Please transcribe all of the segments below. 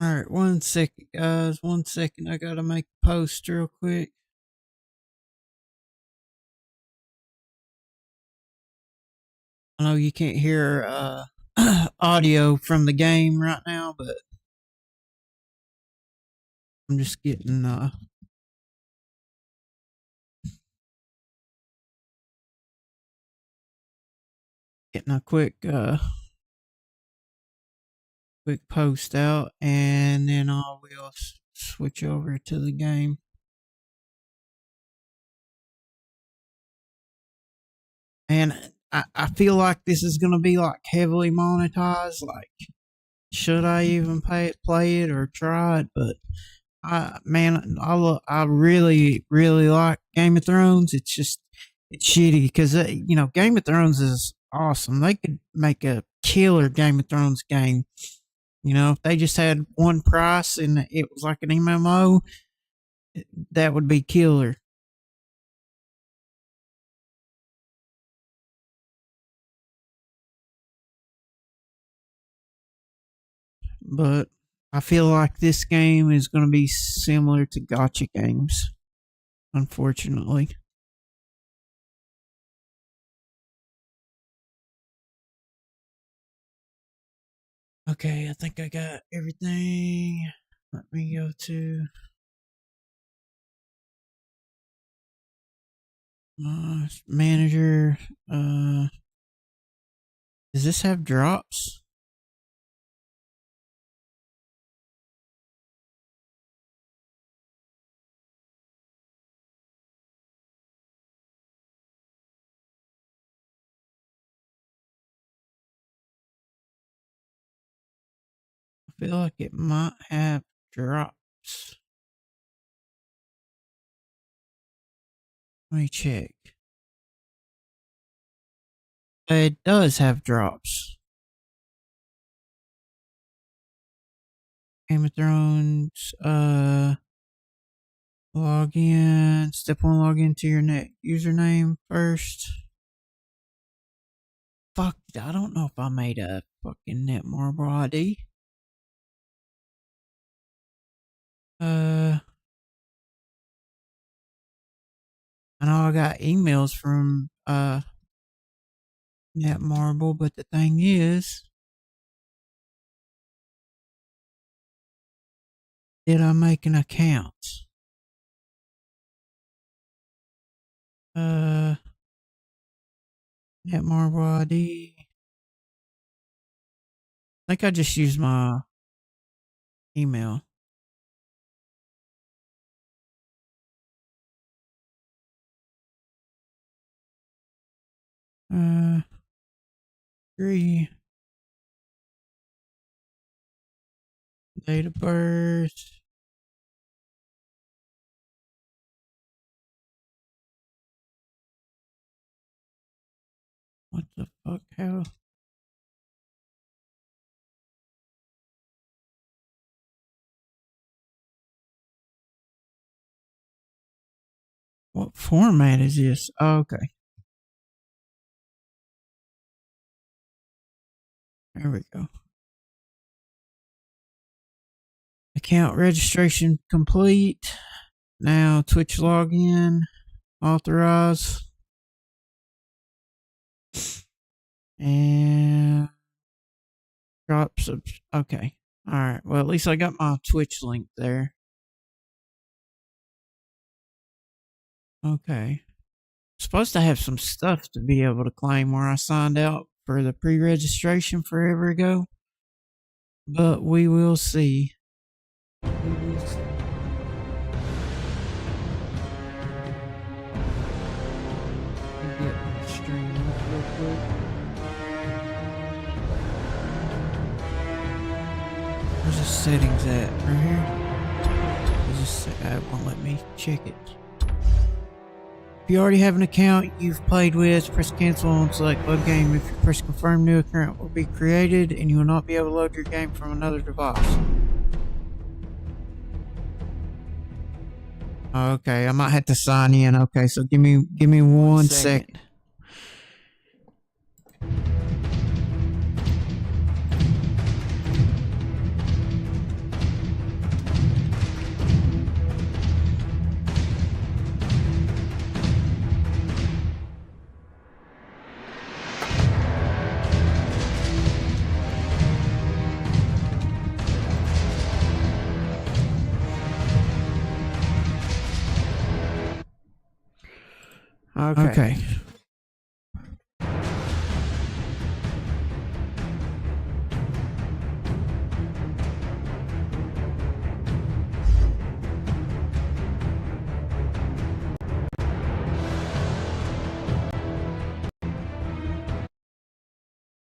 Alright, 1 second, guys. 1 second. I gotta make a post real quick. I know you can't hear audio from the game right now, but I'm just getting a quick post out, and then I will switch over to the game. And I feel like this is gonna be like heavily monetized. Like, should I even play it or try it? But I really like Game of Thrones. It's just it's shitty because Game of Thrones is awesome. They could make a killer Game of Thrones game. If they just had one price and it was like an MMO, that would be killer. But I feel like this game is going to be similar to gacha games, unfortunately. Okay, I think I got everything. Let me go to manager. Does this have drops? I feel like it might have drops. Let me check. It does have drops. Game of Thrones, log in. Step 1, log into your net username first. Fuck, I don't know if I made a fucking Netmarble ID. I know I got emails from Netmarble, but the thing is, did I make an account? Netmarble ID. I think I just used my email. Agree. Date of birth. What the fuck? How? What format is this? Oh, okay. There we go. Account registration complete. Now Twitch login. Authorize. And drop subs. Okay. Alright. Well, at least I got my Twitch link there. Okay. Supposed to have some stuff to be able to claim where I signed out for the pre-registration forever ago. But we will see. Where's the settings at? Right here? It won't let me check it. If you already have an account you've played with, press cancel and select load game. If you press confirm, new account will be created and you will not be able to load your game from another device. Okay, I might have to sign in. Okay, so give me 1 second. Okay.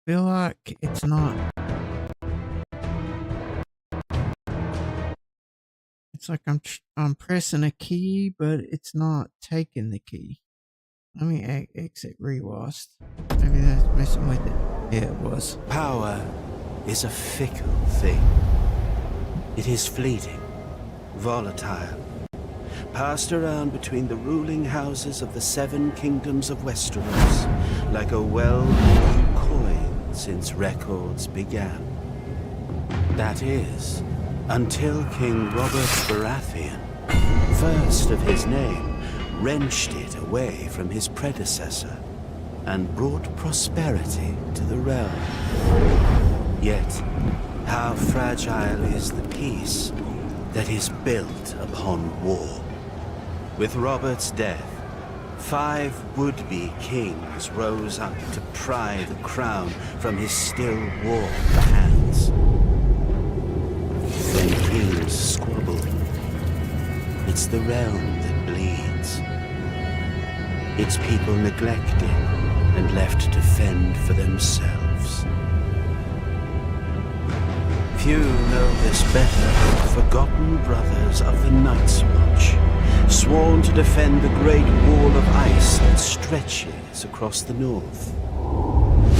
Feel like it's not. It's like I'm pressing a key, but it's not taking the key. Let me exit rewatch. Maybe that's messing with it. Yeah, it was. Power is a fickle thing. It is fleeting, volatile, passed around between the ruling houses of the 7 kingdoms of Westeros like a well-worn coin since records began. That is, until King Robert Baratheon, first of his name, wrenched it away from his predecessor and brought prosperity to the realm. Yet, how fragile is the peace that is built upon war? With Robert's death, 5 would-be kings rose up to pry the crown from his still warm hands. When kings squabble, it's the realm that bleeds. Its people neglected and left to fend for themselves. Few know this better than the forgotten brothers of the Night's Watch, sworn to defend the great wall of ice that stretches across the north.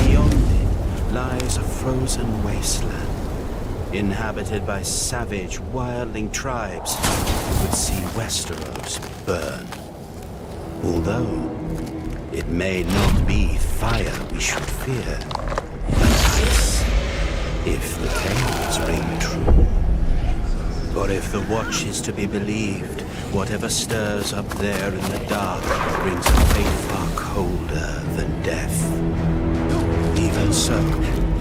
Beyond it lies a frozen wasteland, inhabited by savage, wildling tribes who would see Westeros burn. Although it may not be fire we should fear, but ice, if the tales ring true. For if the Watch is to be believed, whatever stirs up there in the dark brings a fate far colder than death. Even so,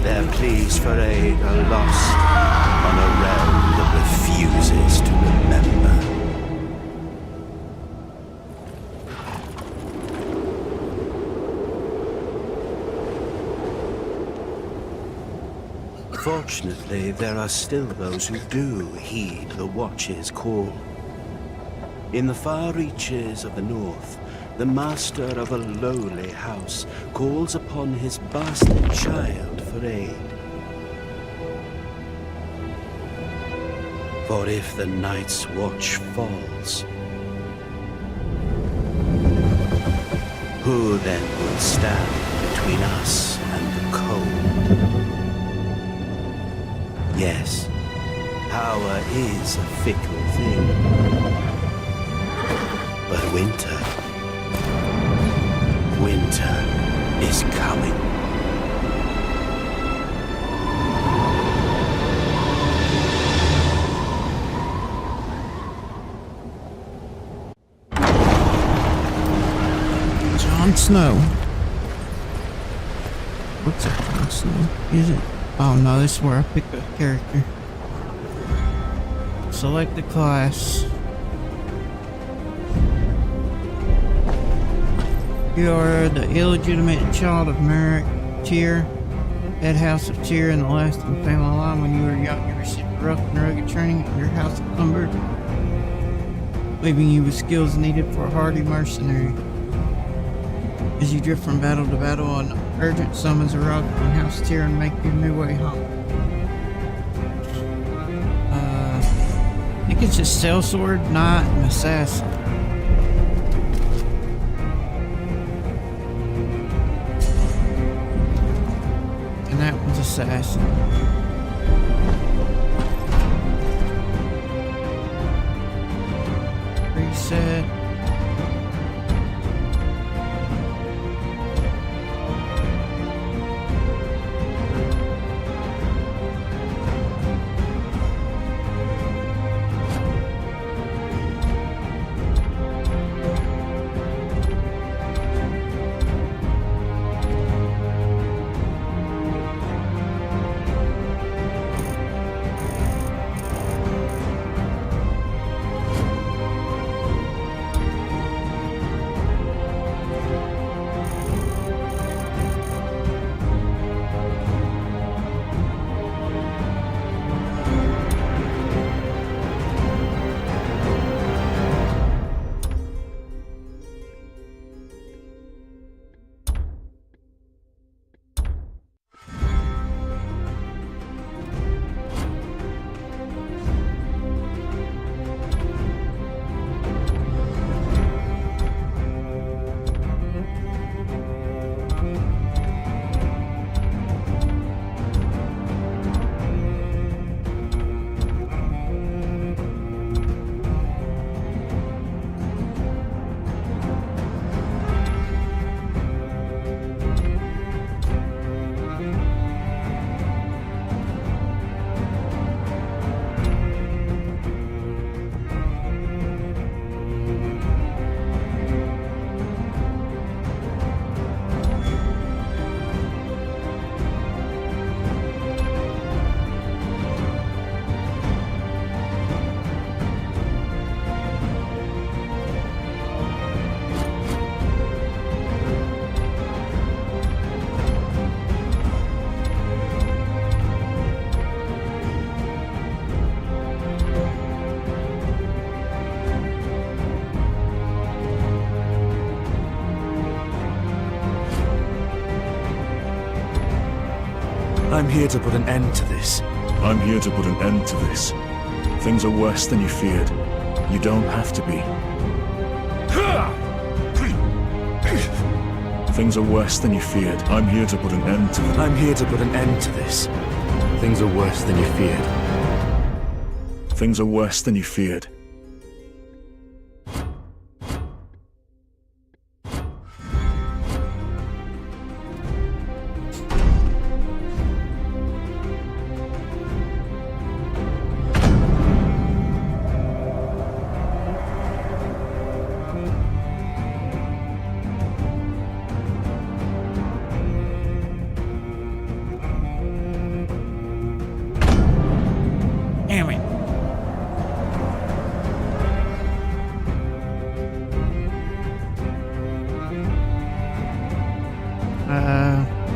their pleas for aid are lost on a realm that refuses to remember. Fortunately, there are still those who do heed the Watch's call. In the far reaches of the north, the master of a lowly house calls upon his bastard child for aid. For if the Night's Watch falls, who then will stand between us and the cold? Yes, power is a fickle thing. But winter is coming. Jon Snow. What's up, Jon Snow? Is it? Oh no, this is where I pick a character. Select the class. You are the illegitimate child of Merrick Tyr, head house of Tyr in the last in the family line. When you were young, you received rough and rugged training at your house of Umber, leaving you with skills needed for a hardy mercenary. As you drift from battle to battle, an urgent summons arrive from House Tyr and make your new way home. I think it's just sellsword, knight, and assassin. And that one's assassin. Reset. I'm here to put an end to this. I'm here to put an end to this. Things are worse than you feared. You don't have to be. Things are worse than you feared. I'm here to put an end to them. I'm here to put an end to this. Things are worse than you feared. Things are worse than you feared. Damn it.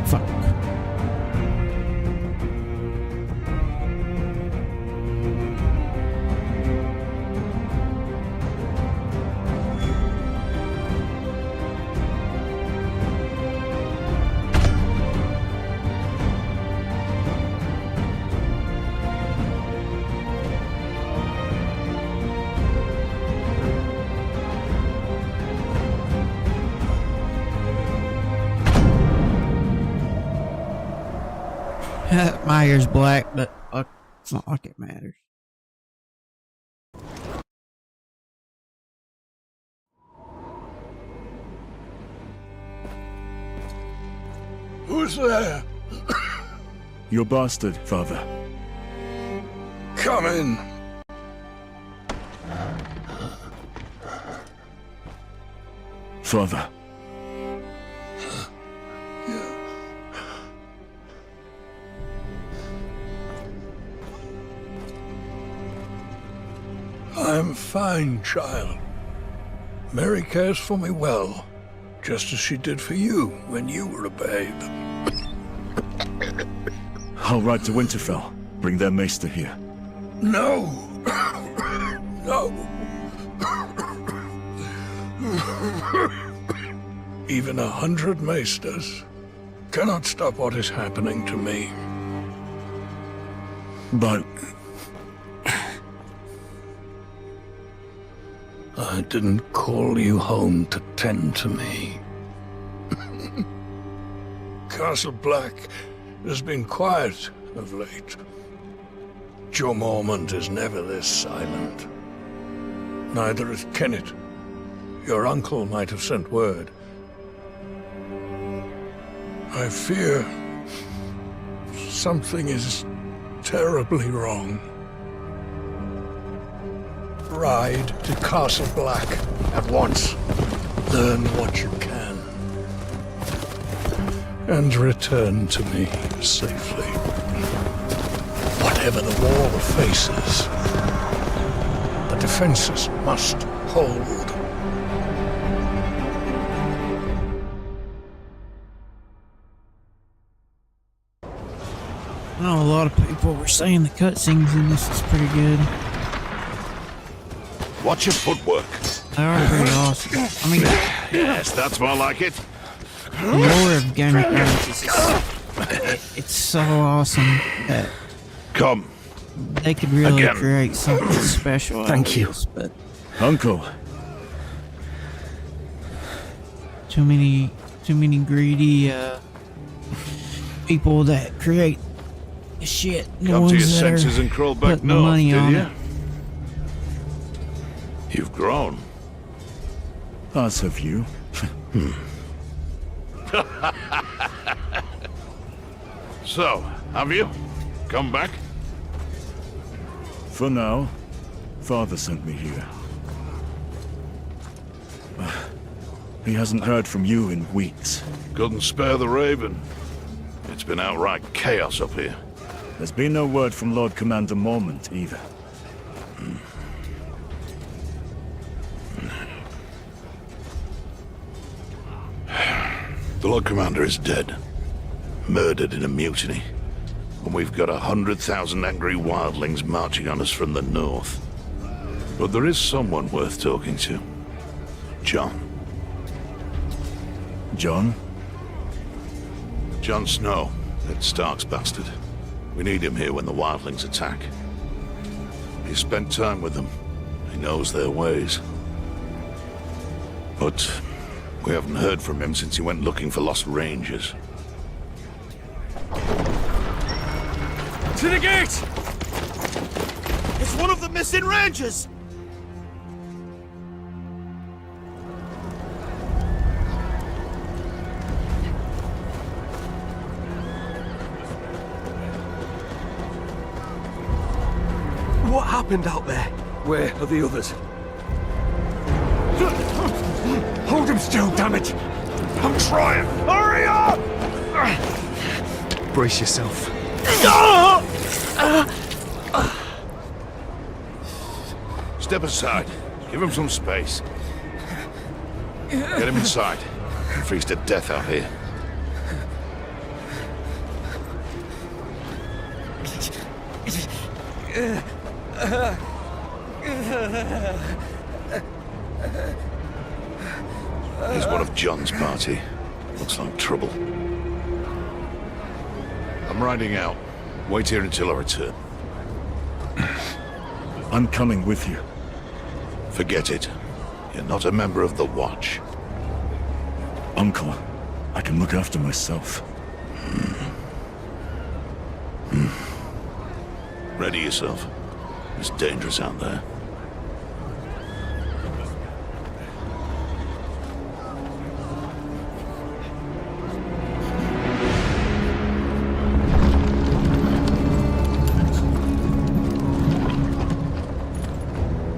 Fuck. My hair's black, but fuck, it's not like it matters. Who's there? Your bastard, father. Come in. Father. I'm fine, child. Mary cares for me well, just as she did for you when you were a babe. I'll ride to Winterfell. Bring their maester here. No! No! Even 100 maesters cannot stop what is happening to me. But I didn't call you home to tend to me. Castle Black has been quiet of late. Joe Mormont is never this silent. Neither is Kennet. Your uncle might have sent word. I fear something is terribly wrong. Ride to Castle Black at once. Learn what you can. And return to me safely. Whatever the war faces, the defenses must hold. I know a lot of people were saying the cutscenes in this is pretty good. Watch your footwork. They are pretty awesome. I mean, Yes, that's more like it. the lore of Game of Thrones is just, it's so awesome that Come. they could really Again. create something special. out Thank of you. this, but Uncle. too many greedy people that create shit. The Come to your ones that are senses and crawl back putting the north, money did on you? it. You've grown. As have you. So, have you? Come back? For now, father sent me here. He hasn't heard from you in weeks. Couldn't spare the Raven. It's been outright chaos up here. There's been no word from Lord Commander Mormont either. The Lord Commander is dead. Murdered in a mutiny. And we've got 100,000 angry wildlings marching on us from the north. But there is someone worth talking to. Jon. Jon? Jon Snow. That Stark's bastard. We need him here when the wildlings attack. He spent time with them. He knows their ways. But we haven't heard from him since he went looking for lost rangers. To the gate! It's one of the missing rangers! What happened out there? Where are the others? Hold him still, damn it! I'm trying! Hurry up! Brace yourself. Step aside. Give him some space. Get him inside. He'll freeze to death out here. He's one of John's party. Looks like trouble. I'm riding out. Wait here until I return. I'm coming with you. Forget it. You're not a member of the Watch. Uncle, I can look after myself. Ready yourself. It's dangerous out there.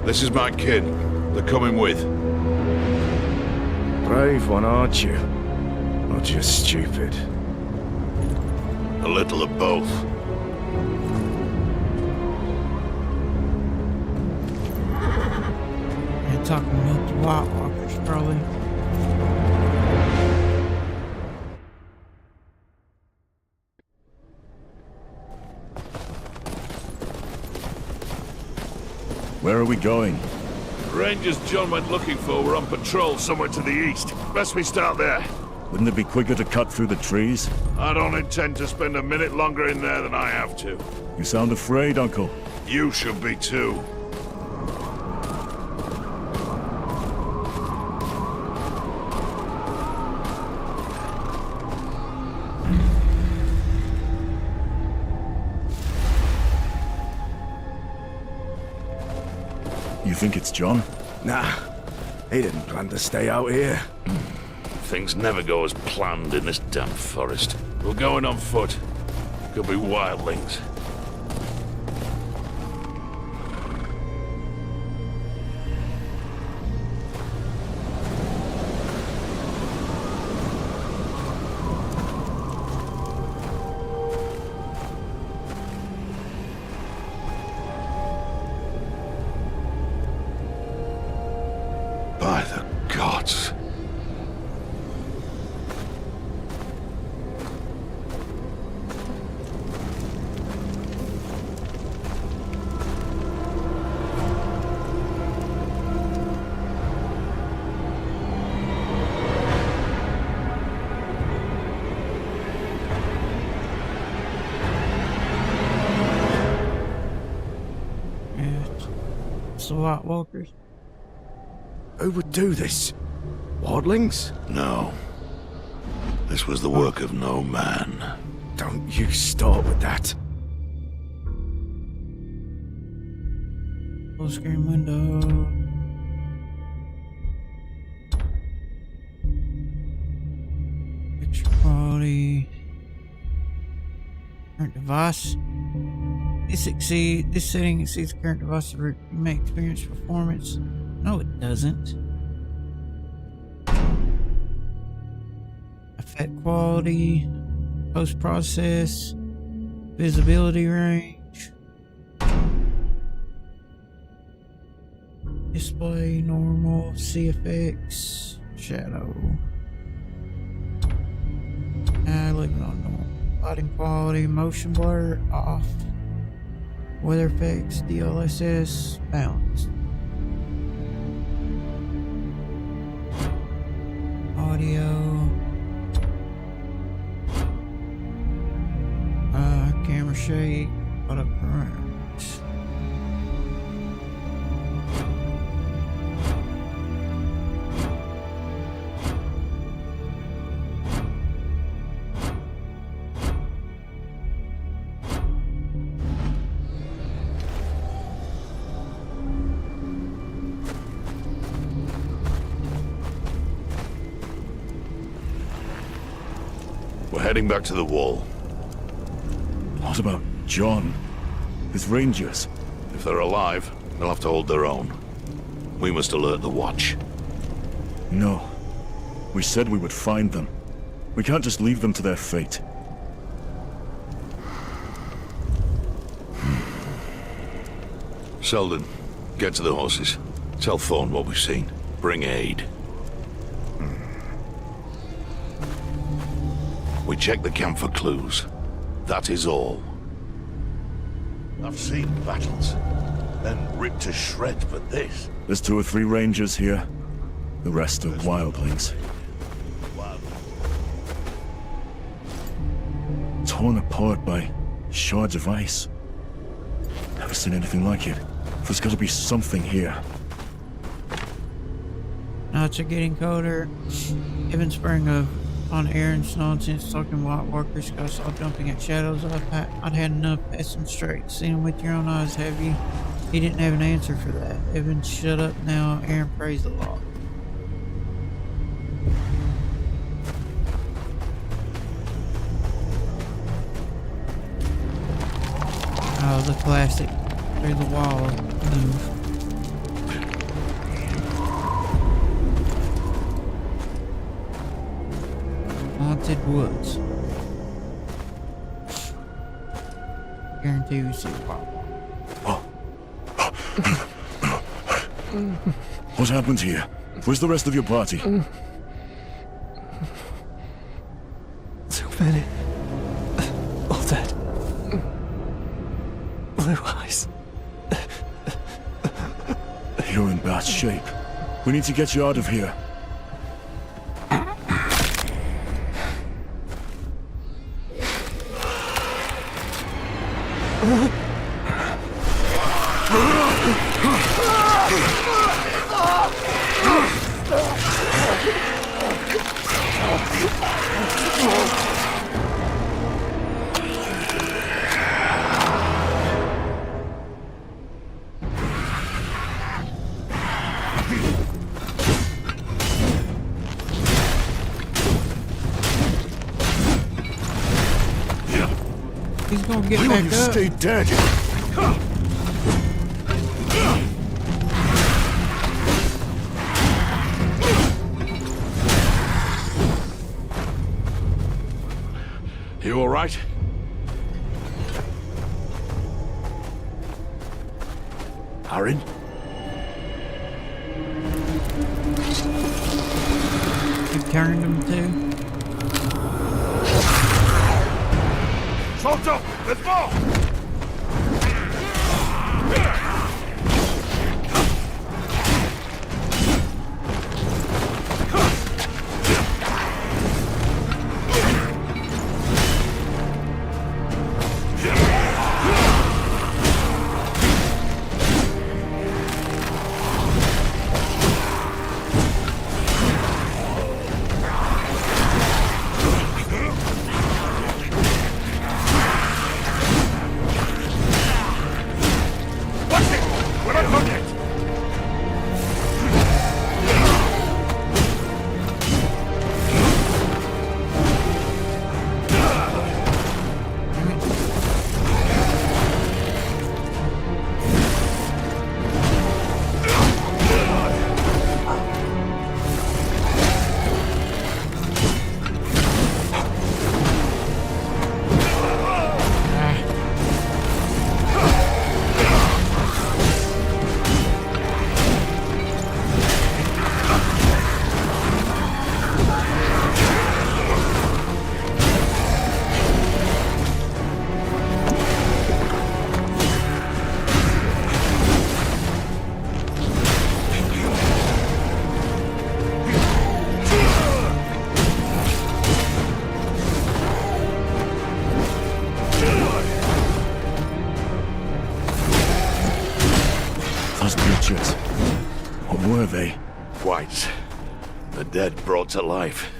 This is my kid. They're coming with. Brave one, aren't you? Or just stupid? A little of both. They're talking about the White Walkers, probably. Where are we going? The Rangers John went looking for were on patrol somewhere to the east. Best we start there. Wouldn't it be quicker to cut through the trees? I don't intend to spend a minute longer in there than I have to. You sound afraid, Uncle. You should be too. You think it's John? Nah, he didn't plan to stay out here. Things never go as planned in this damn forest. We're going on foot. Could be wildlings. By the gods. Yeah, it's the White Walkers. Who would do this? Wildlings? No. This was the work of no man. Don't you start with that. Full screen window. Picture quality. Current device. This setting exceeds the current device you may experience performance. No, it doesn't. Effect quality, post process, visibility range, display normal, CFX, shadow. Leave it on normal. Lighting quality, motion blur off. Weather effects, DLSS, balanced. Audio. shade of the ground. We're heading back to the wall. What about John? His rangers? If they're alive, they'll have to hold their own. We must alert the watch. No. We said we would find them. We can't just leave them to their fate. Selden, get to the horses. Tell Thorne what we've seen. Bring aid. We check the camp for clues. That is all. I've seen battles, then ripped to shreds, but this... There's 2 or 3 rangers here. The rest are wildlings. Torn apart by shards of ice. Never seen anything like it. There's gotta be something here. Nights are getting colder. Even spring on air and snow since talking White Walkers got saw jumping at shadows. I'd had enough passing straight. Seen him with your own eyes, have you? He didn't have an answer for that. Evan, shut up now. Aaron praised the law. Oh, the classic through the wall move. Haunted woods. Guarantee we see a pop. What happened here? Where's the rest of your party? So many. All dead. Blue eyes. You're in bad shape. We need to get you out of here. He's gonna get You back up. stay dead. You all right? Aaron? He turned him too. Salt up! Let's go! whites. What were they? Whites. The dead brought to life.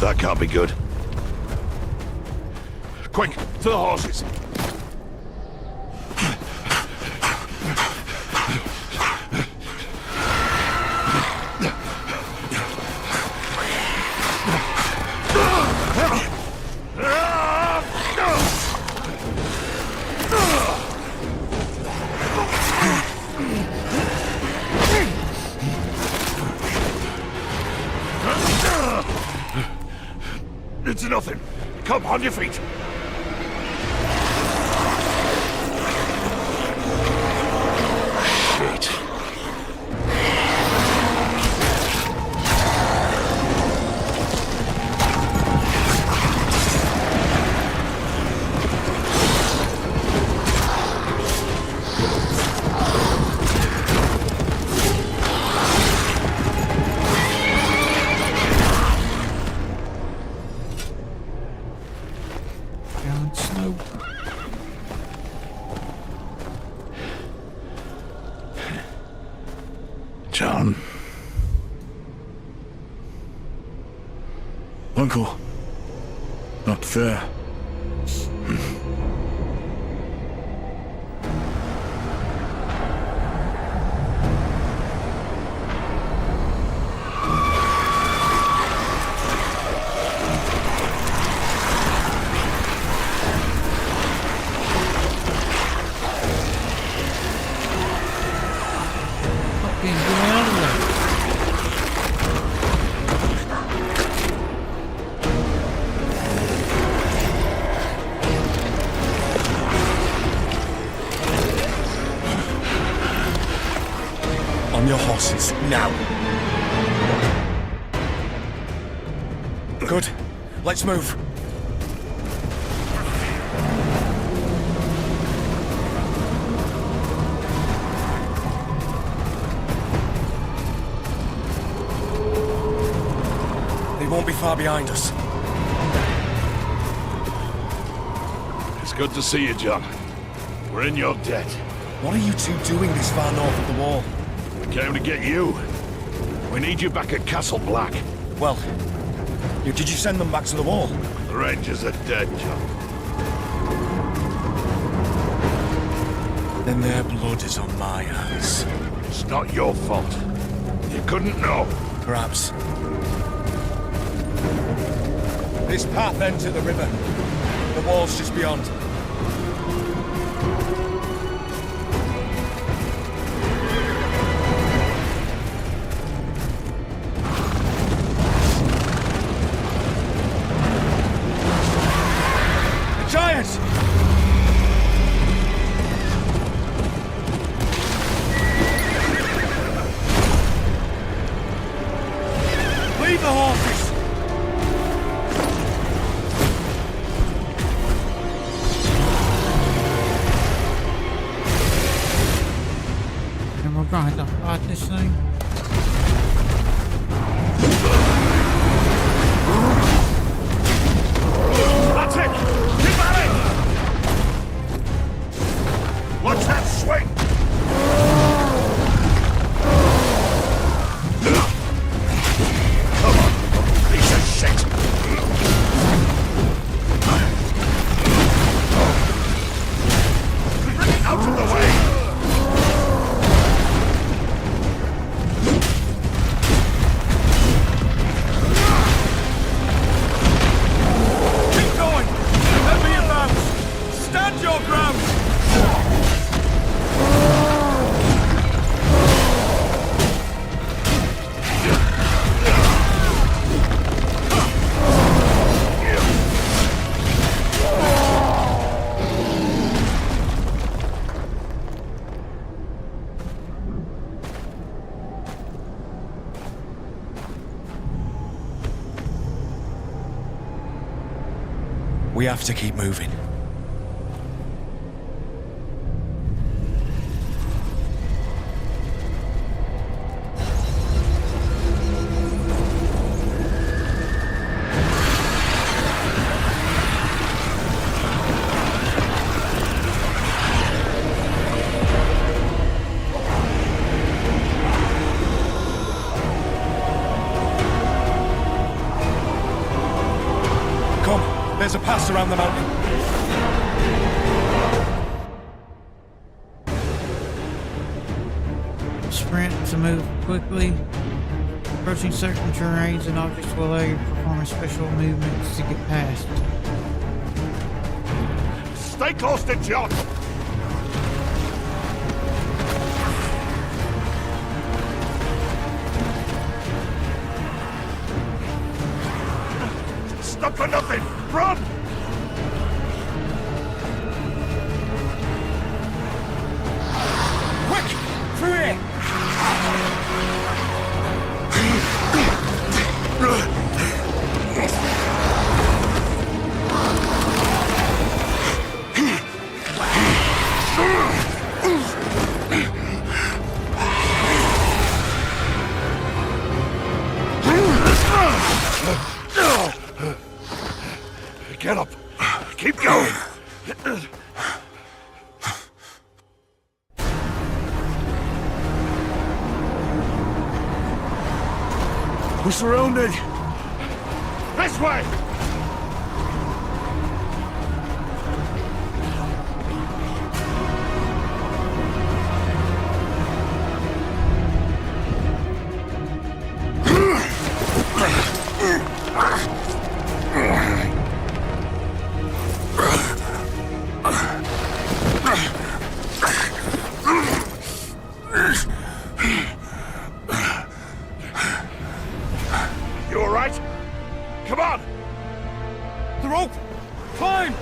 That can't be good. Quick, to the horses! It's nothing. Come, on your feet. Shit. Jon Snow. John. Uncle. Not fair. Fucking get out of there. On your horses, now. Good. Let's move. They won't be far behind us. It's good to see you, John. We're in your debt. What are you two doing this far north of the wall? We came to get you. We need you back at Castle Black. Well, did you send them back to the wall? The Rangers are dead, John. Then their blood is on my hands. It's not your fault. You couldn't know. Perhaps. This path ends at the river. The wall's just beyond. Giants! Leave the horses! And we're going to fight this thing. That's it! Keep at it! Watch that swing! Come on, piece of shit! Bring it out of the way! Keep going! Let me advance! Stand your ground! We have to keep moving. blast around the mountain. Sprint to move quickly. Approaching certain terrains and objects will allow you to perform special movements to get past. Stay close to John. Stop for nothing! Run! Quick! Through here! Get up! Keep going! We're surrounded! This way! You alright? Come on! The rope! Climb!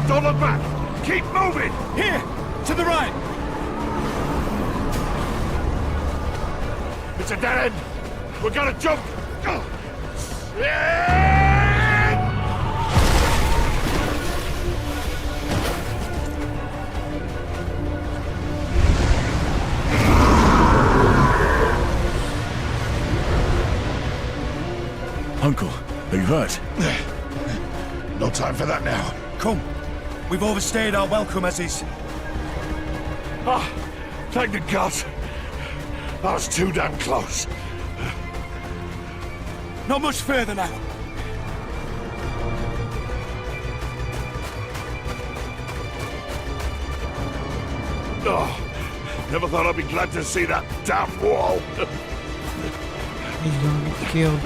Don't look back! Keep moving! Here! To the right! It's a dead end! We're gonna jump! Yeah! Uncle, are you hurt? No time for that now. Come. We've overstayed our welcome as is. Ah, thank the gods. I was too damn close. Not much further now. Oh, never thought I'd be glad to see that damn wall. He's gonna get killed.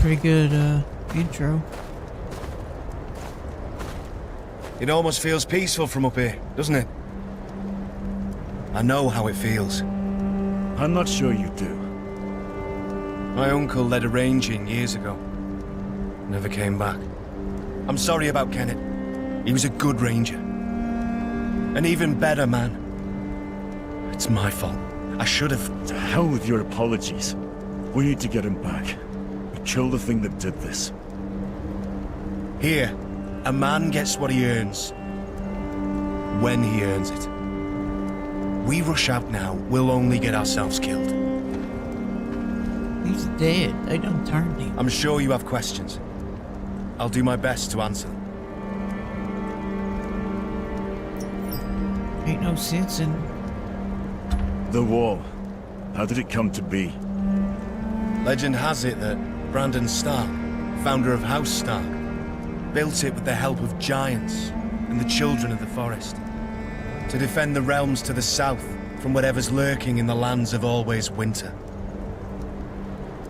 Pretty good intro. It almost feels peaceful from up here, doesn't it? I know how it feels. I'm not sure you do. My uncle led a ranging years ago. Never came back. I'm sorry about Kenneth. He was a good ranger. An even better man. It's my fault. I should have... To hell with your apologies. We need to get him back. Kill the thing that did this. Here, a man gets what he earns. when he earns it. We rush out now, we'll only get ourselves killed. He's dead. They done turned him. I'm sure you have questions. I'll do my best to answer them. Ain't no sense in... The wall. How did it come to be? Legend has it that Brandon Stark, founder of House Stark, built it with the help of giants and the children of the forest, to defend the realms to the south from whatever's lurking in the lands of always winter.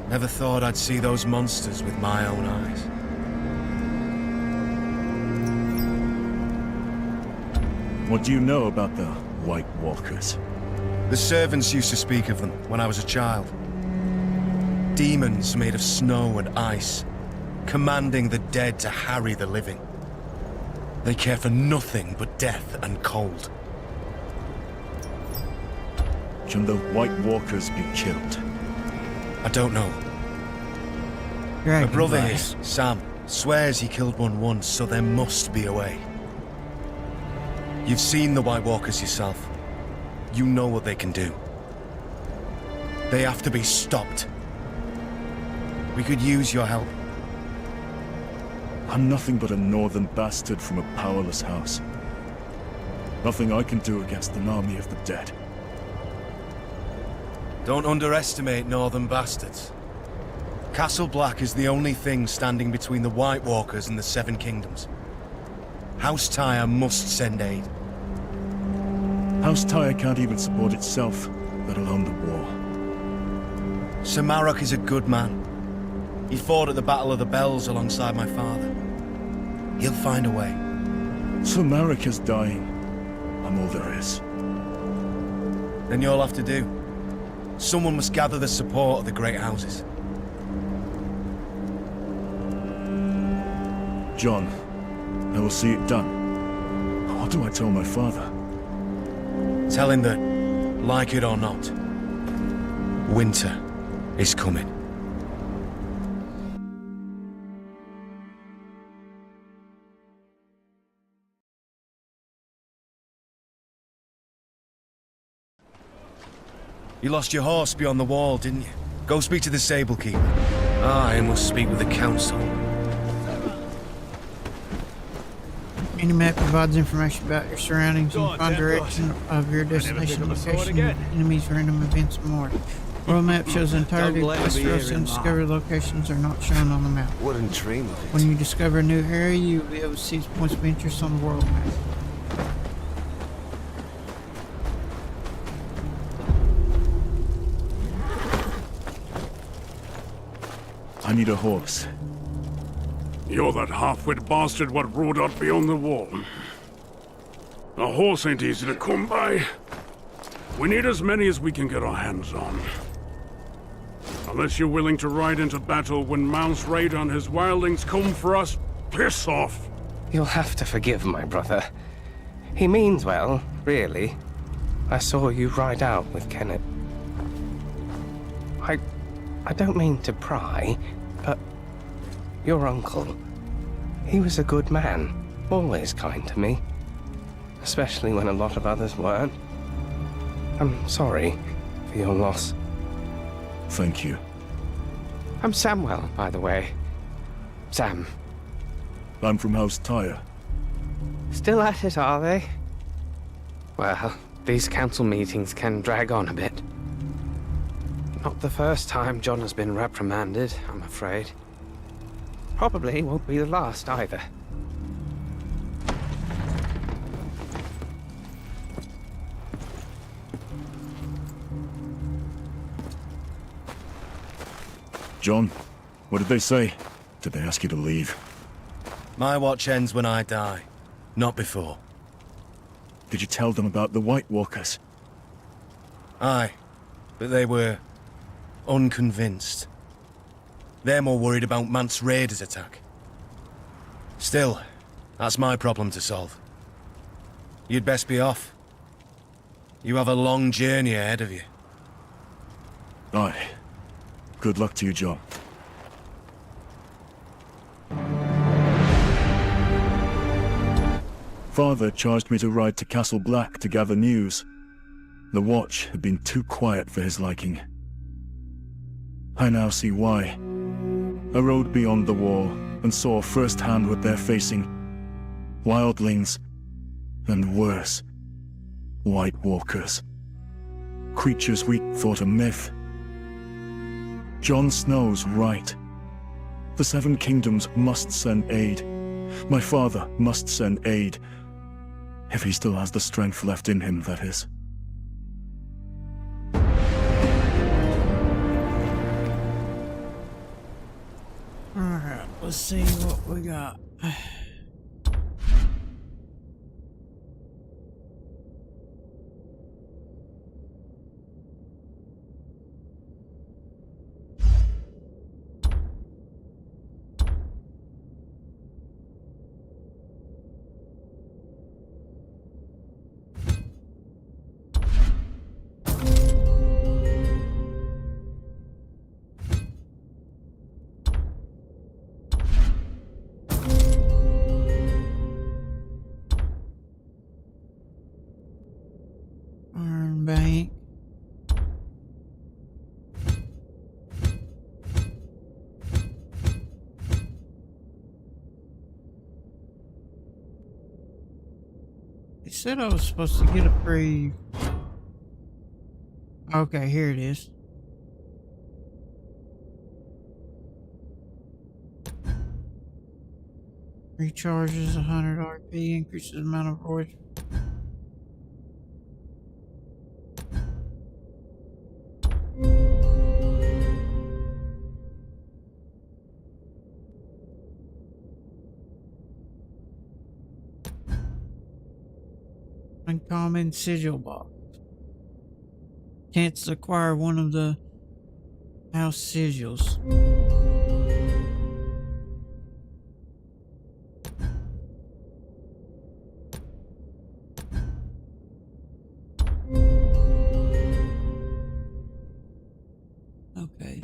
Never thought I'd see those monsters with my own eyes. What do you know about the White Walkers? The servants used to speak of them when I was a child. Demons made of snow and ice, commanding the dead to harry the living. They care for nothing but death and cold. Can the White Walkers be killed? I don't know. Dragon My brother here, Glass. Sam, swears he killed one once, so there must be a way. You've seen the White Walkers yourself. You know what they can do. They have to be stopped. We could use your help. I'm nothing but a northern bastard from a powerless house. Nothing I can do against an army of the dead. Don't underestimate northern bastards. Castle Black is the only thing standing between the White Walkers and the Seven Kingdoms. House Tyre must send aid. House Tyre can't even support itself, let alone the war. Sir Marok is a good man. He fought at the Battle of the Bells alongside my father. He'll find a way. So Marek is dying. I'm all there is. Then you'll have to do. Someone must gather the support of the great houses. John, I will see it done. What do I tell my father? Tell him that, like it or not, winter is coming. You lost your horse beyond the wall, didn't you? Go speak to the Sable Keeper. I must speak with the Council. Any map provides information about your surroundings and find direction of your destination location, enemies, random events, and more. World map shows the entirety of Westeros, and discovered locations are not shown on the map. Wouldn't dream of it. When you discover a new area, you will be able to see points of interest on the world map. I need a horse. You're that half-wit bastard what rode out beyond the wall. A horse ain't easy to come by. We need as many as we can get our hands on. Unless you're willing to ride into battle when Mount's raid on his wildlings come for us, piss off! You'll have to forgive my brother. He means well, really. I saw you ride out with Kenneth. I don't mean to pry, but your uncle, he was a good man, always kind to me, especially when a lot of others weren't. I'm sorry for your loss. Thank you. I'm Samwell, by the way. Sam. I'm from House Tyre. Still at it, are they? Well, these council meetings can drag on a bit. Not the first time John has been reprimanded, I'm afraid. Probably won't be the last either. John, what did they say? Did they ask you to leave? My watch ends when I die, not before. Did you tell them about the White Walkers? Aye, but they were unconvinced. They're more worried about Mance Raider's attack. Still, that's my problem to solve. You'd best be off. You have a long journey ahead of you. Aye. Good luck to you, John. Father charged me to ride to Castle Black to gather news. The watch had been too quiet for his liking. I now see why. I rode beyond the wall and saw firsthand what they're facing. Wildlings, and worse, White Walkers. Creatures we thought a myth. Jon Snow's right. The Seven Kingdoms must send aid. My father must send aid. If he still has the strength left in him, that is. Alright, let's see what we got. Iron Bank. It said I was supposed to get a free... Okay, here it is. Recharges 100 RP, increases the amount of voice. Uncommon sigil box. Chance to acquire one of the house sigils. Okay.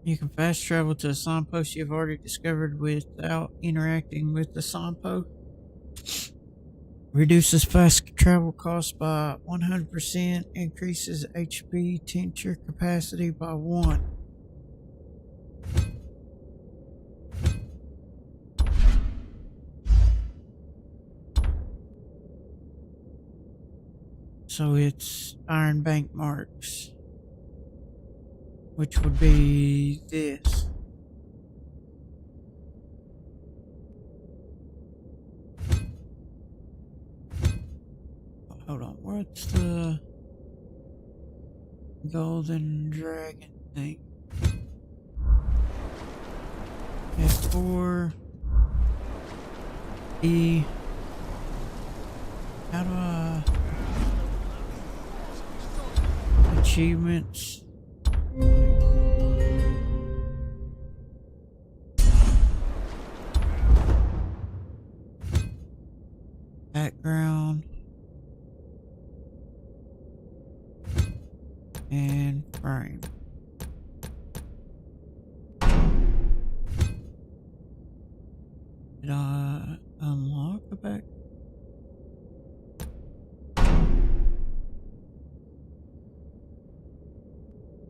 You can fast travel to a signpost you've already discovered without interacting with the signpost. Reduces fast travel cost by 100%, increases HP tincture capacity by 1. So it's Iron Bank marks, which would be this. Hold on, what's the golden dragon thing? F4 E. How do I achievements? Background and frame. Did I unlock the back?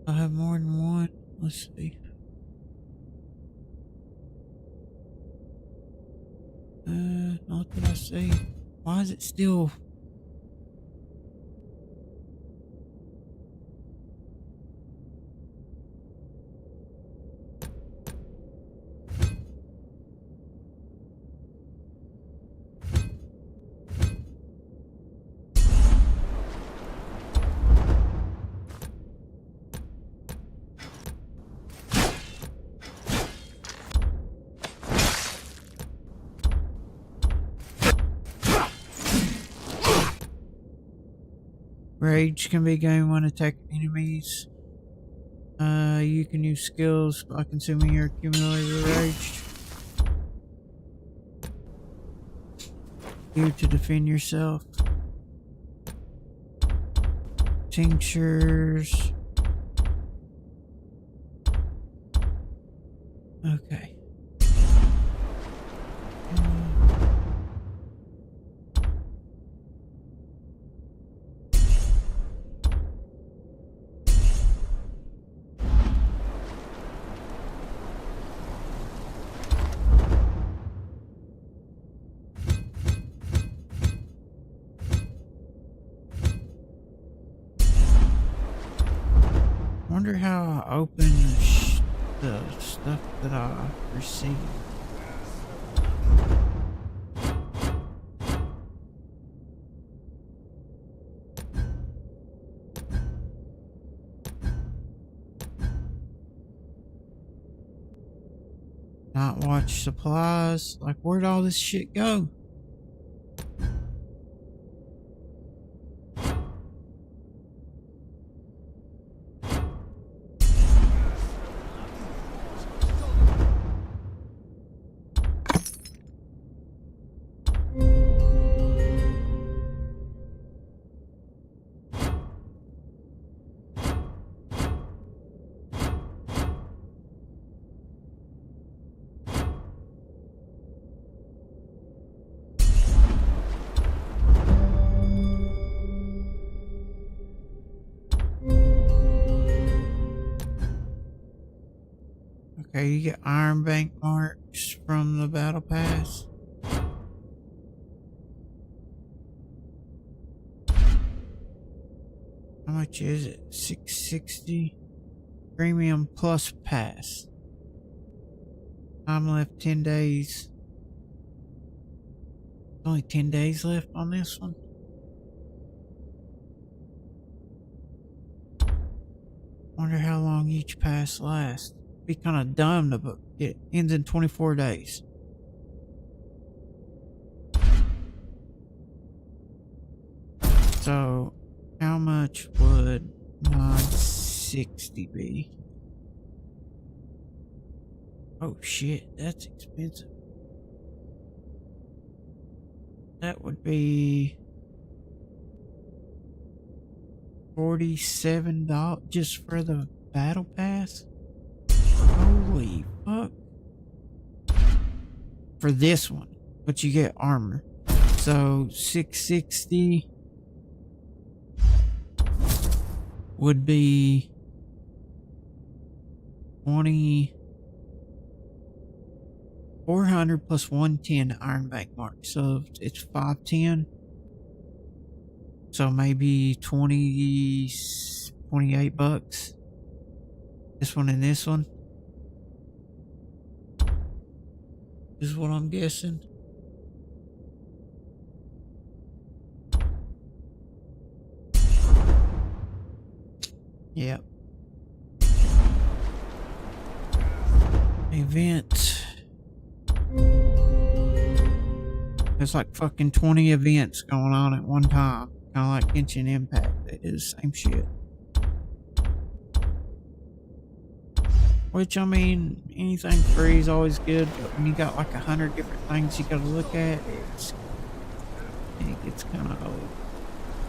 I have more than one. Let's see. Not that I see. Why is it still? Rage can be gained when attacking enemies. You can use skills by consuming your accumulated rage. do to defend yourself. Tinctures. Okay. Wonder how I open the stuff that I received. Not watch supplies. Like, where'd all this shit go? Okay, you get iron bank marks from the battle pass. How much is it? $660. Premium plus pass. Time left 10 days. Only 10 days left on this one. Wonder how long each pass lasts. Be kind of dumb to book. It ends in 24 days. So, how much would 960 be? Oh shit, that's expensive. That would be $47 just for the battle pass. Holy fuck. For this one, but you get armor. So 660 would be 400 plus 110 iron bank mark. So it's 510. So maybe 28 bucks. This one and this one. Is what I'm guessing. Yep. Event. There's like fucking 20 events going on at one time. Kind of like Genshin Impact. They do the same shit. Which, I mean, anything free is always good, but when you got like 100 different things you gotta look at, it gets kind of old.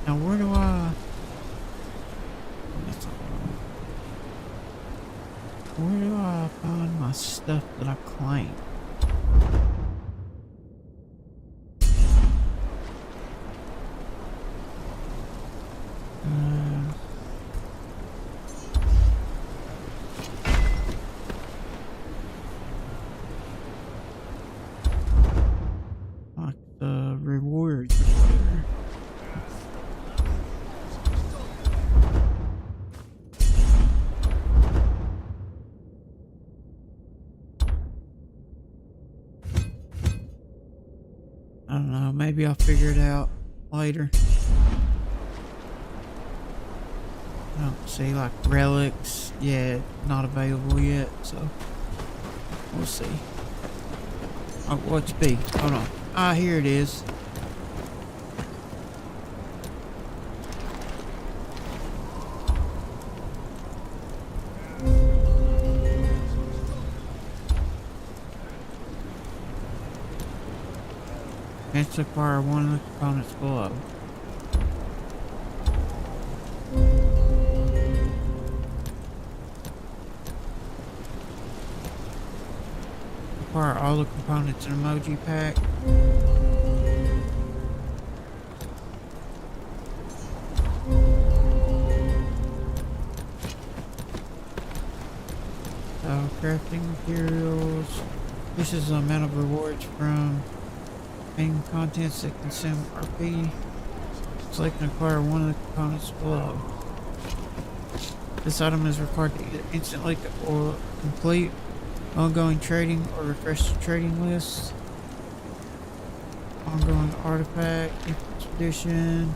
Now, where do I... Where do I find my stuff that I claim? Like the rewards or whatever. I don't know, maybe I'll figure it out later. I don't see, like relics, yeah, not available yet, so we'll see. Oh, what's B? Hold on. Ah, here it is. Let's acquire one of the components below. Acquire all the components in emoji pack. So, crafting materials. This is the amount of rewards from main contents that consume RP. Select and acquire one of the components below. This item is required to either instantly or complete ongoing trading or refresh the trading list. Ongoing artifact, expedition.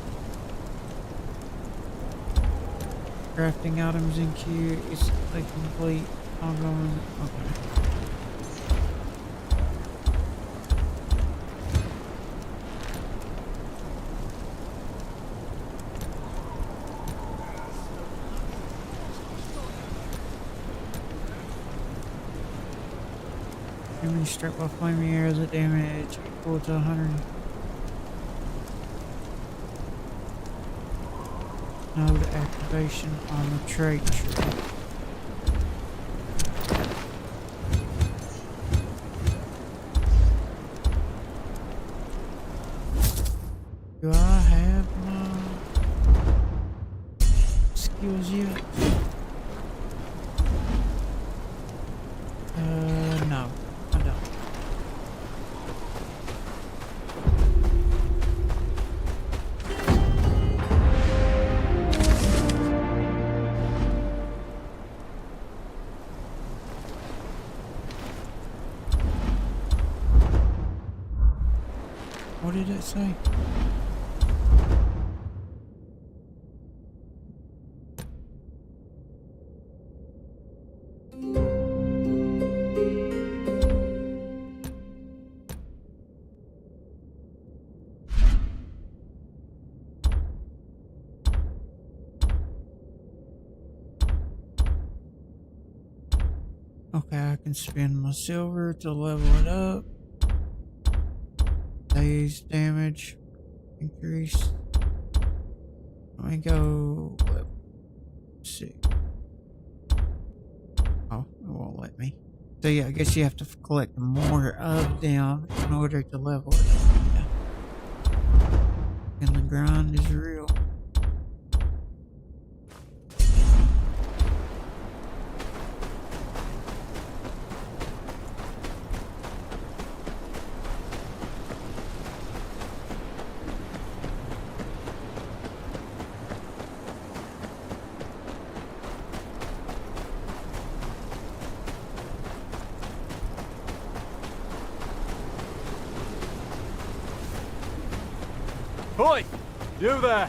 Crafting items in queue, instantly complete, ongoing, okay. Enemy struck by flaming arrows at damage equal to 100. Node activation on the trait tree. Do I have my skills yet? No, I don't. What did it say? Okay, I can spend my silver to level it up. Days damage increase. Let me go. Let's see. Oh, it won't let me. So yeah, I guess you have to collect more of them in order to level it up. Yeah. And the grind is real. Boy! You there!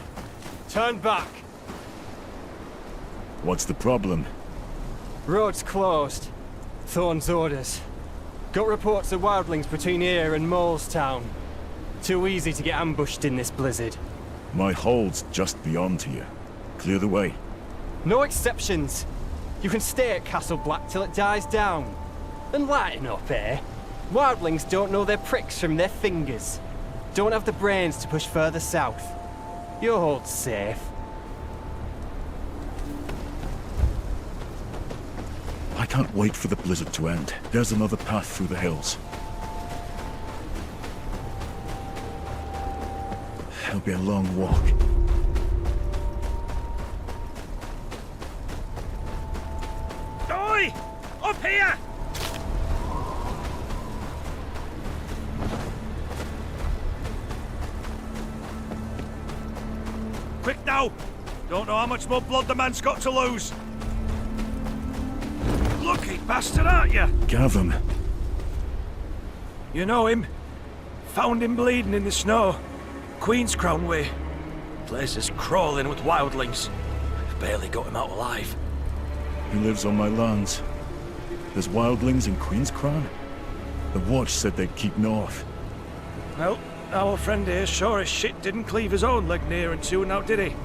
Turn back! What's the problem? Road's closed. Thorn's orders. Got reports of wildlings between here and Molestown. Too easy to get ambushed in this blizzard. My hold's just beyond here. Clear the way. No exceptions. You can stay at Castle Black till it dies down. And lighten up, eh? Wildlings don't know their pricks from their fingers. Don't have the brains to push further south. Your hold's safe. I can't wait for the blizzard to end. There's another path through the hills. It'll be a long walk. Oi! Up here! Quick now! Don't know how much more blood the man's got to lose. Lucky bastard, aren't you? Gavin. You know him. Found him bleeding in the snow. Queen's Crown way. Place is crawling with wildlings. Barely got him out alive. He lives on my lands. There's wildlings in Queen's Crown? The Watch said they'd keep north. Well, our friend here sure as shit didn't cleave his own leg near and soon out, did he?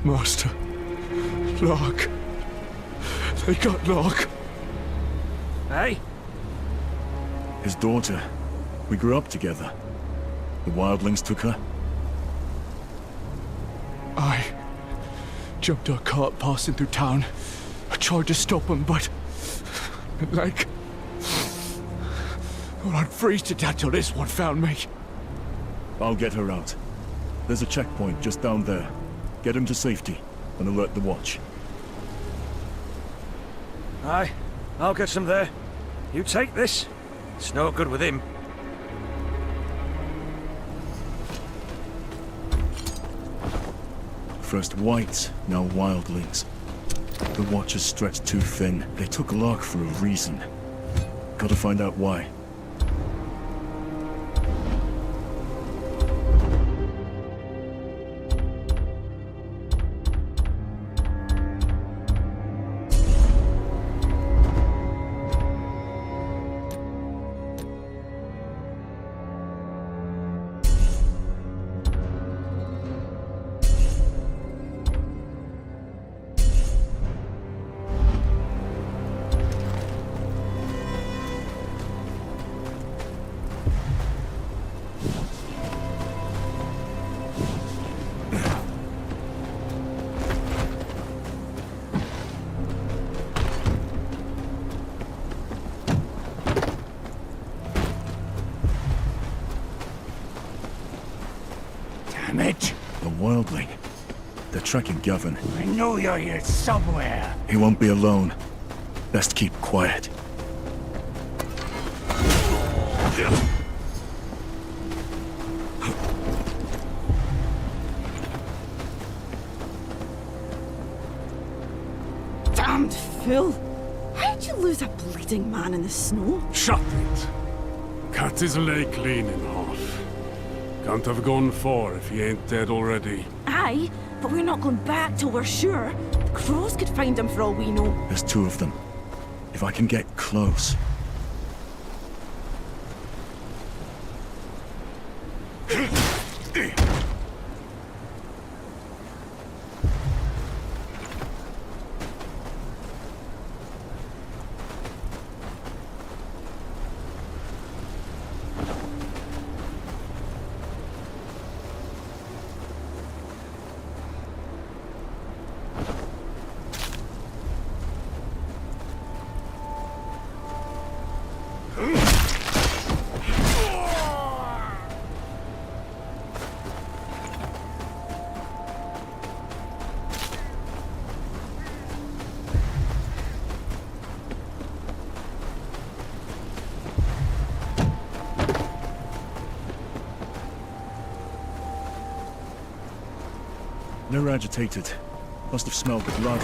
Master. Lark. They got Lark. Hey? His daughter. We grew up together. The wildlings took her. I jumped a cart passing through town. I tried to stop him, but... like... well, I'd freeze to death till this one found me. I'll get her out. There's a checkpoint just down there. Get him to safety and alert the watch. Aye, I'll get some there. You take this. It's no good with him. First whites, now wildlings. The watch is stretched too thin. They took Lark for a reason. Gotta find out why. Damn it! A wildling. They're tracking Gavin. I know you're here somewhere. He won't be alone. Best keep quiet. Damned fool! How'd you lose a bleeding man in the snow? Shut it! Cut his leg clean in half. Can't have gone far if he ain't dead already. Aye, but we're not going back till we're sure. The crows could find him for all we know. There's two of them. If I can get close... They're agitated. Must have smelled the blood.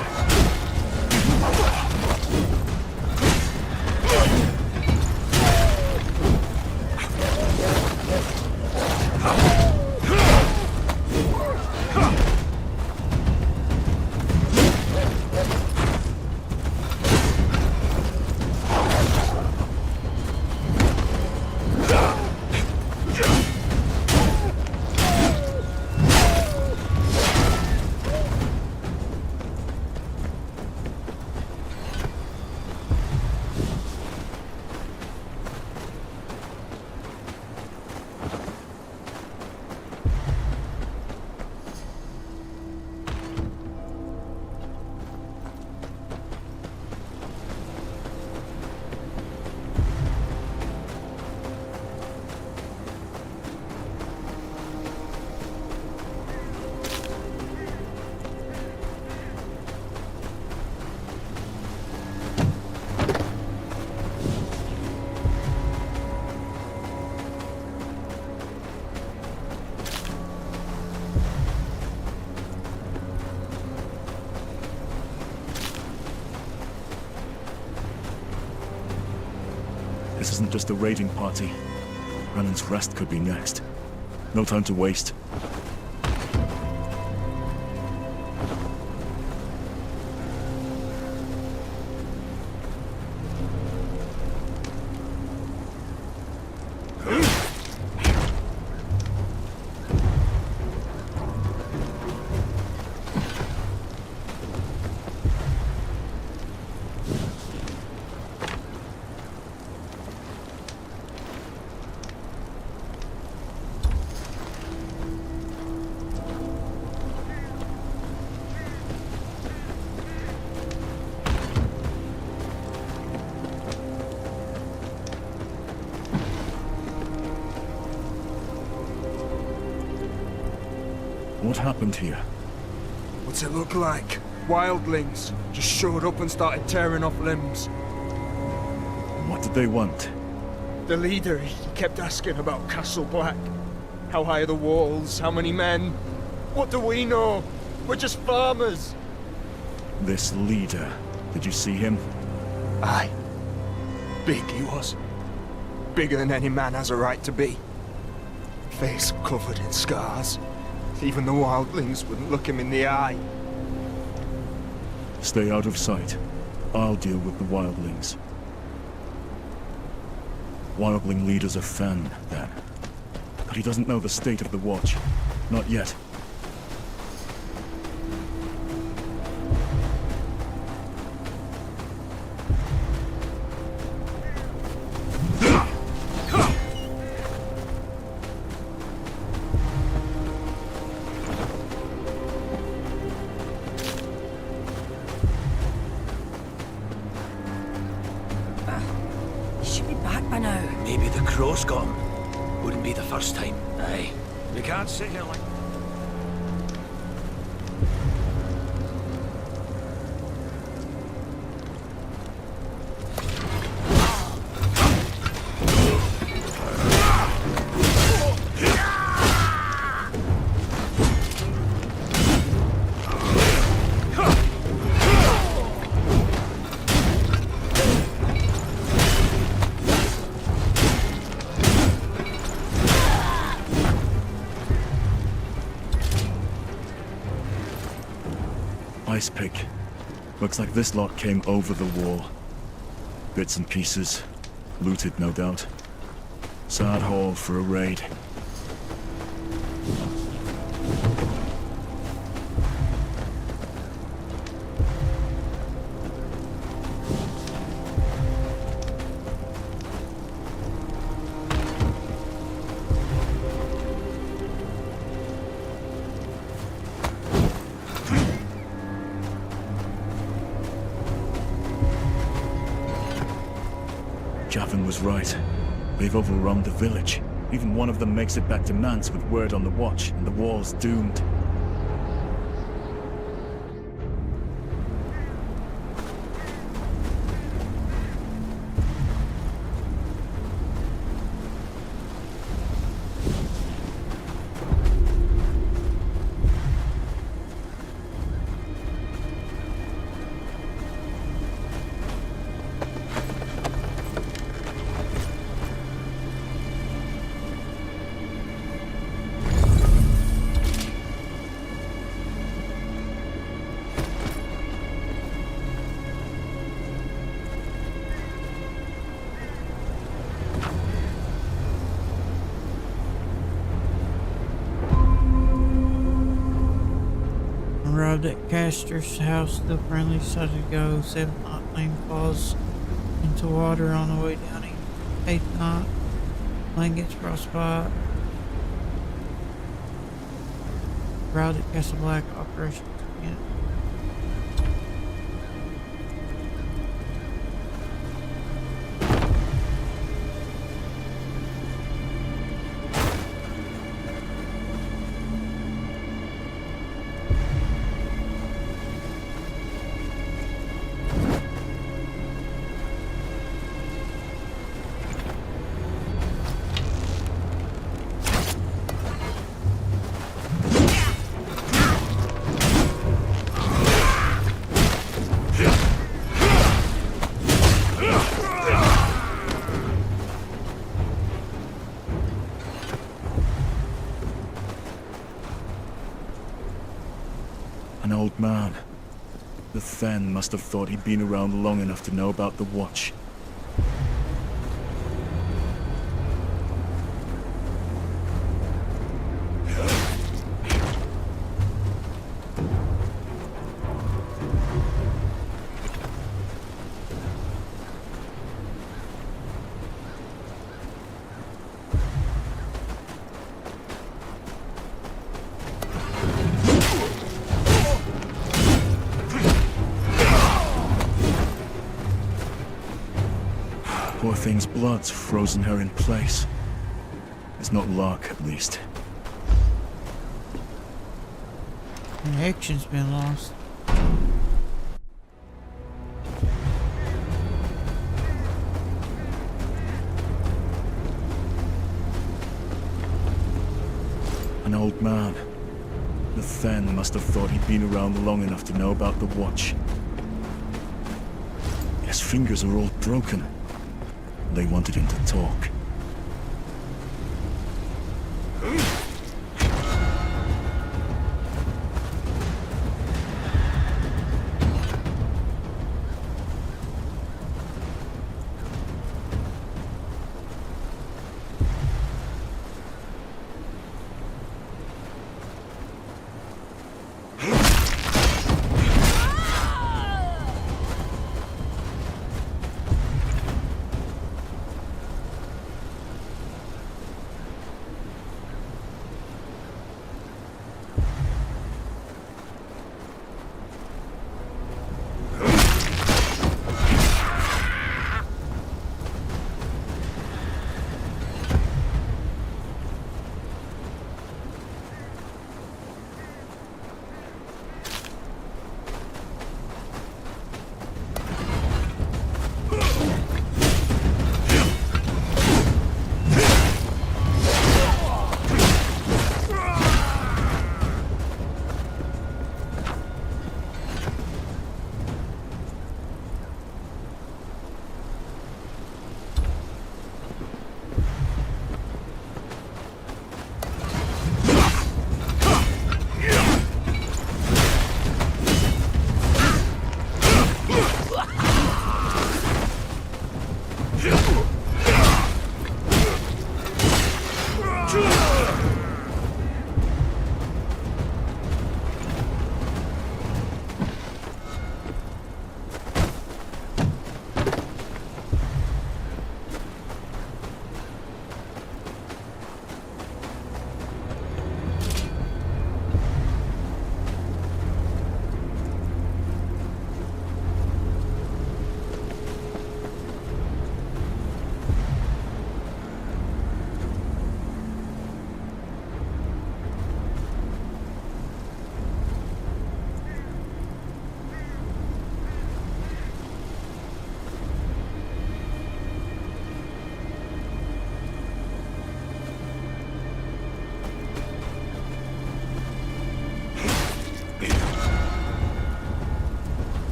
This isn't just a raiding party. Brennan's rest could be next. No time to waste. What happened here? What's it look like? Wildlings just showed up and started tearing off limbs. What did they want? The leader, he kept asking about Castle Black. How high are the walls? How many men? What do we know? We're just farmers. This leader, did you see him? Aye. Big he was. Bigger than any man has a right to be. Face covered in scars. Even the wildlings wouldn't look him in the eye. Stay out of sight. I'll deal with the wildlings. Wildling leader's a fan, then. But he doesn't know the state of the Watch. Not yet. Should be back by now. Maybe the crow's got him. Wouldn't be the first time. Aye. We can't sit here like... Ice pick. Looks like this lot came over the wall. Bits and pieces. Looted, no doubt. Sad haul for a raid. Javin was right. They've overrun the village. Even one of them makes it back to Mance with word on the Watch, and the wall's doomed. Arrived at Castor's house, still friendly, decided to go. 7th night, Lane falls into water on the way down. 8th night, Lane gets frostbite. Arrived at Castle Black, operations again. An old man. The Fen must have thought he'd been around long enough to know about the Watch. Poor thing's blood's frozen her in place. It's not luck, at least. Connection's been lost. An old man. The Fen must have thought he'd been around long enough to know about the watch. His fingers are all broken. They wanted him to talk.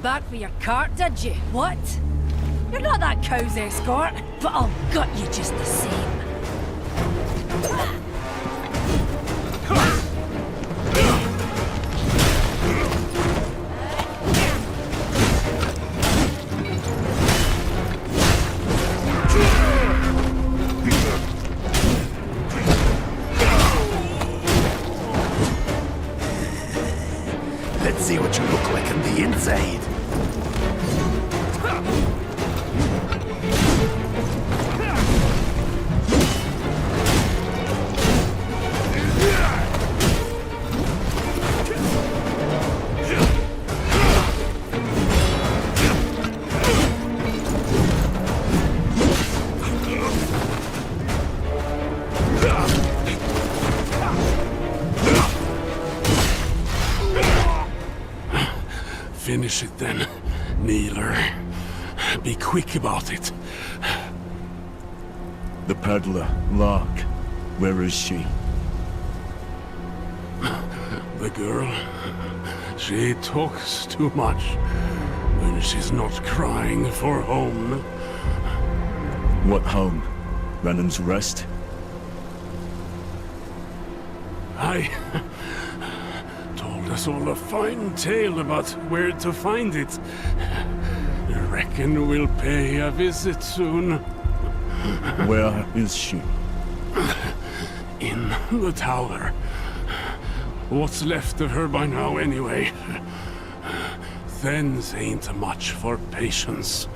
Back for your cart, did you? What? You're not that cow's escort, but I'll gut you just the same. Let's see what you look like on the inside. Finish it then, kneeler. Be quick about it. The peddler, Lark. Where is she? The girl, she talks too much when she's not crying for home. What home? Renan's Rest? I told us all a fine tale about where to find it. Reckon we'll pay a visit soon. Where is she? In the tower. What's left of her by now, anyway? Thens ain't much for patience.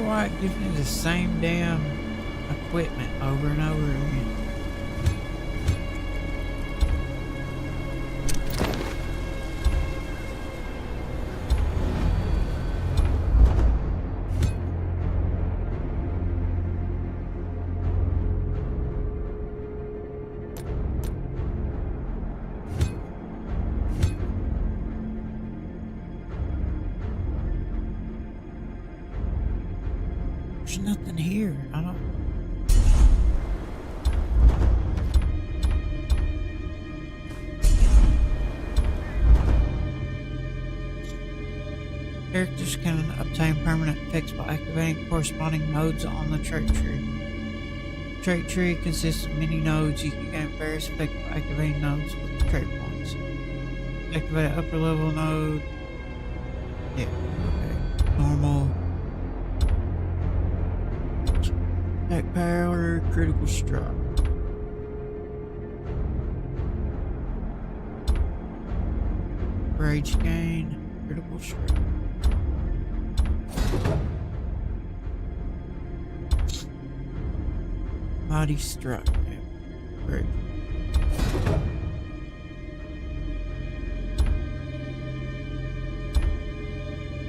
why it gives me the same damn equipment over and over again. There's nothing here. I don't. Characters can obtain permanent effects by activating corresponding nodes on the trait tree. The trait tree consists of many nodes. You can gain various effects by activating nodes with trait points. Activate an upper level node. Yeah, okay. Normal. Attack power, critical strike. Rage gain, critical strike. Mighty strike. Rage.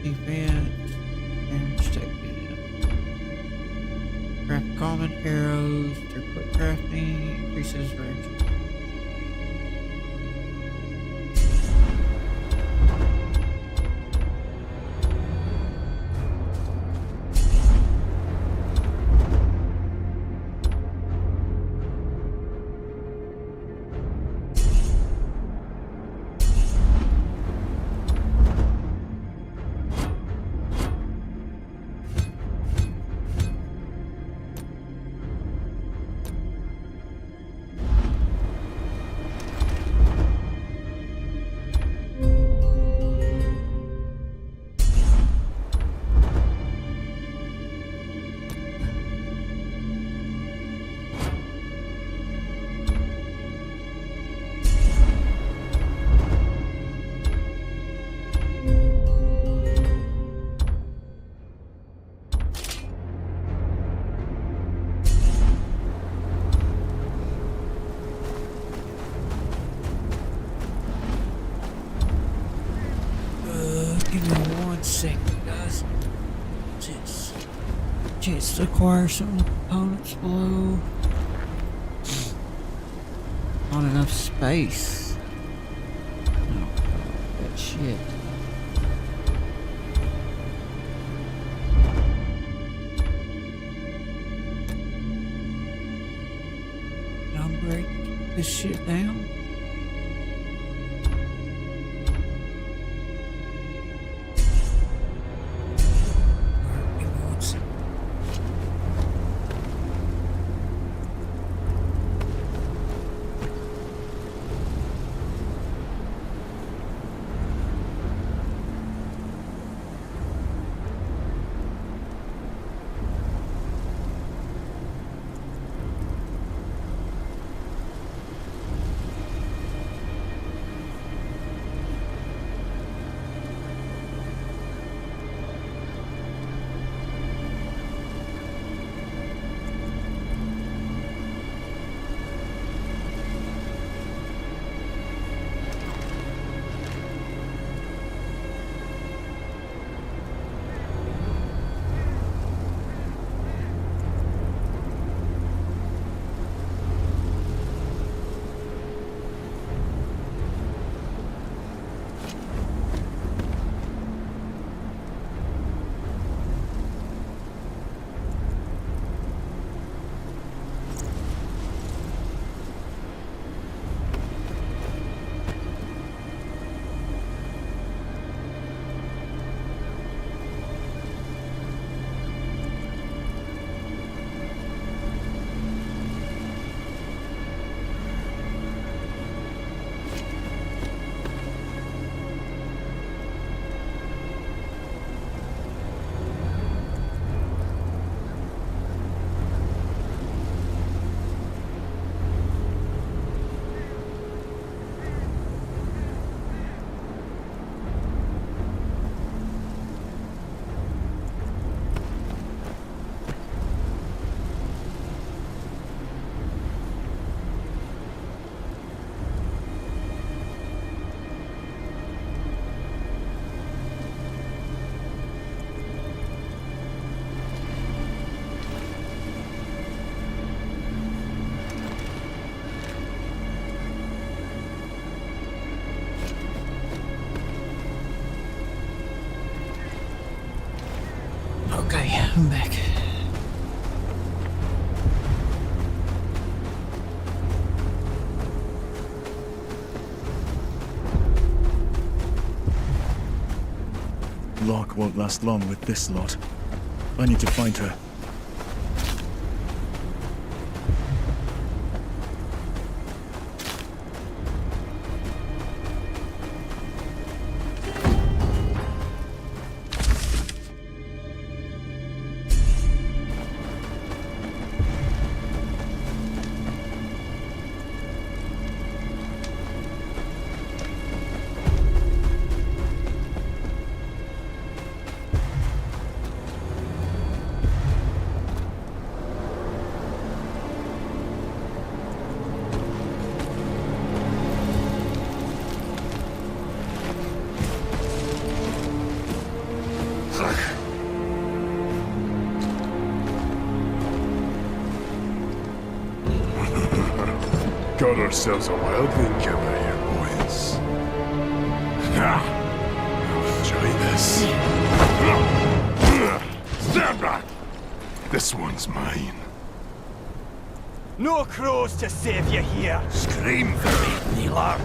Defense, damage taken. Craft common arrows, throughput crafting, increases range. Give me 1 second, guys. Chance to acquire some components below. Not enough space. No, that shit. Can I break this shit down? I'm back. Locke won't last long with this lot. I need to find her. Got ourselves a wildling killer here, boys. Enjoy this. Stand back! This one's mine. No crows to save you here! Scream for me, Neelar.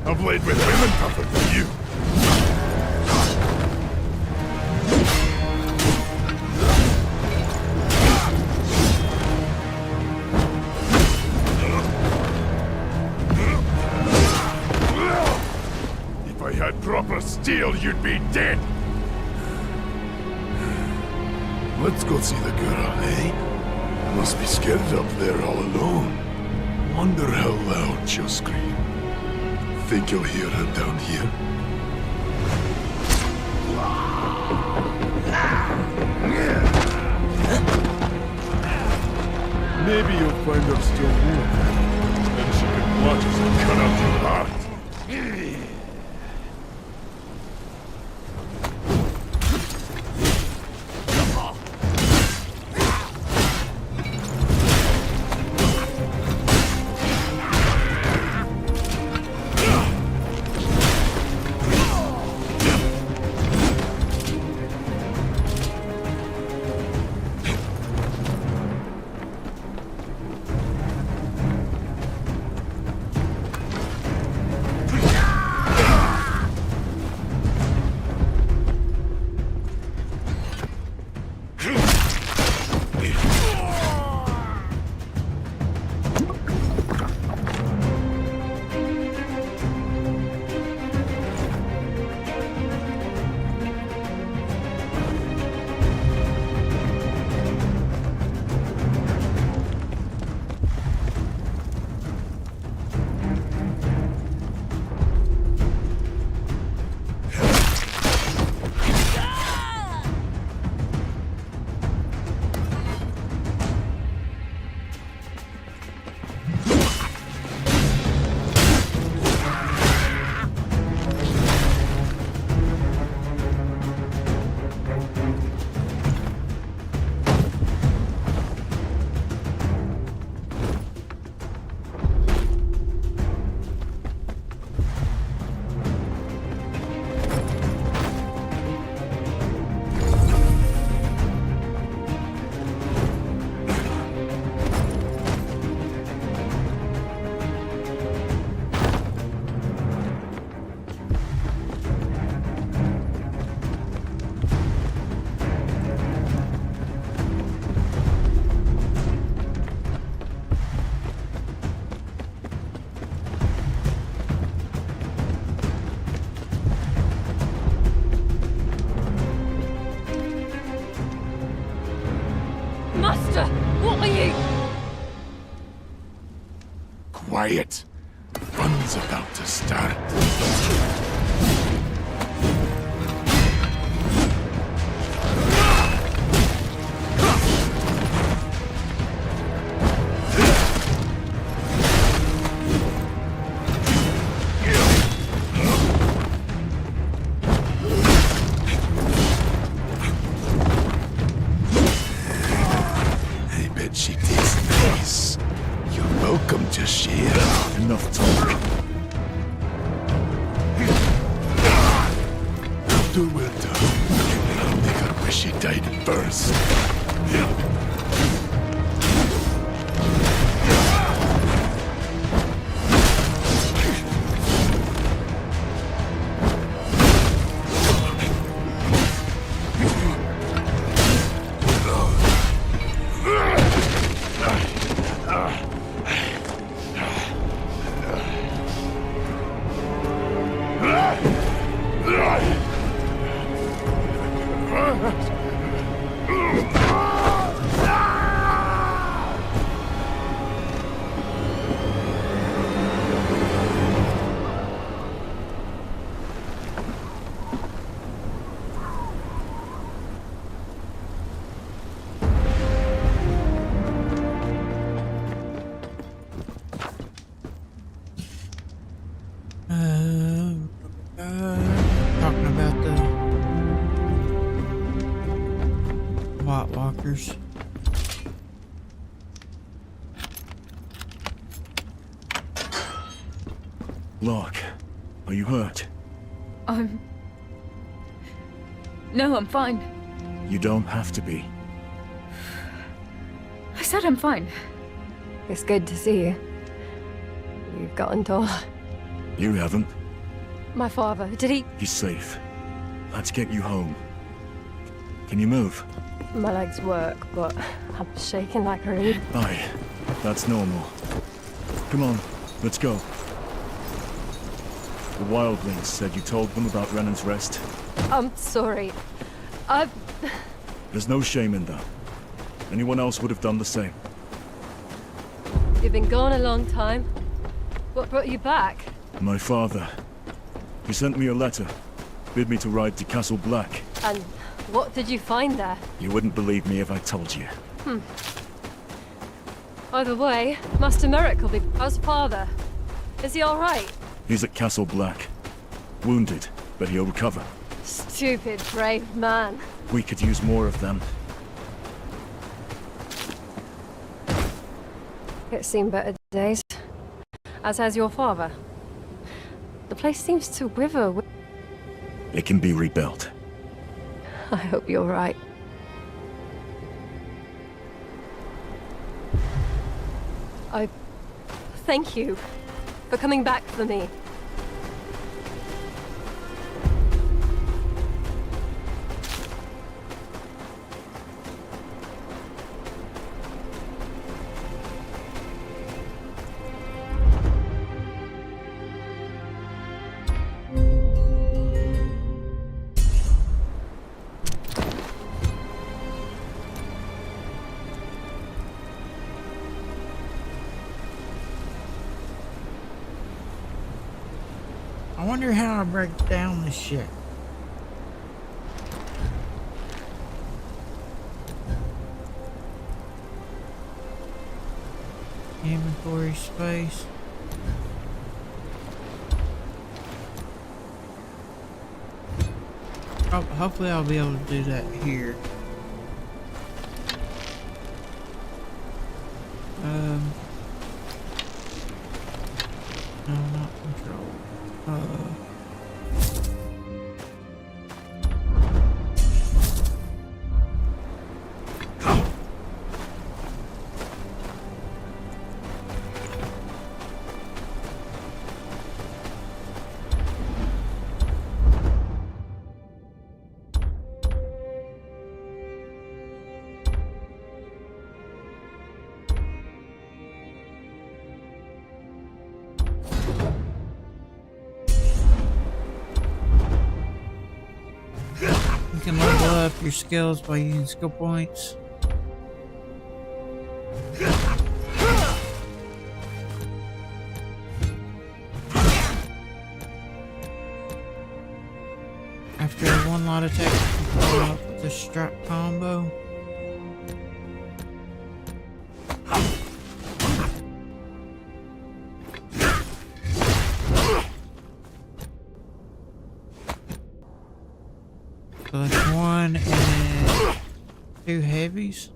I've laid with women tougher than you. If I had proper steel, you'd be dead. Let's go see the girl, eh? Must be scared up there all alone. Wonder how loud she'll scream. Think you'll hear her down here? Maybe you'll find her still warm. Then she can watch us and cut out your heart. Master, what are you? Quiet. Fun's about to start. I bet she tastes nice. You're welcome to share. Enough time. do will do. I'll make her wish she died first. Talking about the White Walkers. Locke, are you hurt? No, I'm fine. You don't have to be. I said I'm fine. It's good to see you. You've gotten tall. You haven't. My father, did he? He's safe. Let's get you home. Can you move? My legs work, but I'm shaking like a reed. Aye, that's normal. Come on, let's go. The wildlings said you told them about Renan's Rest. I'm sorry. There's no shame in that. Anyone else would have done the same. You've been gone a long time. What brought you back? My father. He sent me a letter. Bid me to ride to Castle Black. And what did you find there? You wouldn't believe me if I told you. Either way, Master Merrick will be our father. Is he alright? He's at Castle Black. Wounded, but he'll recover. Stupid, brave man. We could use more of them. It's seen better days. As has your father. The place seems to wither. It can be rebuilt. I hope you're right. I thank you for coming back for me. I wonder how I break down this shit. Inventory space. Hopefully I'll be able to do that here. No, not control. You can level up your skills by using skill points. After one lot attack, you can follow up with a strap combo. So that's one and then two heavies.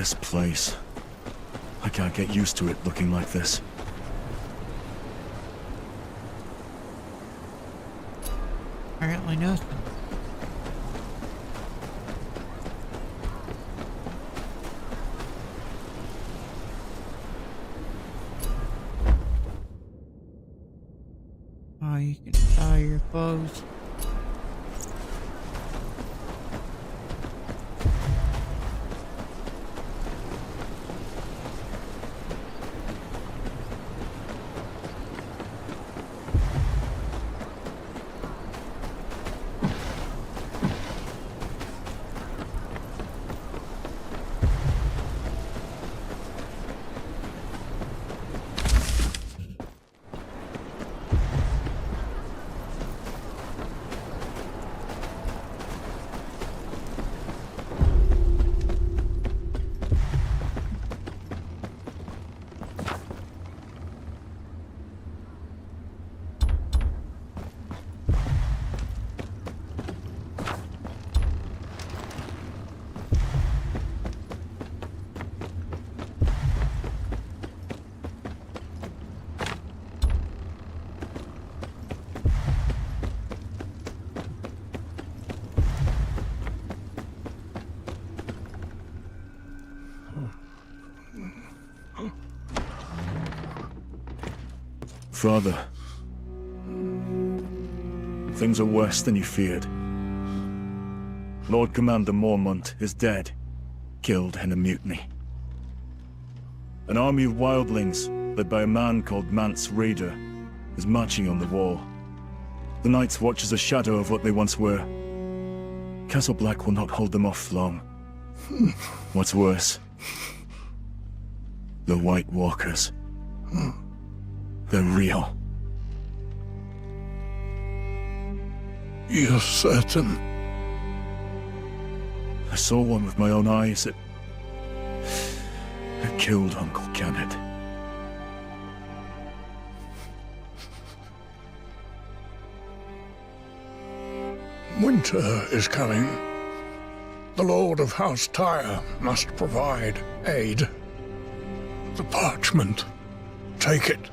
This place. I can't get used to it looking like this. Apparently nothing. Oh, you can tie your clothes. Father, things are worse than you feared. Lord Commander Mormont is dead, killed in a mutiny. An army of wildlings, led by a man called Mance Raider, is marching on the wall. The Night's Watch is a shadow of what they once were. Castle Black will not hold them off long. What's worse, the White Walkers. They're real. You're certain? I saw one with my own eyes. It killed Uncle Kenneth. Winter is coming. The Lord of House Tyre must provide aid. The parchment. Take it.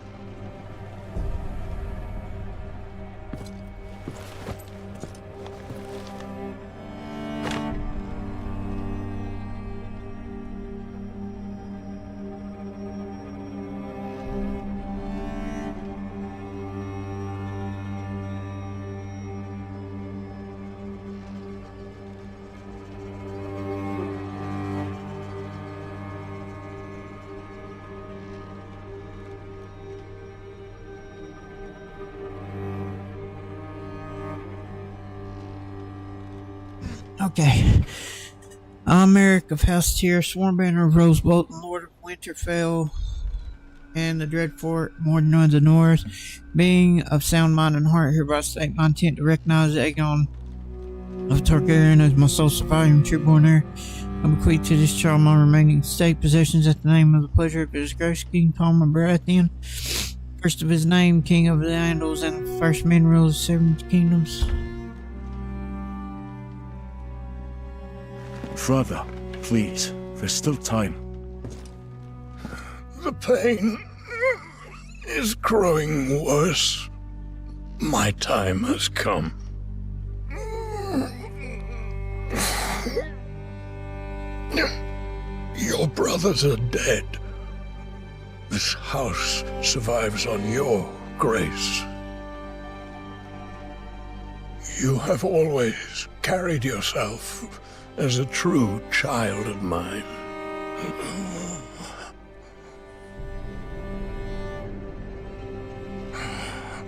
Okay. I'm Eric of House Tyr, Swornbanner of Rosebolt, and Lord of Winterfell, and the Dreadfort, Morden of the North. Being of sound mind and heart, hereby state my intent to recognize Aegon of Targaryen as my sole surviving true-born heir. I bequeath to this child my remaining state possessions at the name of the pleasure of his grace, King Palmer Baratheon, first of his name, King of the Andals, and first mineral of the Seven Kingdoms. Father, please, there's still time. The pain is growing worse. My time has come. Your brothers are dead. This house survives on your grace. You have always carried yourself as a true child of mine.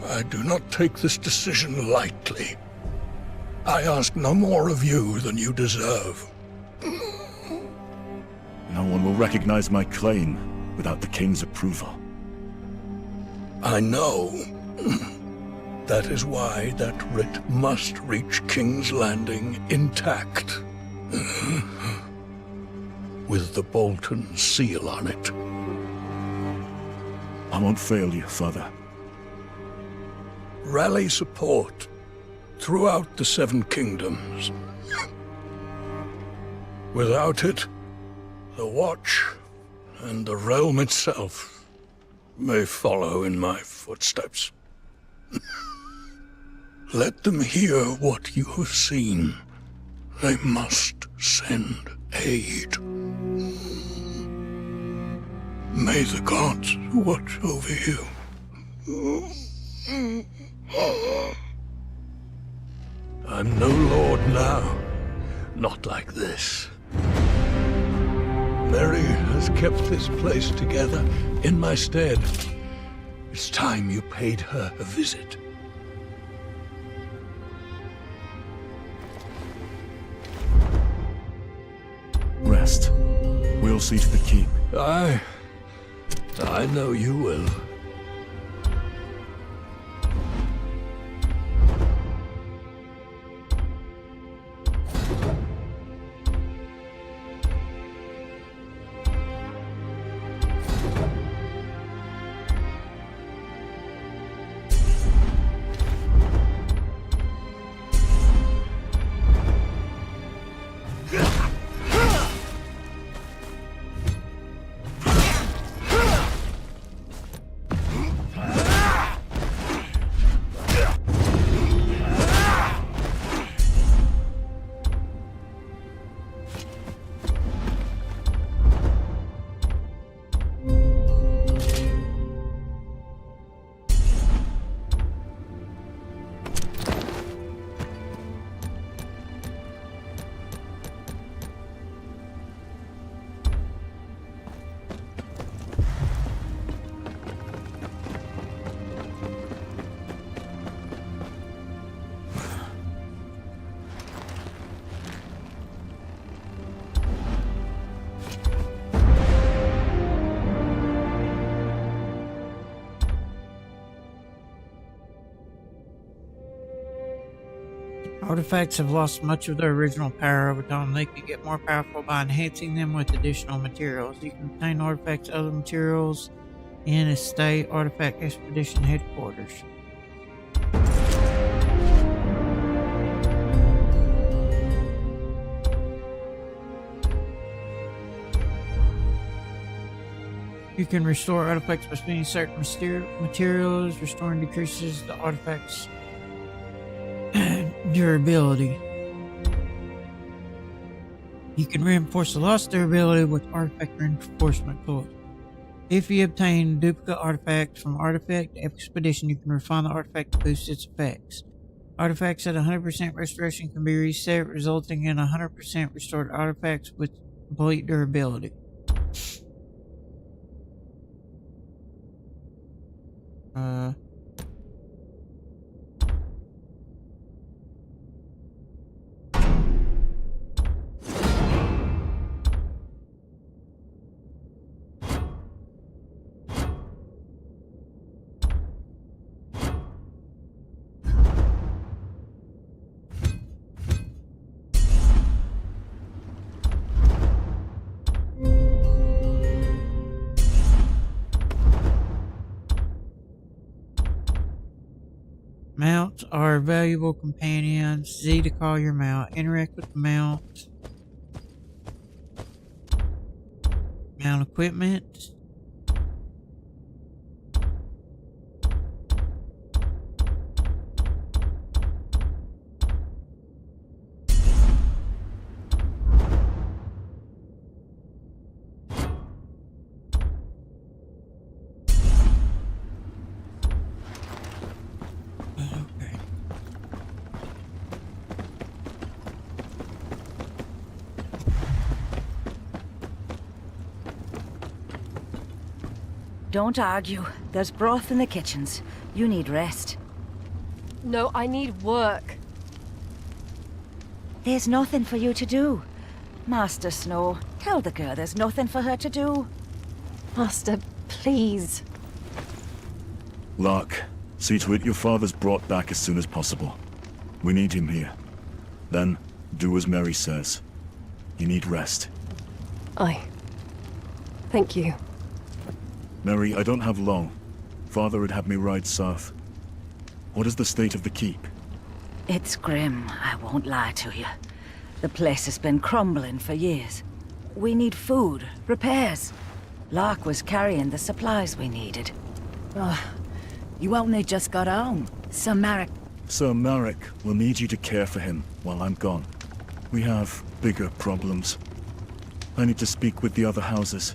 I do not take this decision lightly. I ask no more of you than you deserve. No one will recognize my claim without the King's approval. I know. That is why that writ must reach King's Landing intact. With the Bolton seal on it. I won't fail you, Father. Rally support throughout the Seven Kingdoms. Without it, The Watch and the realm itself may follow in my footsteps. Let them hear what you have seen. They must send aid. May the gods watch over you. I'm no lord now. Not like this. Mary has kept this place together in my stead. It's time you paid her a visit. Rest. We'll see to the keep. I know you will. Artifacts have lost much of their original power over time. They can get more powerful by enhancing them with additional materials. You can obtain artifacts and other materials in Estate Artifact Expedition Headquarters. You can restore artifacts by spending certain materials. Restoring decreases the artifact's durability. You can reinforce the lost durability with artifact reinforcement tools. If you obtain duplicate artifacts from Artifact Expedition, you can refine the artifact to boost its effects. Artifacts at 100% restoration can be reset, resulting in 100% restored artifacts with complete durability. Mounts are valuable companions. Z to call your mount. Interact with the mount. Mount equipment. Don't argue. There's broth in the kitchens. You need rest. No, I need work. There's nothing for you to do. Master Snow, tell the girl there's nothing for her to do. Master, please. Lark, see to it your father's brought back as soon as possible. We need him here. Then, do as Mary says. You need rest. Thank you. Mary, I don't have long. Father would have me ride south. What is the state of the keep? It's grim, I won't lie to you. The place has been crumbling for years. We need food, repairs. Lark was carrying the supplies we needed. You only just got home. Sir Marek. Sir Marek will need you to care for him while I'm gone. We have bigger problems. I need to speak with the other houses.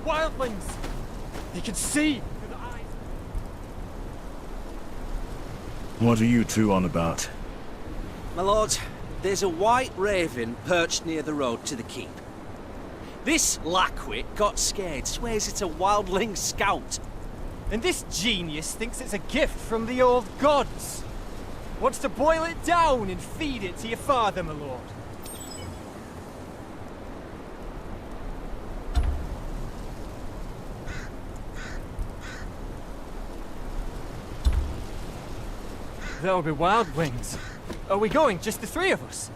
Wildlings! They can see through the eyes. What are you two on about? My lord, there's a white raven perched near the road to the keep. This lackwit got scared, swears it's a wildling scout. And this genius thinks it's a gift from the old gods. Wants to boil it down and feed it to your father, my lord. There'll be wildlings. Are we going, just the three of us?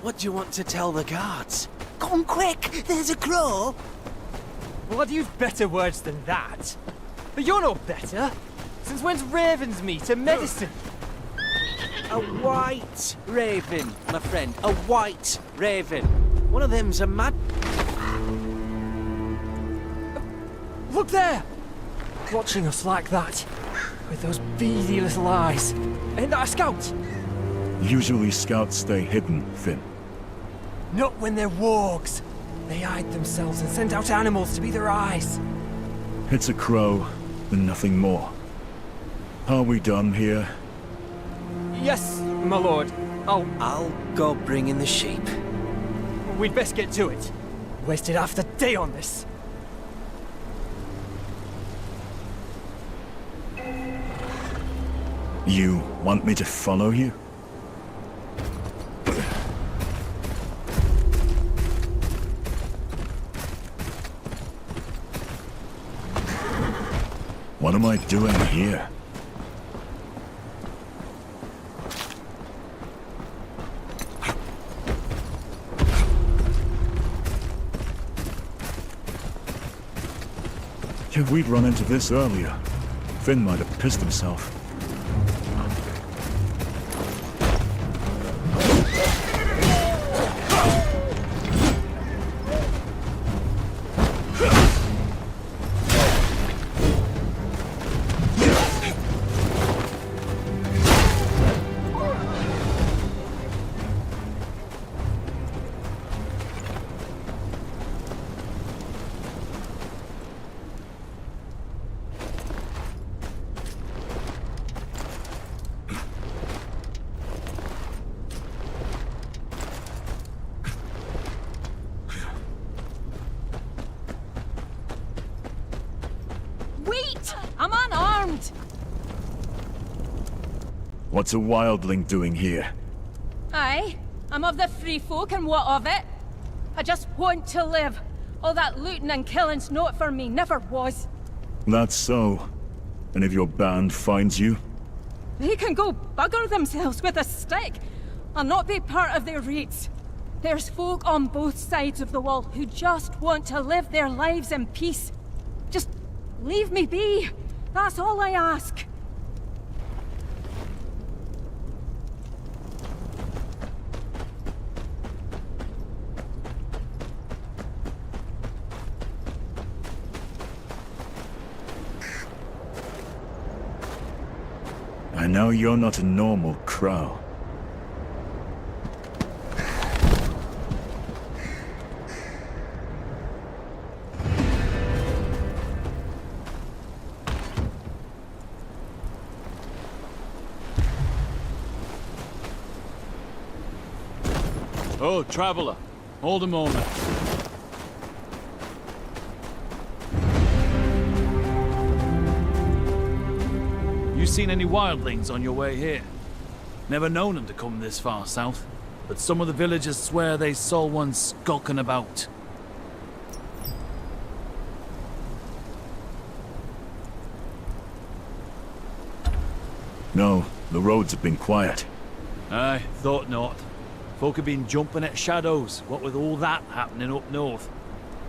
What do you want to tell the guards? Come quick, there's a crow! Well, I'd use better words than that. But you're no better. Since when's raven's meat a medicine? A white raven, my friend. A white raven. One of them's a mad... Look there! Watching us like that. With those beady little eyes. Ain't that a scout? Usually scouts stay hidden, Finn. Not when they're wargs. They hide themselves and send out animals to be their eyes. It's a crow, and nothing more. Are we done here? Yes, my lord. I'll go bring in the sheep. We'd best get to it. Wasted half the day on this. You want me to follow you? What am I doing here? If we'd run into this earlier, Finn might have pissed himself. What's a wildling doing here? Aye, I'm of the free folk, and what of it? I just want to live. All that looting and killing's not for me, never was. That's so. And if your band finds you? They can go bugger themselves with a stick. I'll not be part of their raids. There's folk on both sides of the wall who just want to live their lives in peace. Just leave me be. That's all I ask. I know you're not a normal crow. Oh, traveler. Hold a moment. You seen any wildlings on your way here? Never known them to come this far south, but some of the villagers swear they saw one skulking about. No, the roads have been quiet. Aye, thought not. Folk have been jumping at shadows, what with all that happening up north.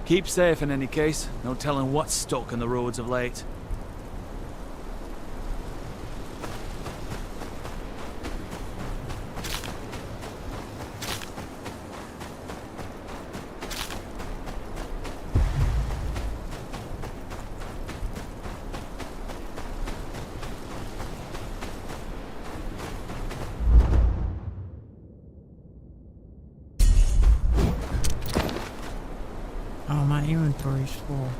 Keep safe in any case, no telling what's stuck in the roads of late. Oh, my inventory's full.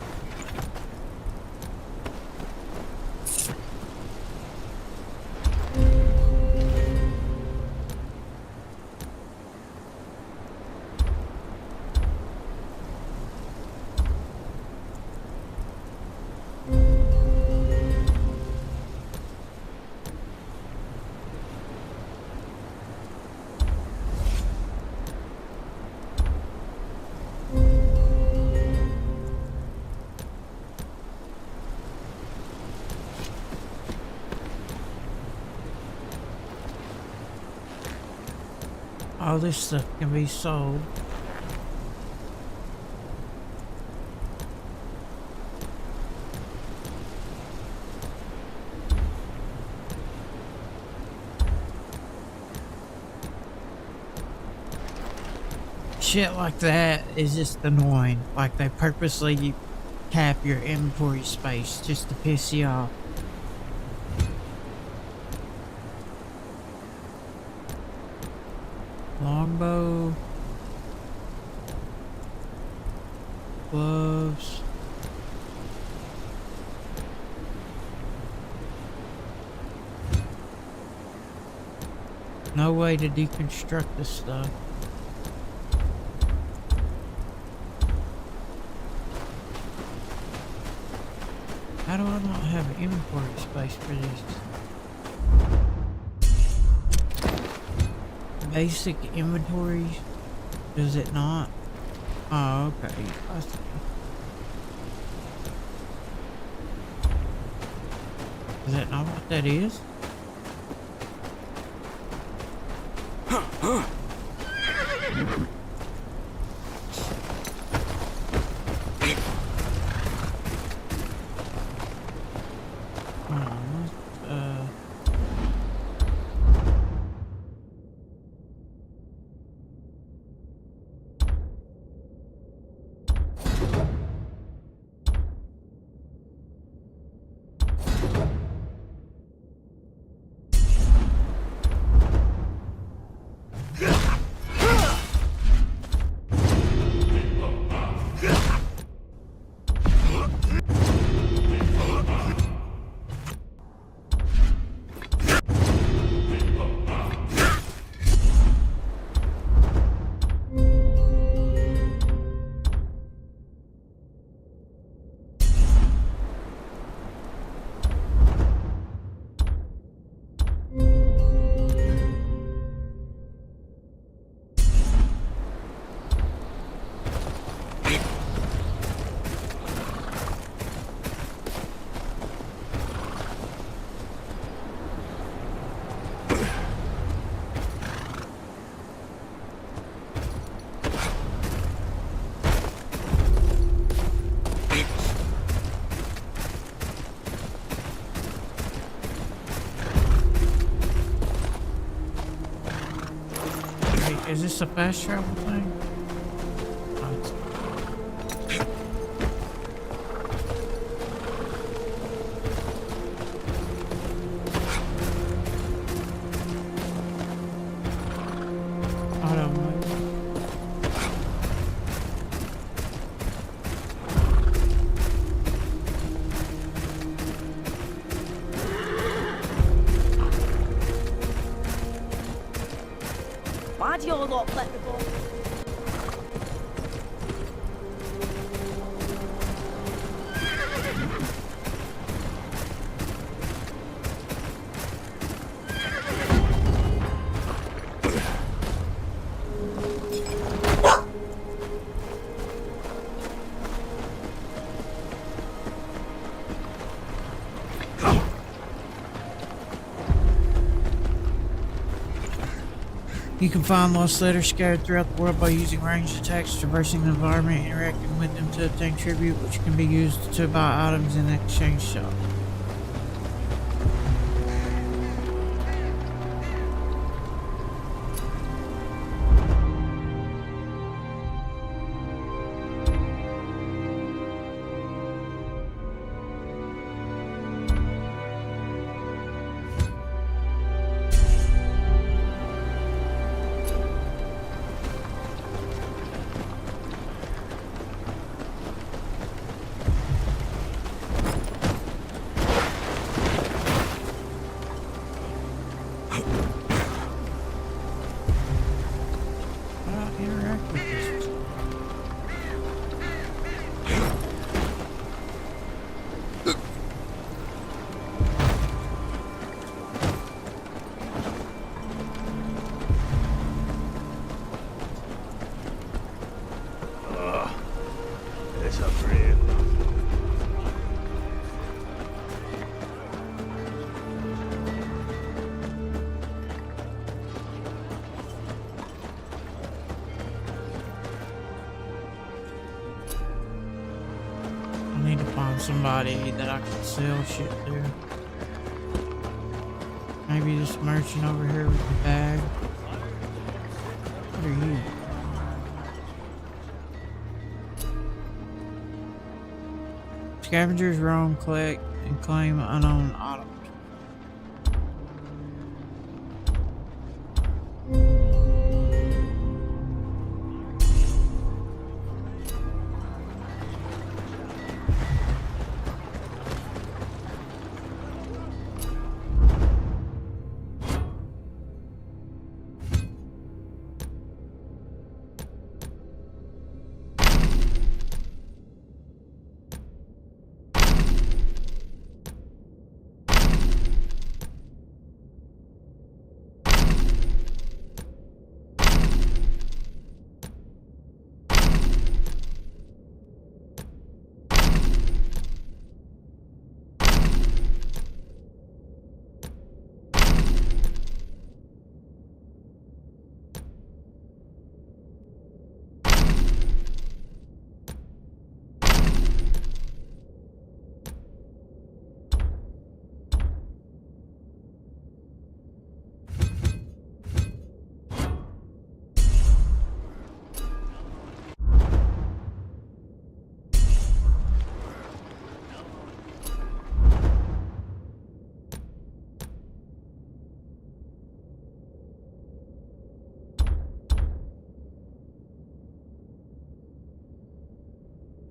All this stuff can be sold. Shit like that is just annoying. Like they purposely cap your inventory space just to piss you off. Longbow, gloves, no way to deconstruct this stuff. How do I not have inventory space for this? Basic inventory, does it not? Oh, okay. I see. Is that not what that is? Is this a fast travel thing? Oh, it's auto mode. Why do you all lot let the ball? You can find lost letters scattered throughout the world by using ranged attacks, traversing the environment, interacting with them to obtain tribute, which can be used to buy items in the exchange shop. Interact with this. It's a brave. I need to find somebody that I can sell shit to. Maybe this merchant over here with the bag. What are you? Scavengers roam, collect, and claim unknown items.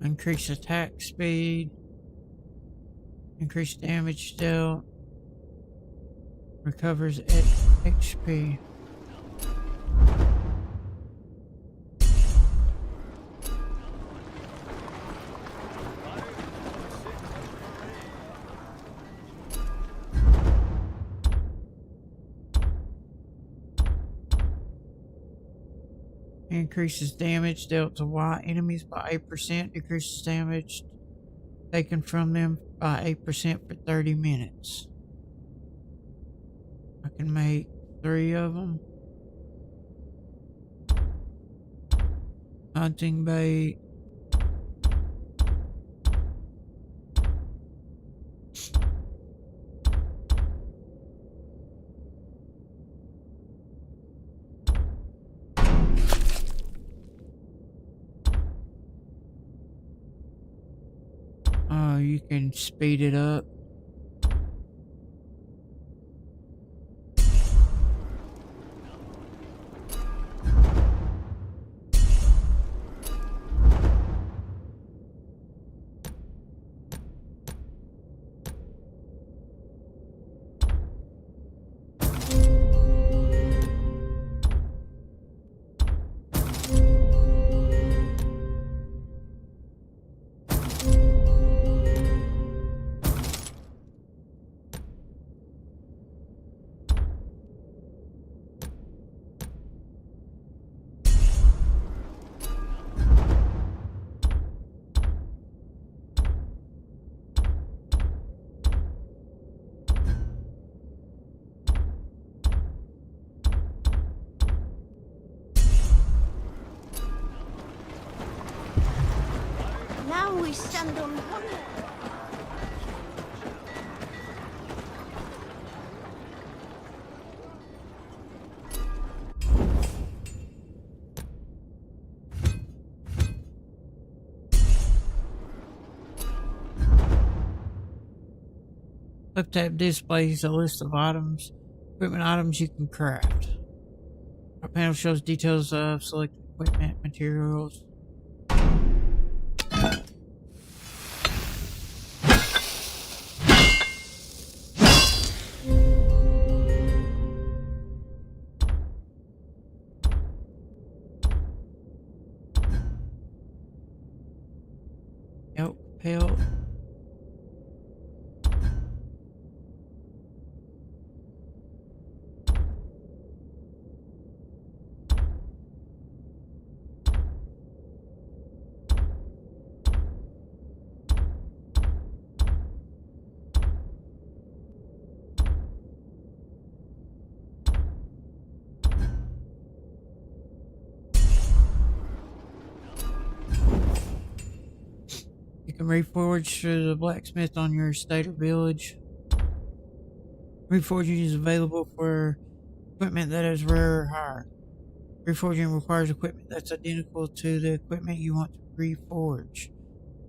Increase attack speed. Increase damage dealt. Recovers XP. Increases damage dealt to Y enemies by 8%. Decreases damage taken from them by 8% for 30 minutes. I can make 3 of them. Hunting bait. you can speed it up. Now we stand on one. Flip tab displays a list of items, equipment items you can craft. Our panel shows details of selected equipment materials. Yep, pale. You can reforge through the blacksmith on your estate or village. Reforging is available for equipment that is rare or higher. Reforging requires equipment that's identical to the equipment you want to reforge.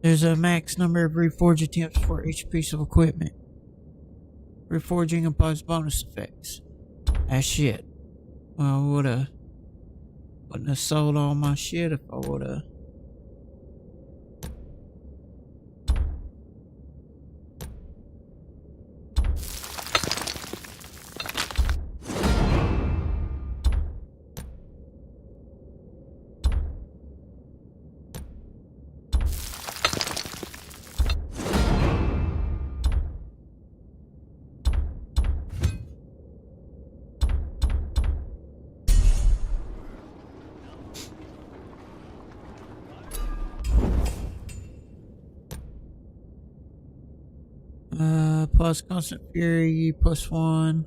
There's a max number of reforge attempts for each piece of equipment. Reforging applies bonus effects. Ah, shit. Well, wouldn't have sold all my shit if I would've. Plus constant fury, +1.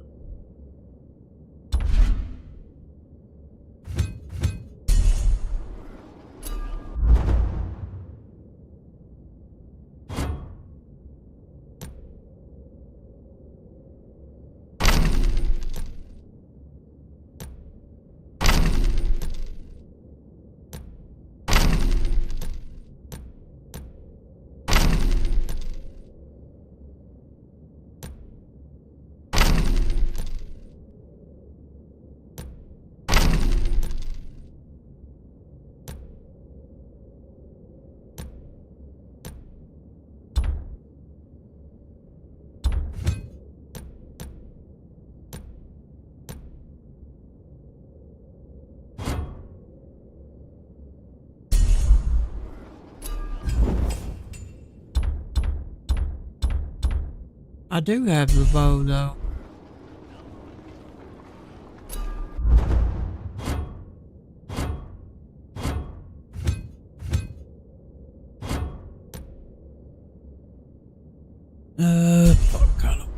I do have the bow though. Fuck, I don't.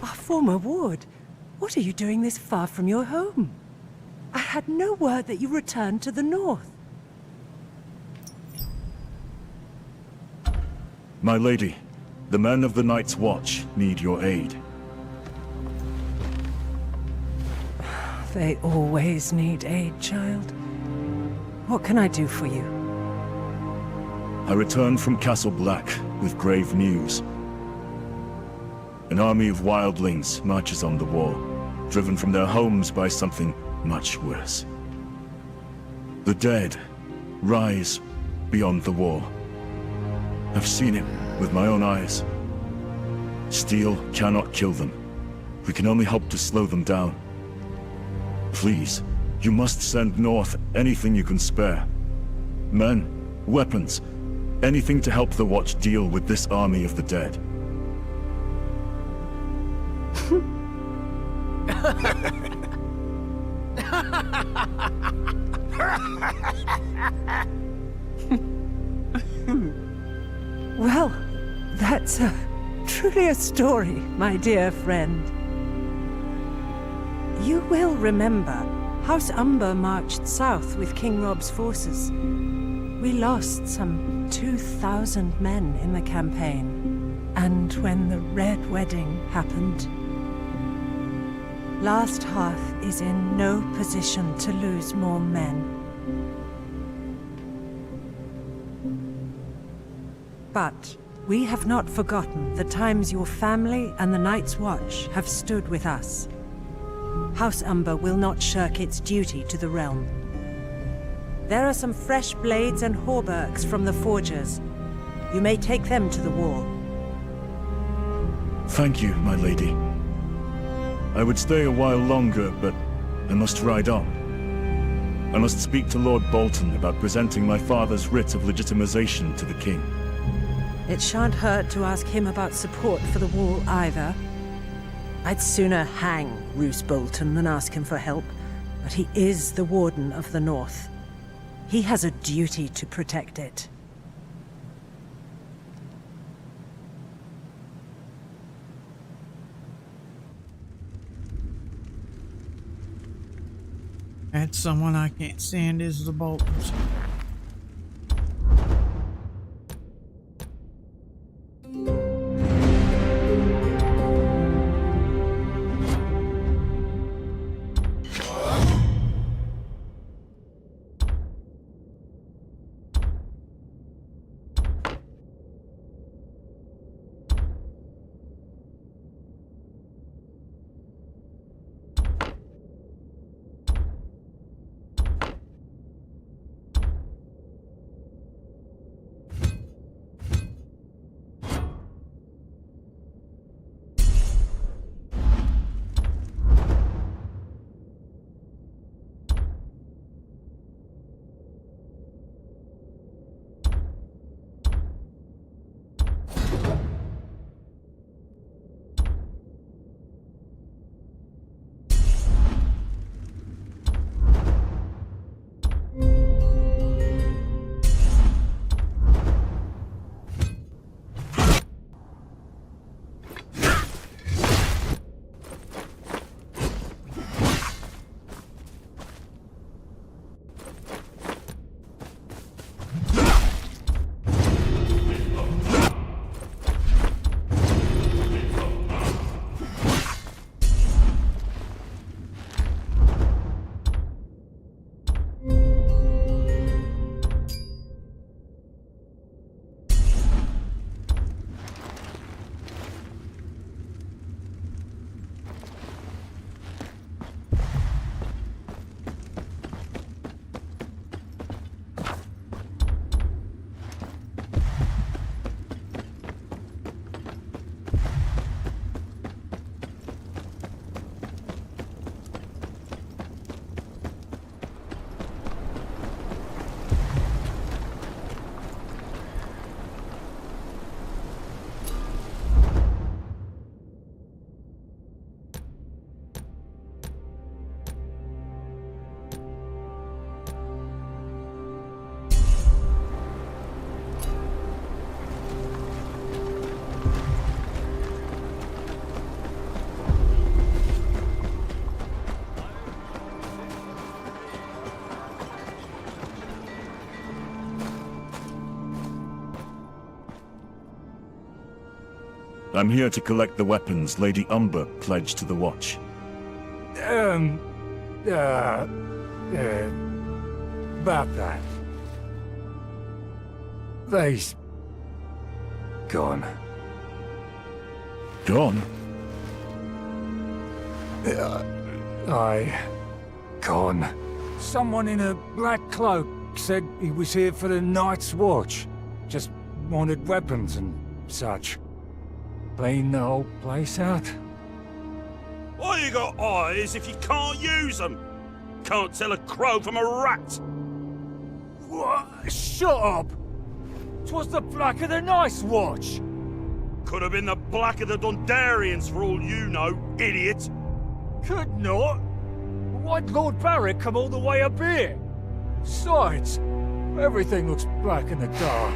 Our former ward. What are you doing this far from your home? I had no word that you returned to the north. My lady, the men of the Night's Watch need your aid. They always need aid, child. What can I do for you? I returned from Castle Black with grave news. An army of wildlings marches on the wall, driven from their homes by something much worse. The dead rise beyond the wall. I've seen it with my own eyes. Steel cannot kill them. We can only hope to slow them down. Please, you must send north anything you can spare. Men, weapons, anything to help the Watch deal with this army of the dead. Well, that's truly a story, my dear friend. You will remember, House Umber marched south with King Rob's forces. We lost some 2,000 men in the campaign, and when the Red Wedding happened, Last Hearth is in no position to lose more men. But we have not forgotten the times your family and the Night's Watch have stood with us. House Umber will not shirk its duty to the realm. There are some fresh blades and hauberks from the forgers. You may take them to the wall. Thank you, my lady. I would stay a while longer, but I must ride on. I must speak to Lord Bolton about presenting my father's writ of legitimization to the king. It shan't hurt to ask him about support for the wall either. I'd sooner hang Roose Bolton than ask him for help, but he is the Warden of the North. He has a duty to protect it. That's someone I can't stand is the Boltons. I'm here to collect the weapons Lady Umber pledged to the Watch. About that. They's... gone. Gone? Gone. Someone in a black cloak said he was here for the Night's Watch. Just wanted weapons and such. Clean the whole place out. Why you got eyes if you can't use them? Can't tell a crow from a rat. What? Shut up! 'Twas the Black of the Night's Watch! Could have been the Black of the Dundarians for all you know, idiot! Could not? Why'd Lord Barrick come all the way up here? Besides, everything looks black in the dark.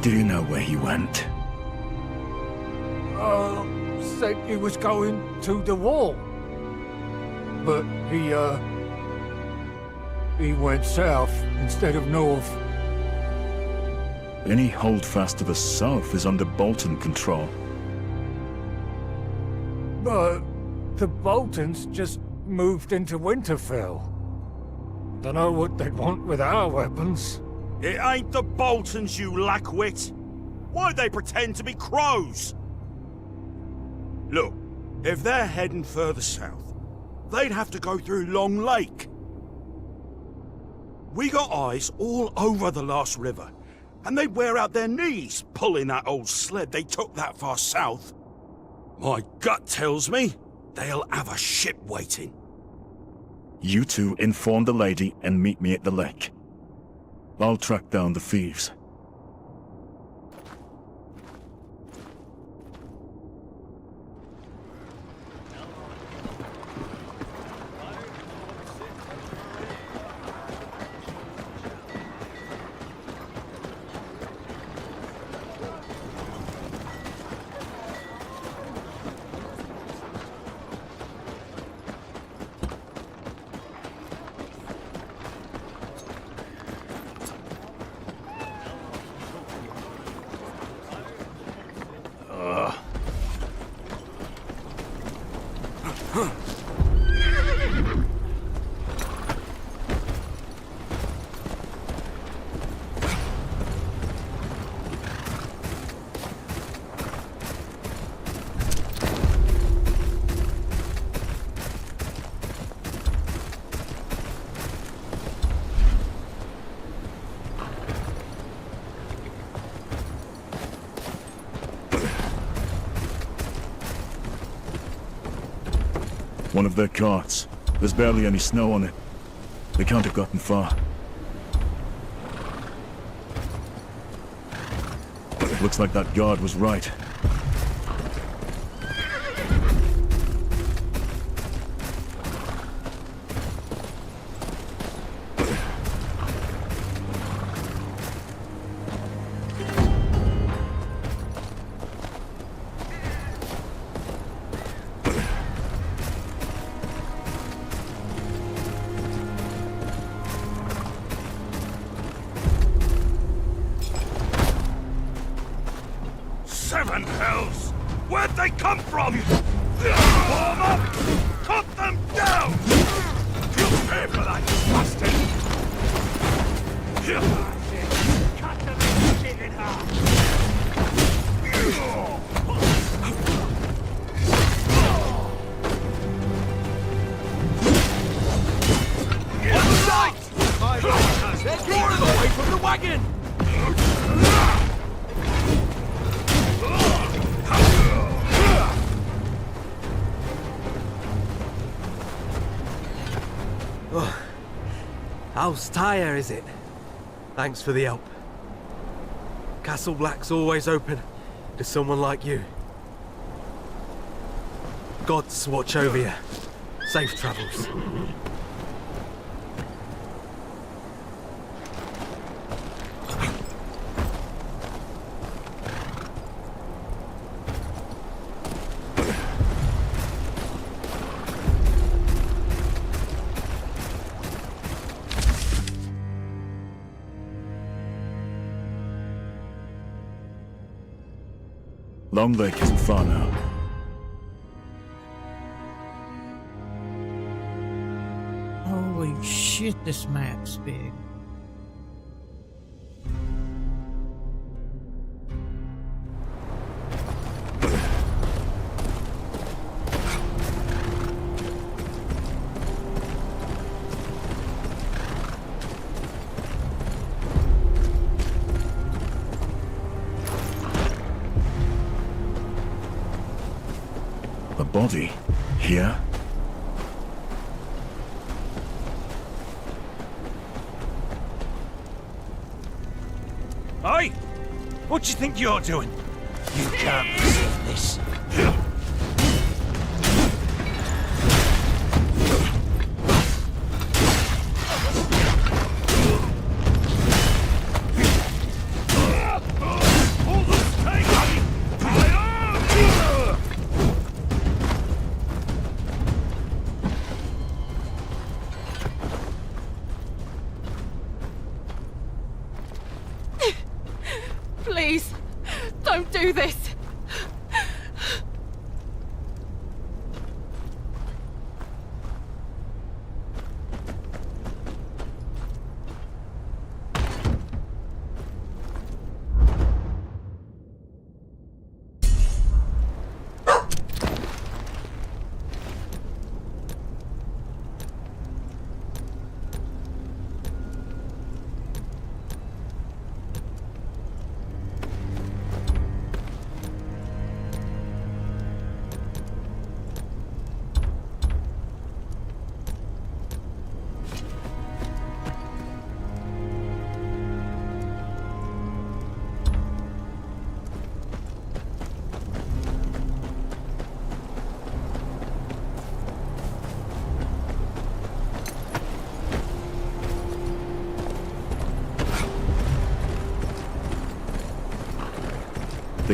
Do you know where he went? Said he was going to the wall. But he went south instead of north. Any holdfast to the south is under Bolton control. But the Boltons just moved into Winterfell. Dunno what they'd want with our weapons. It ain't the Boltons, you lackwit! Why'd they pretend to be crows? Look, if they're heading further south, they'd have to go through Long Lake. We got eyes all over the last river, and they'd wear out their knees pulling that old sled they took that far south. My gut tells me they'll have a ship waiting. You two inform the lady and meet me at the lake. I'll track down the thieves. One of their carts. There's barely any snow on it. They can't have gotten far. Looks like that guard was right. Seven hells! Where'd they come from? Warm up! Cut them down! You'll pay for that, you bastard! Cut them shit in half! Sight! They're drawing away from the wagon! How's Tyre, is it? Thanks for the help. Castle Black's always open to someone like you. Gods watch over you. Safe travels. Long Lake isn't far now. Holy shit, this map's big. A body? Here? Hey! What do you think you're doing? You can't resist this. Please, don't do this.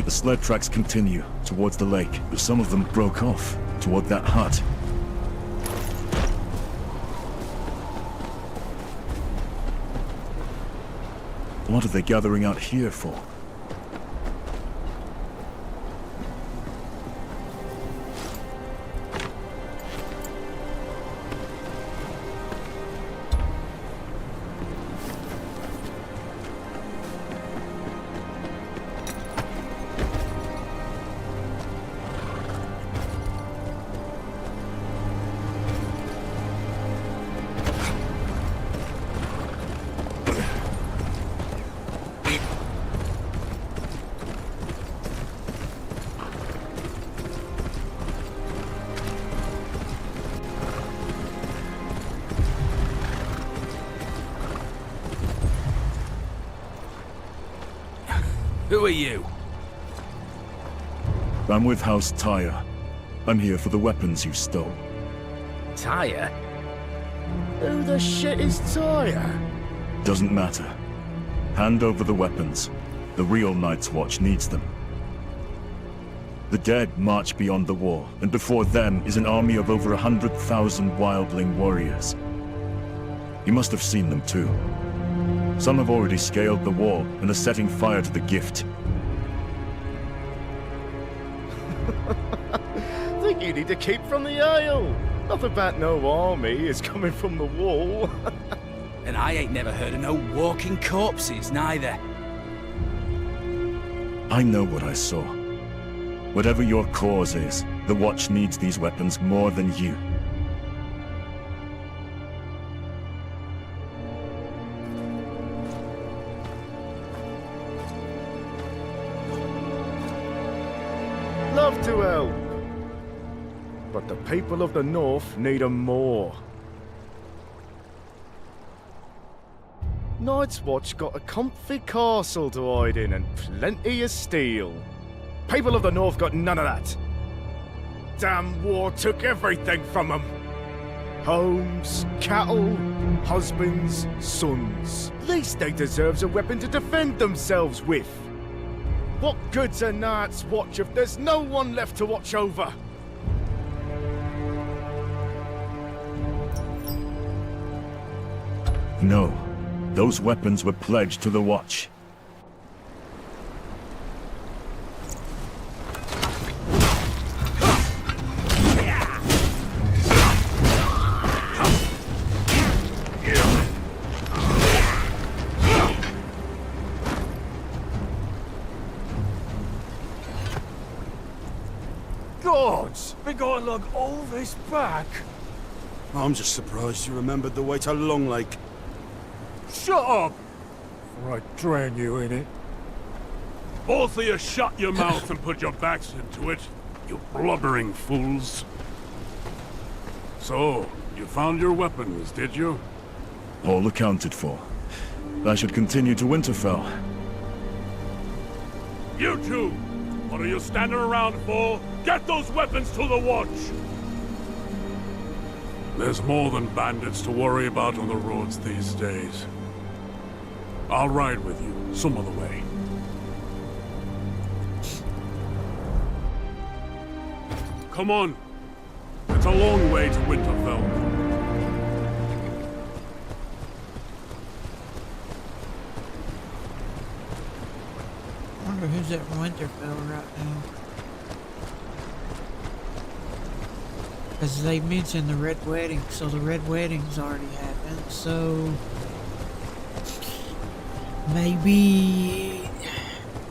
The sled tracks continue towards the lake, but some of them broke off toward that hut. What are they gathering out here for? Who are you? I'm with House Tyre. I'm here for the weapons you stole. Tyre? Who the shit is Tyre? Doesn't matter. Hand over the weapons. The real Night's Watch needs them. The dead march beyond the wall, and before them is an army of over 100,000 wildling warriors. You must have seen them too. Some have already scaled the wall and are setting fire to the gift. Think you need to keep from the Isle. Not about no army is coming from the wall. And I ain't never heard of no walking corpses, neither. I know what I saw. Whatever your cause is, the Watch needs these weapons more than you. Love to help. But the people of the North need 'em more. Night's Watch got a comfy castle to hide in and plenty of steel. People of the North got none of that. Damn war took everything from them. Homes, cattle, husbands, sons. Least they deserves a weapon to defend themselves with. What good's a Night's Watch if there's no one left to watch over? No. Those weapons were pledged to the Watch. gods! We gotta look all this back. I'm just surprised you remembered the way to Long Lake. Shut up! Or I drown you in it. Both of you shut your mouth and put your backs into it, you blubbering fools. So, you found your weapons, did you? All accounted for. I should continue to Winterfell. You two! What are you standing around for? Get those weapons to the Watch! There's more than bandits to worry about on the roads these days. I'll ride with you, some other way. Come on. It's a long way to Winterfell. I wonder who's at Winterfell right now. Because they mentioned the Red Wedding, so the Red Wedding's already happened, so... maybe...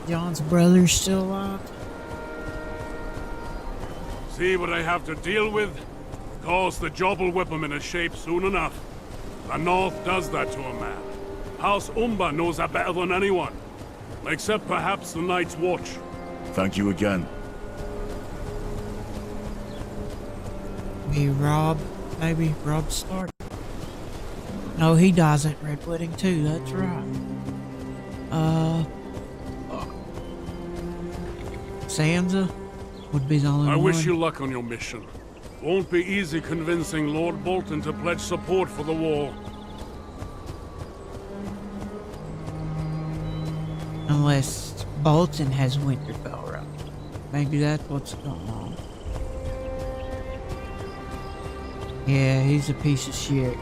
John's brother's still alive? See what I have to deal with? Of course, the job will whip him into shape soon enough. The North does that to a man. House Umber knows that better than anyone. Except perhaps the Night's Watch. Thank you again. Maybe Rob Stark. No, he dies at Red Wedding too, that's right. Sansa would be the only one. I wish you luck on your mission. Won't be easy convincing Lord Bolton to pledge support for the wall. Unless Bolton has Winterfell right. Maybe that's what's going on. Yeah, he's a piece of shit.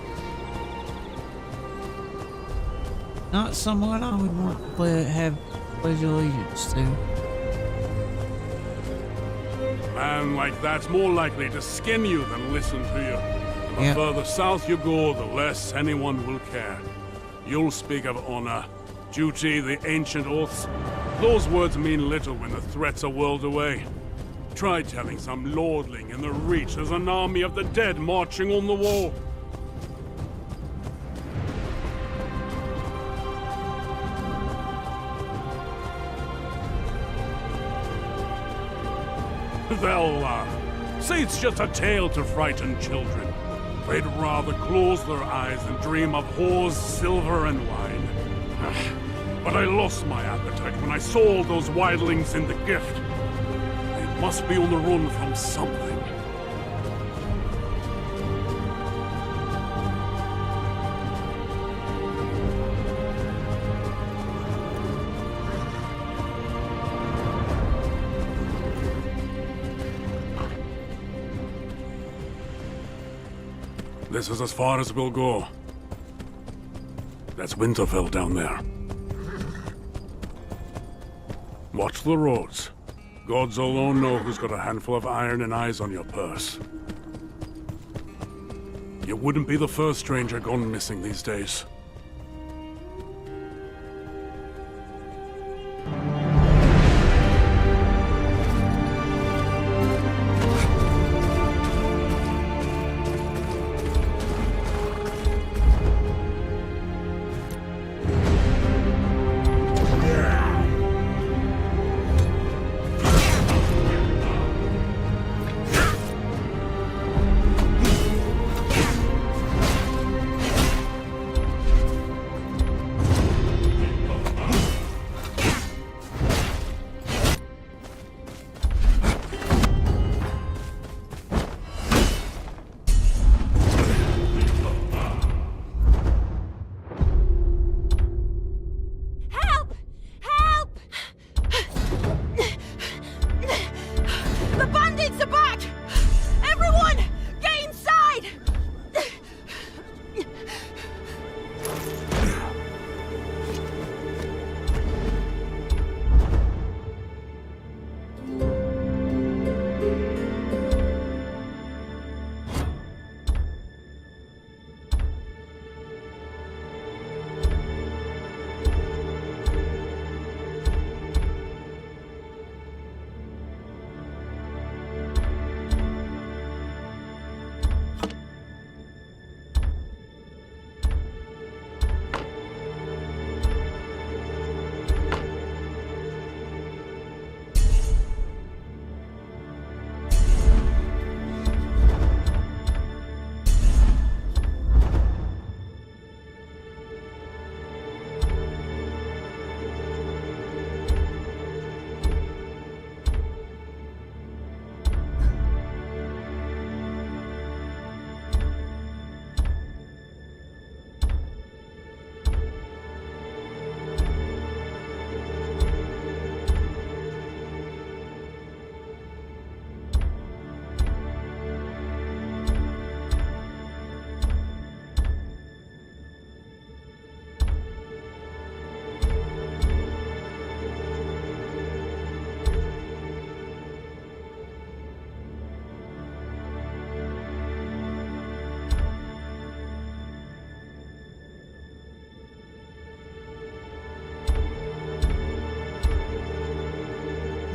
Not someone I would want to have pledge allegiance to. Man like that's more likely to skin you than listen to you. The Yep. further south you go, the less anyone will care. You'll speak of honor, duty, the ancient oaths. Those words mean little when the threat's a world away. Try telling some lordling in the Reach there's an army of the dead marching on the wall. They'll laugh. Say it's just a tale to frighten children. They'd rather close their eyes than dream of whores, silver, and wine. But I lost my appetite when I saw all those wildlings in the gift. They must be on the run from something. This is as far as we'll go. That's Winterfell down there. Watch the roads. Gods alone know who's got a handful of iron and eyes on your purse. You wouldn't be the first stranger gone missing these days.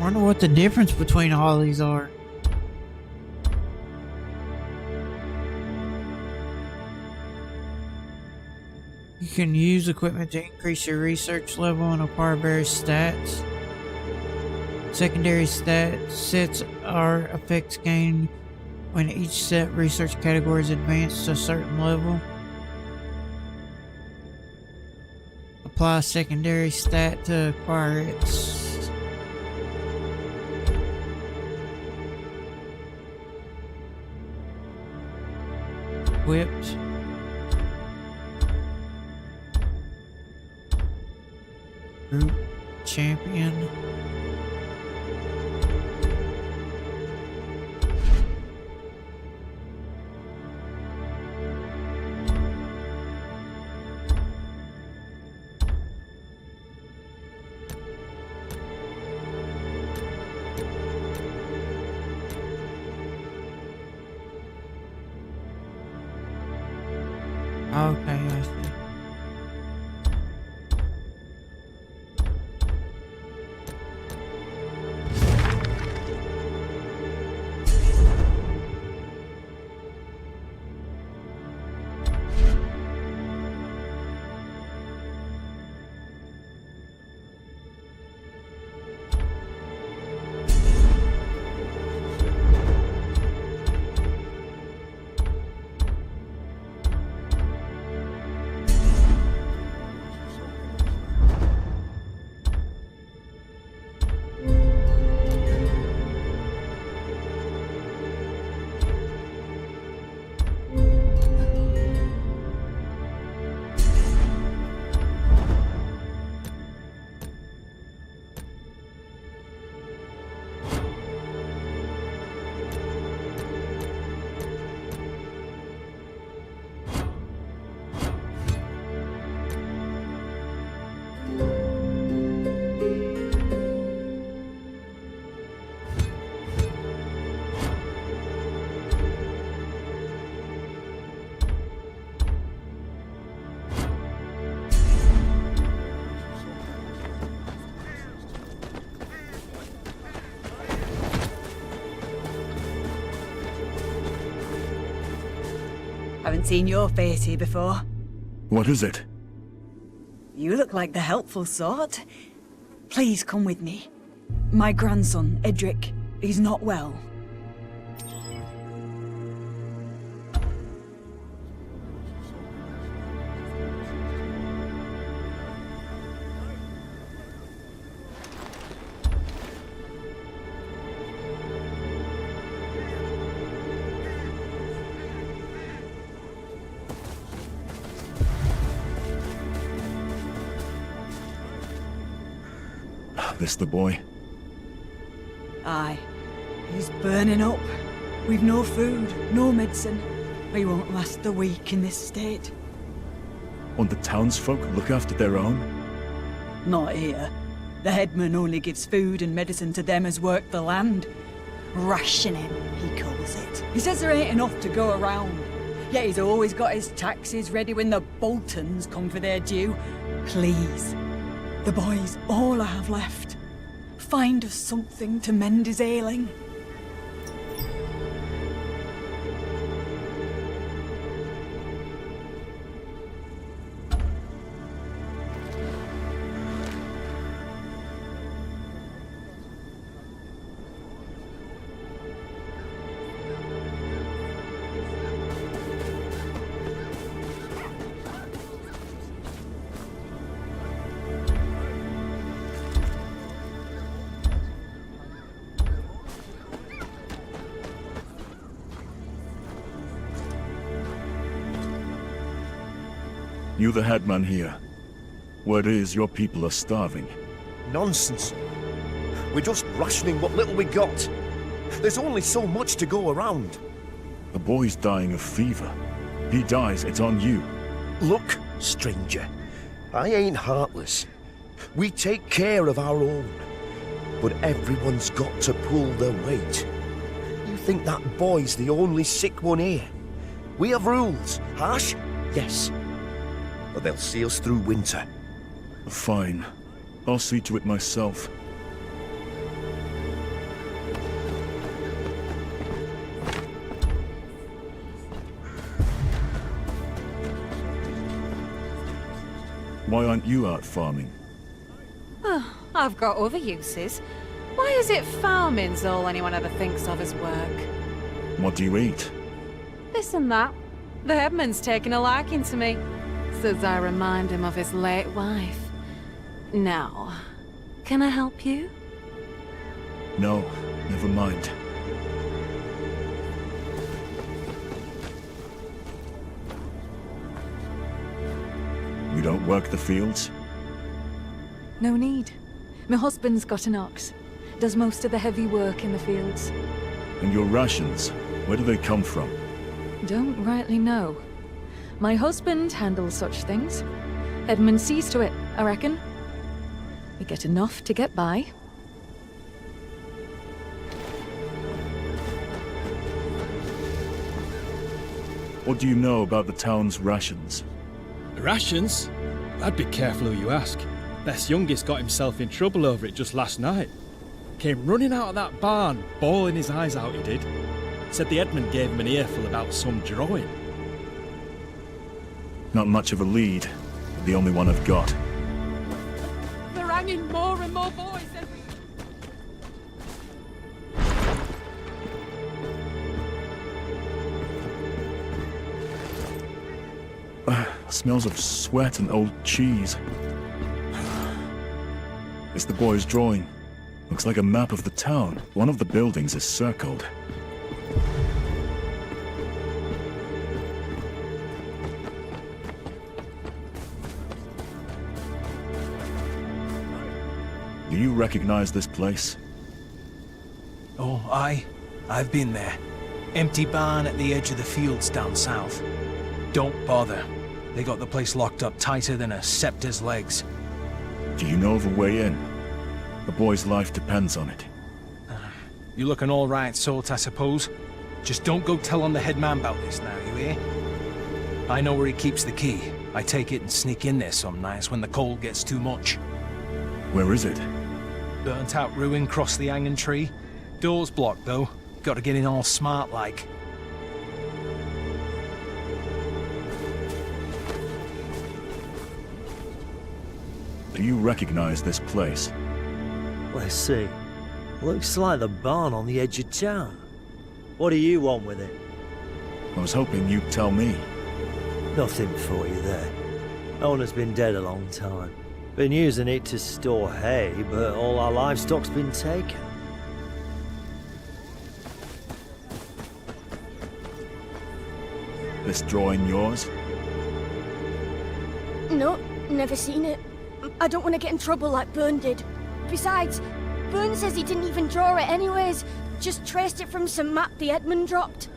Wonder what the difference between all these are. You can use equipment to increase your research level and acquire various stats. Secondary sets are effects gained when each set research category is advanced to a certain level. Apply a secondary stat to acquire its equipped. Group champion. Okay, I see. Haven't seen your face here before. What is it? You look like the helpful sort. Please come with me. My grandson, Edric, he's not well. This the boy? Aye. He's burning up. We've no food, no medicine. We won't last the week in this state. Won't the townsfolk look after their own? Not here. The headman only gives food and medicine to them as work the land. Rationing, he calls it. He says there ain't enough to go around. Yet he's always got his taxes ready when the Boltons come for their due. Please. The boy's all I have left. Find us something to mend his ailing. You the headman here. Word is your people are starving. Nonsense. We're just rationing what little we got. There's only so much to go around. The boy's dying of fever. He dies, it's on you. Look, stranger, I ain't heartless. We take care of our own. But everyone's got to pull their weight. You think that boy's the only sick one here? We have rules. Harsh? Yes. But they'll see us through winter. Fine. I'll see to it myself. why aren't you out farming? Oh, I've got other uses. Why is it farming's all anyone ever thinks of as work? What do you eat? This and that. The headman's taken a liking to me. Says I remind him of his late wife. Now, can I help you? No, never mind. You don't work the fields? No need. My husband's got an ox. Does most of the heavy work in the fields. And your rations, where do they come from? Don't rightly know. My husband handles such things. Edmund sees to it, I reckon. We get enough to get by. What do you know about the town's rations? Rations? I'd be careful who you ask. Beth's youngest got himself in trouble over it just last night. Came running out of that barn, bawling his eyes out, he did. Said the Edmund gave him an earful about some drawing. Not much of a lead, but the only one I've got. They're hanging more and more boys Smells of sweat and old cheese. It's the boy's drawing. Looks like a map of the town. One of the buildings is circled. Do you recognize this place? Oh, aye. I've been there. Empty barn at the edge of the fields down south. Don't bother. They got the place locked up tighter than a scepter's legs. Do you know of a way in? The boy's life depends on it. You look an all right sort, I suppose. Just don't go tell on the head man about this now, you hear? I know where he keeps the key. I take it and sneak in there some nights when the cold gets too much. Where is it? Burnt out ruin cross the hanging tree. Door's blocked, though. Gotta get in all smart like. Do you recognize this place? Let's see. Looks like the barn on the edge of town. What do you want with it? I was hoping you'd tell me. Nothing for you there. Owner's been dead a long time. Been using it to store hay, but all our livestock's been taken. This drawing yours? No, never seen it. I don't want to get in trouble like Byrne did. Besides, Byrne says he didn't even draw it anyways. Just traced it from some map the Edmund dropped.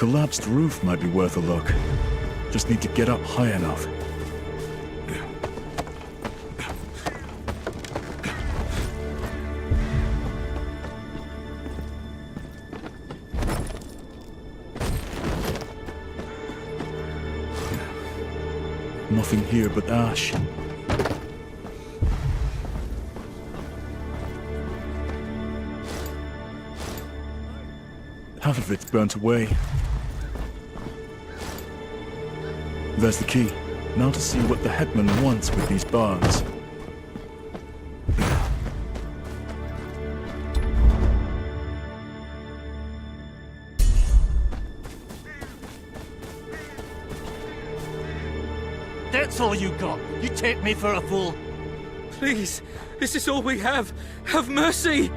Collapsed roof might be worth a look. Just need to get up high enough. Nothing here but ash. Half of it's burnt away. There's the key. Now to see what the headman wants with these barns. That's all you got. You take me for a fool. Please, this is all we have. Have mercy!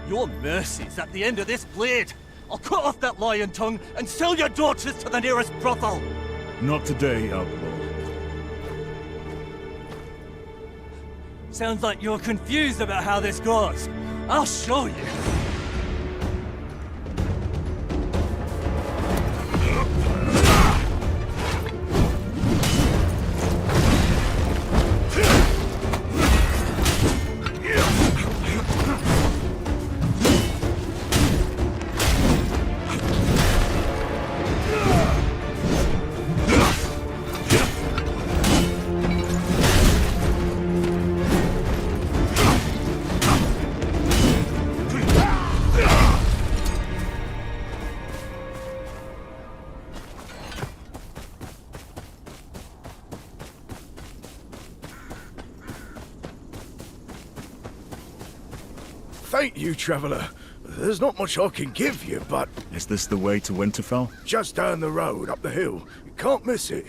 Your mercy's at the end of this blade. I'll cut off that lion tongue and sell your daughters to the nearest brothel. Not today, outlaw. Sounds like you're confused about how this goes. I'll show you. Thank you, traveller. There's not much I can give you, but... Is this the way to Winterfell? Just down the road, up the hill. You can't miss it.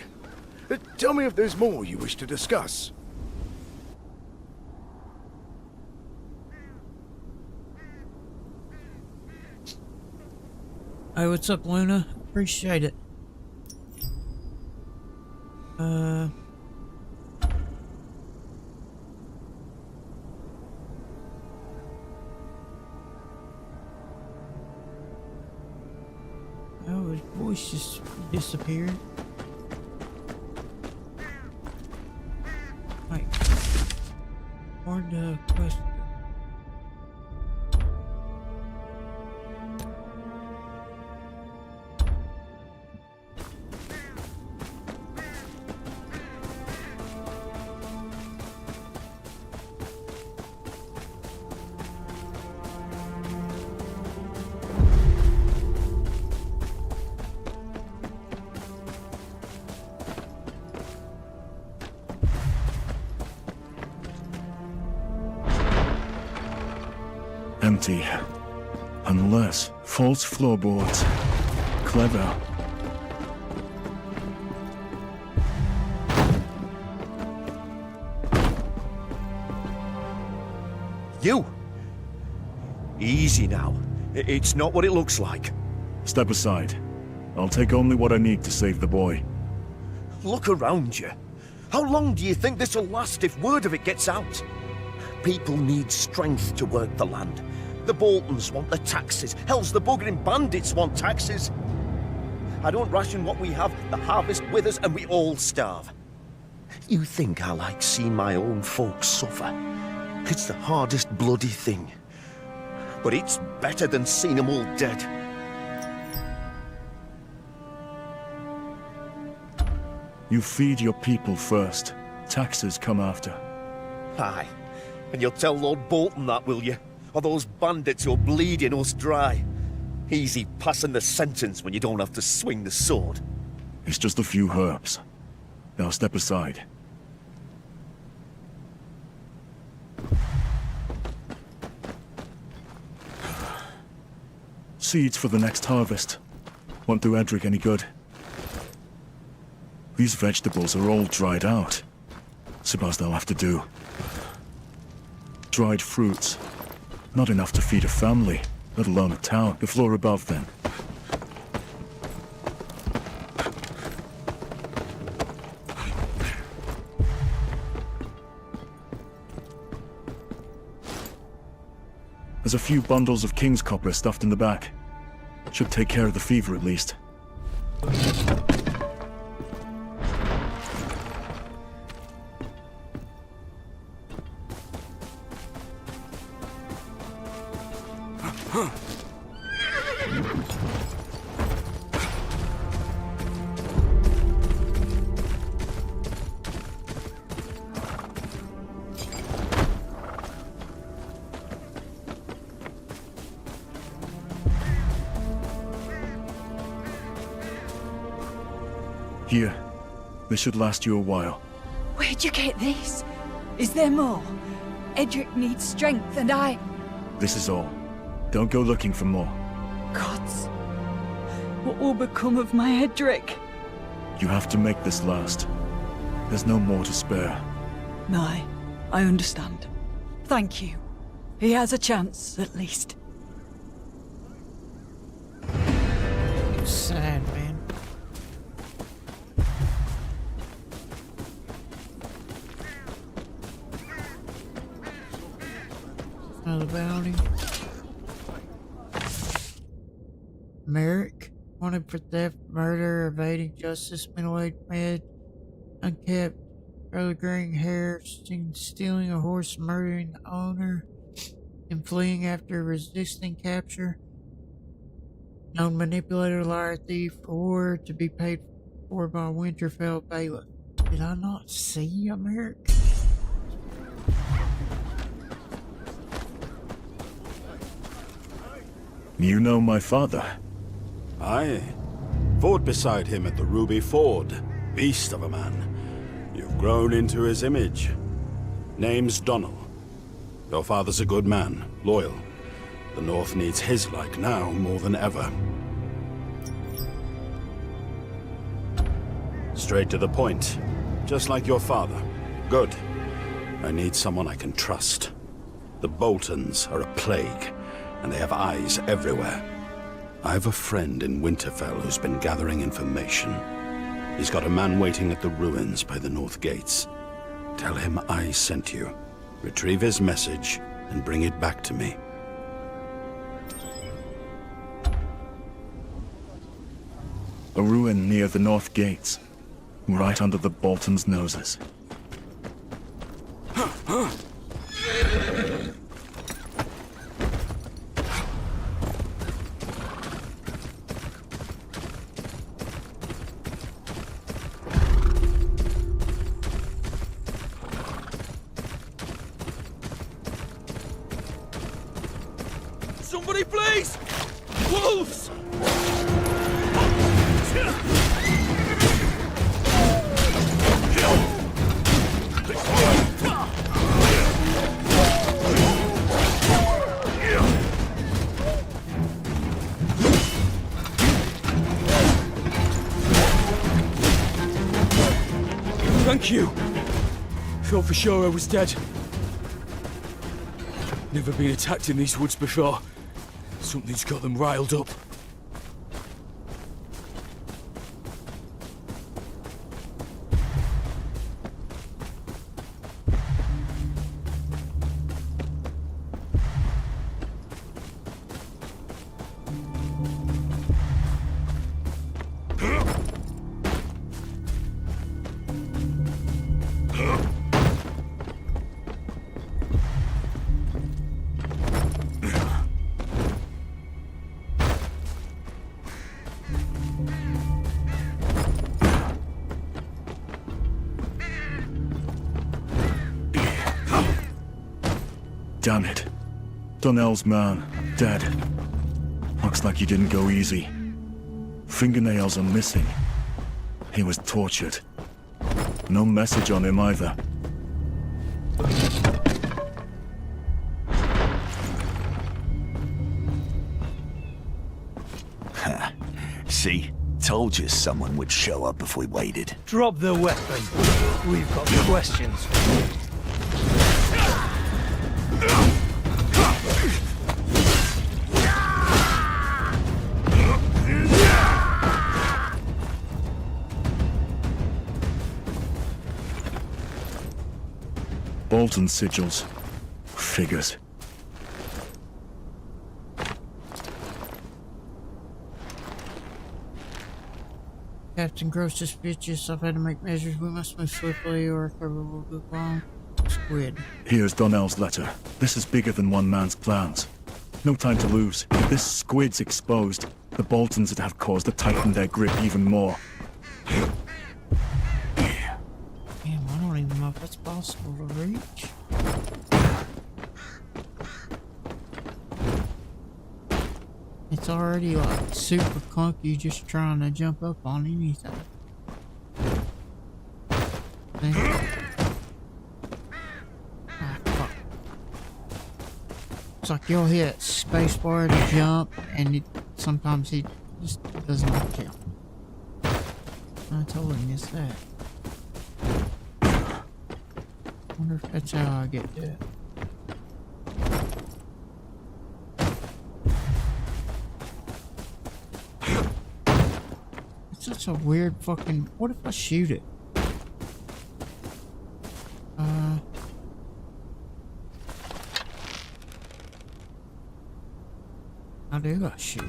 Tell me if there's more you wish to discuss. Hey, what's up, Luna? Appreciate it. Oh, his voice just disappeared. Wait. Where'd the quest go? Empty. Unless false floorboards. Clever. You! Easy now. It's not what it looks like. Step aside. I'll take only what I need to save the boy. Look around you. How long do you think this'll last if word of it gets out? People need strength to work the land. The Boltons want the taxes. Hell's the buggering bandits want taxes. I don't ration what we have, the harvest withers, and we all starve. You think I like seeing my own folks suffer? It's the hardest bloody thing. But it's better than seeing them all dead. You feed your people first. Taxes come after. Aye. And you'll tell Lord Bolton that, will you? Or those bandits who're bleeding us dry. Easy passing the sentence when you don't have to swing the sword. It's just a few herbs. Now step aside. Seeds for the next harvest. Won't do Edric any good. These vegetables are all dried out. Suppose they'll have to do. Dried fruits. Not enough to feed a family, let alone a town. The floor above, then. There's a few bundles of king's copper stuffed in the back. Should take care of the fever at least. Here. This should last you a while. Where'd you get this? Is there more? Edric needs strength, and I... This is all. Don't go looking for more. Gods. What will become of my Edric? You have to make this last. There's no more to spare. No, I understand. Thank you. He has a chance, at least. It's sad, man. Another bounty. Merrick, wanted for theft, murder, evading justice, middle-aged man, unkept, early graying hair, seen stealing a horse, murdering the owner, and fleeing after resisting capture. Known manipulator, liar, thief, or to be paid for by Winterfell bailiff. Did I not see a Merrick? You know my father? Aye. Fought beside him at the Ruby Ford. Beast of a man. You've grown into his image. Name's Donnell. Your father's a good man, loyal. The North needs his like now more than ever. Straight to the point. Just like your father. Good. I need someone I can trust. The Boltons are a plague, and they have eyes everywhere. I've a friend in Winterfell who's been gathering information. He's got a man waiting at the ruins by the North Gates. Tell him I sent you. Retrieve his message and bring it back to me. A ruin near the North Gates. Right under the Boltons' noses. Somebody please! Wolves! Thank you. Thought for sure I was dead. Never been attacked in these woods before. Something's got them riled up. Damn it. Donnell's man, dead. Looks like he didn't go easy. Fingernails are missing. He was tortured. No message on him either. See? Told you someone would show up if we waited. Drop the weapon. We've got questions. Bolton sigils. Figures. Captain grows suspicious. I've had to make measures. We must move swiftly or our cover will go wrong. Squid. Here's Donnell's letter. This is bigger than one man's plans. No time to lose. If this squid's exposed, the Boltons would have cause to tighten their grip even more. Damn, I don't even know if that's possible to reach. It's already like super clunky just trying to jump up on anything. Fuck. It's like you'll hit spacebar to jump and sometimes he just doesn't jump. I totally missed that. Wonder if that's how I get to it. It's such a weird fucking... What if I shoot it? How do I shoot?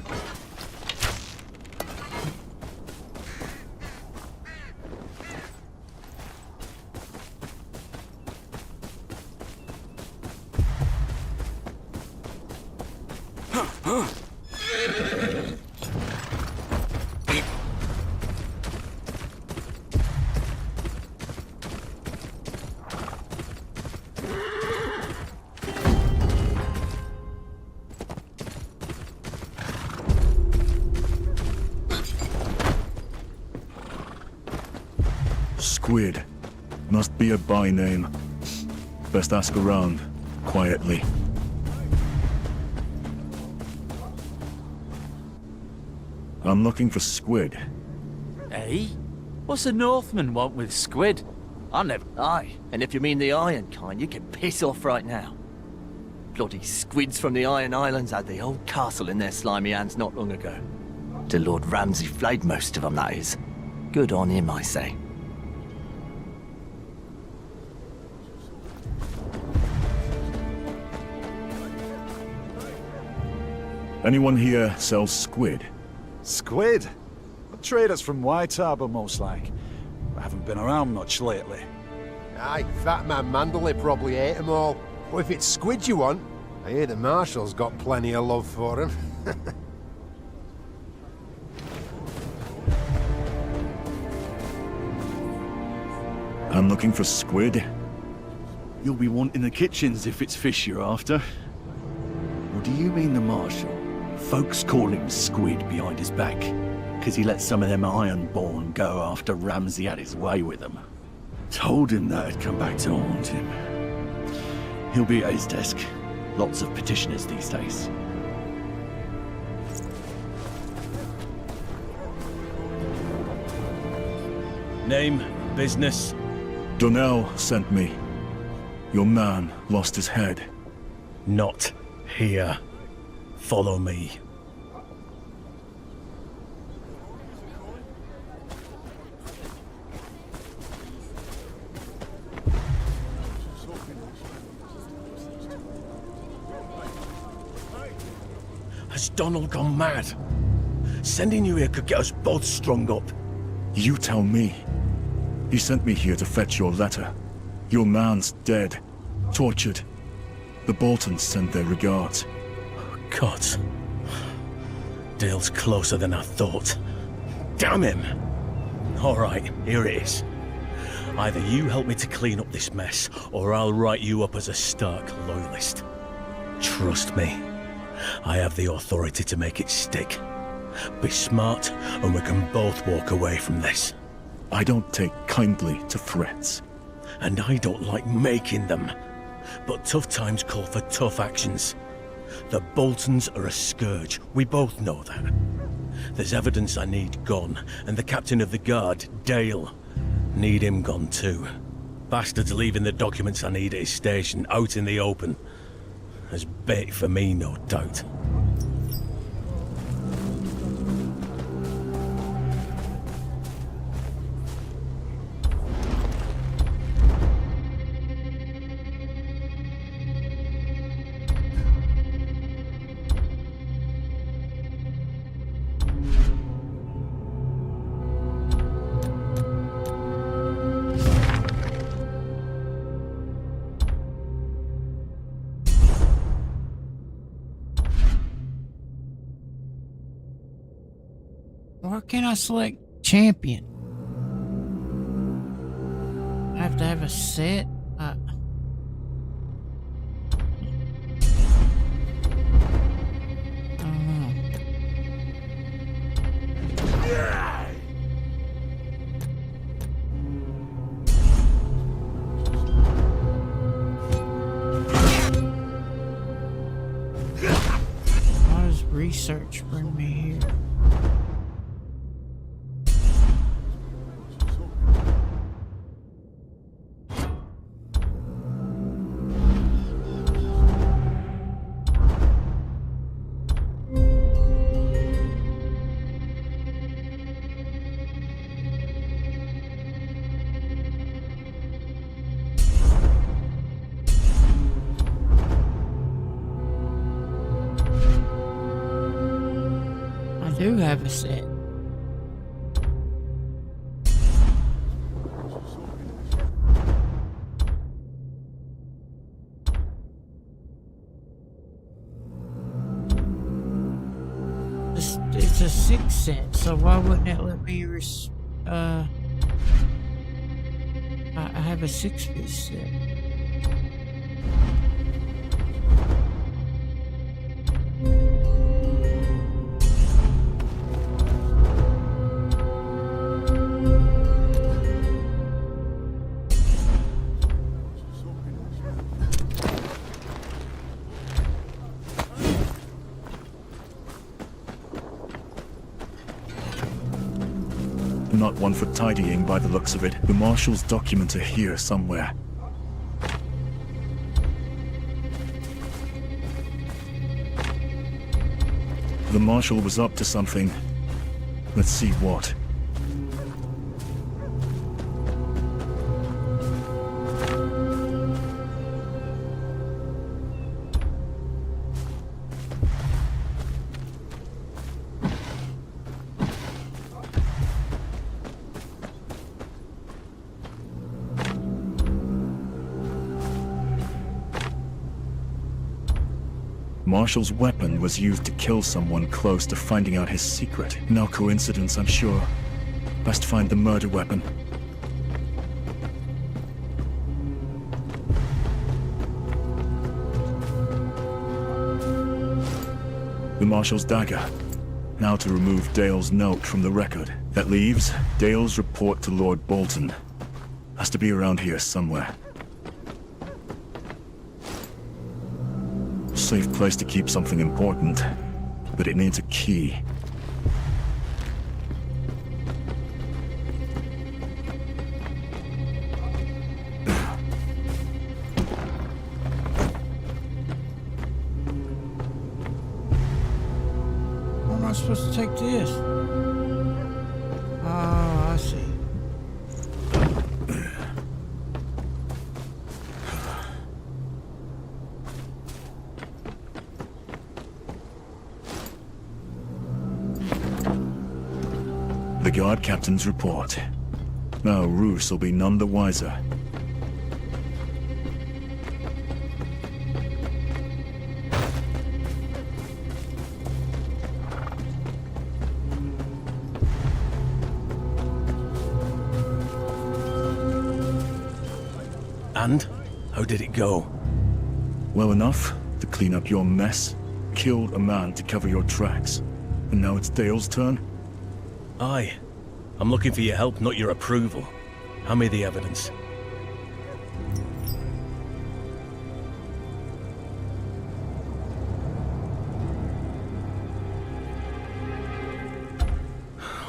Squid. Must be a by name. Best ask around, quietly. I'm looking for squid. Eh? What's a Northman want with squid? I never... Aye, and if you mean the iron kind, you can piss off right now. Bloody squids from the Iron Islands had the old castle in their slimy hands not long ago. The Lord Ramsay flayed most of them, that is. Good on him, I say. Anyone here sells squid? Squid? Traders from White Harbour, most like. I haven't been around much lately. Aye, Fat Man Mandalay probably ate them all. But if it's squid you want, I hear the Marshal's got plenty of love for him. I'm looking for squid. You'll be wanting the kitchens if it's fish you're after. Or do you mean the Marshal? Folks call him Squid behind his back, because he let some of them Ironborn go after Ramsay had his way with them. Told him that'd come back to haunt him. He'll be at his desk. Lots of petitioners these days. Name, business? Donnell sent me. Your man lost his head. Not here. Follow me. Has Donald gone mad? Sending you here could get us both strung up. You tell me. He sent me here to fetch your letter. Your man's dead. Tortured. The Boltons send their regards. God. Dale's closer than I thought. Damn him! Alright, here it is. Either you help me to clean up this mess, or I'll write you up as a Stark loyalist. Trust me, I have the authority to make it stick. Be smart, and we can both walk away from this. I don't take kindly to threats. And I don't like making them. But tough times call for tough actions. The Boltons are a scourge. We both know that. There's evidence I need gone, and the captain of the guard, Dale, need him gone too. Bastard's leaving the documents I need at his station out in the open. As bait for me, no doubt. Why can't I select champion? I have to have a set. How does research bring me here? do have a set. It's a 6 set, so why wouldn't it let me I have a 6-piece set. Not one for tidying by the looks of it. The Marshal's documents are here somewhere. The Marshal was up to something. Let's see what. Marshall's weapon was used to kill someone close to finding out his secret. No coincidence, I'm sure. Best find the murder weapon. The Marshal's dagger. Now to remove Dale's note from the record. That leaves Dale's report to Lord Bolton. Has to be around here somewhere. Safe place to keep something important, but it needs a key. How am I supposed to take this? Oh, I see. The guard captain's report. Now Roos will be none the wiser. And? How did it go? Well enough to clean up your mess. Killed a man to cover your tracks. And now it's Dale's turn? Aye. I'm looking for your help, not your approval. Hand me the evidence.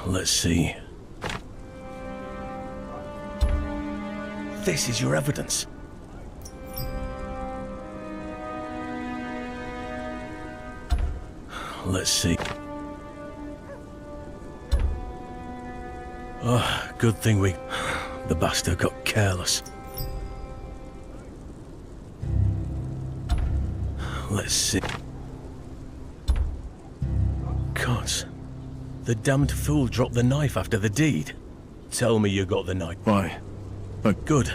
Let's see. This is your evidence. Let's see. Oh, good thing the bastard got careless. Let's see. Gods. The damned fool dropped the knife after the deed. Tell me you got the knife. Why? Good.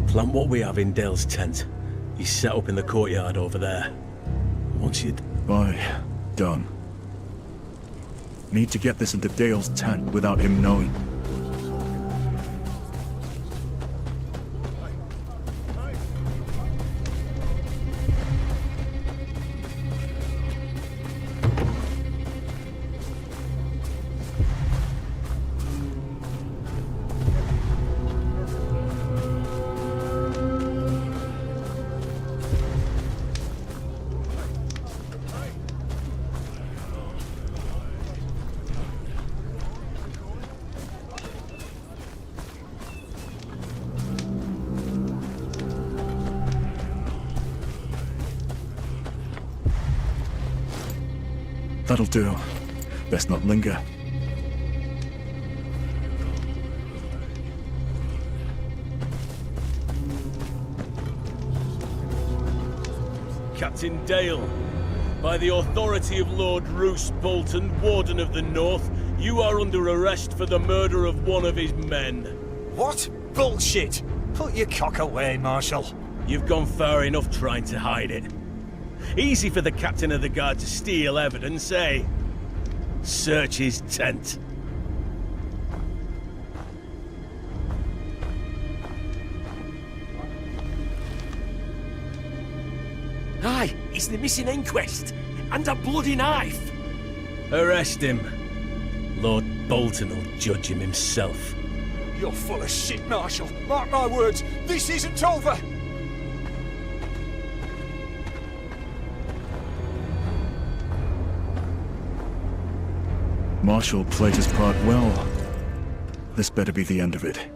Plant what we have in Dale's tent. He's set up in the courtyard over there. Once you... Why? Done. Need to get this into Dale's tent without him knowing. That'll do. Best not linger. Captain Dale, By the authority of Lord Roose Bolton, Warden of the North, you are under arrest for the murder of one of his men. What? Bullshit! Put your cock away, Marshal. You've gone far enough trying to hide it. Easy for the captain of the guard to steal evidence, eh? Search his tent. Aye, it's the missing inquest. And a bloody knife. Arrest him. Lord Bolton will judge him himself. You're full of shit, Marshal. Mark my words, this isn't over. Marshall played his part well. This better be the end of it.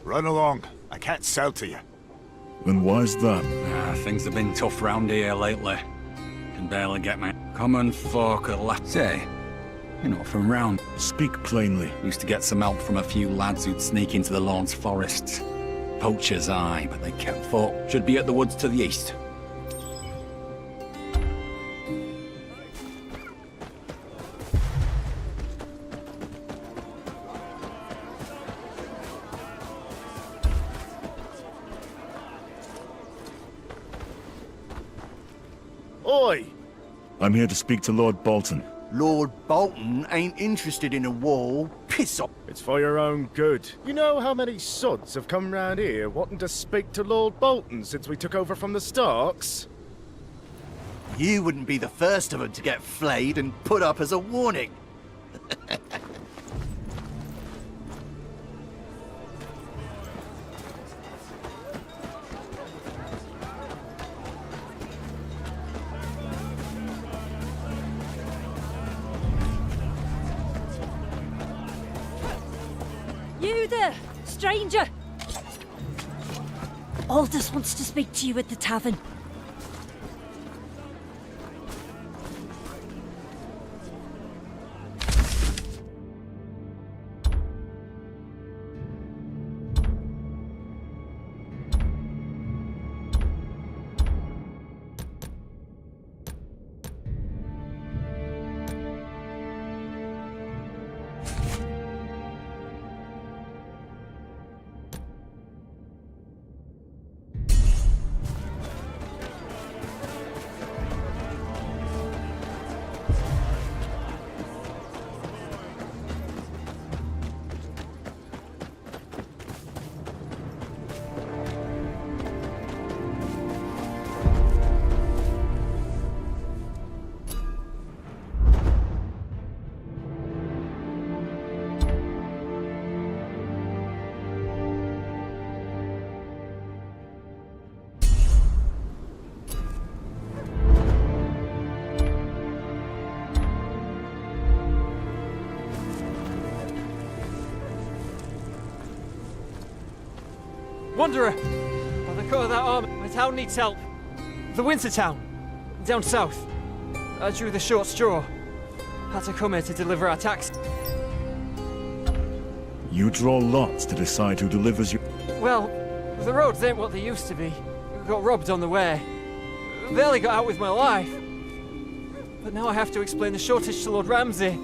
Run along. I can't sell to you. And why's that? Things have been tough round here lately. Can barely get my common folk are left. Say, you're not from round. Speak plainly. Used to get some help from a few lads who'd sneak into the Lord's forests. Poachers, aye, but they kept folk. Should be at the woods to the east. Oi! I'm here to speak to Lord Bolton. Lord Bolton ain't interested in a war. Piss off. It's for your own good. You know how many sods have come round here wanting to speak to Lord Bolton since we took over from the Starks? You wouldn't be the first of them to get flayed and put up as a warning. You there, stranger! Aldous wants to speak to you at the tavern. Wanderer! By the cut of that arm, my town needs help. The Winter Town, down south. I drew the short straw. Had to come here to deliver our tax. You draw lots to decide who delivers you. Well, the roads ain't what they used to be. Got robbed on the way. Barely got out with my life. But now I have to explain the shortage to Lord Ramsay.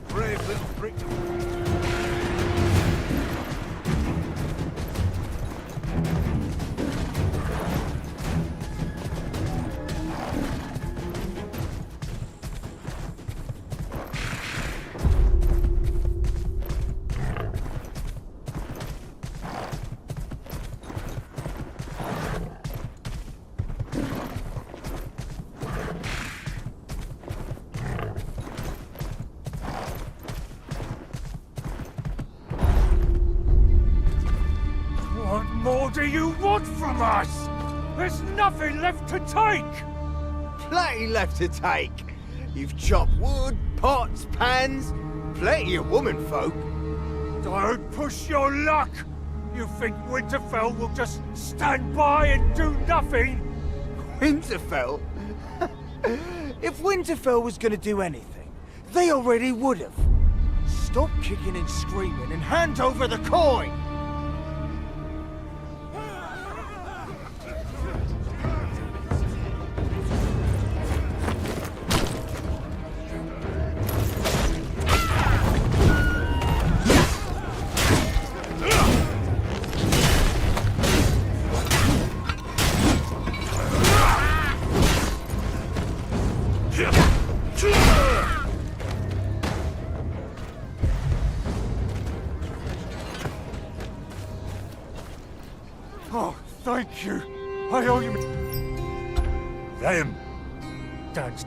Brave little freak. What more do you want from us? There's nothing left to take! Plenty left to take. You've chopped wood, pots, pans, plenty of woman folk. Don't push your luck! You think Winterfell will just stand by and do nothing? Winterfell? If Winterfell was gonna do anything, they already would have. Stop kicking and screaming and hand over the coin! Oh, thank you. I owe you. Them. Thanks.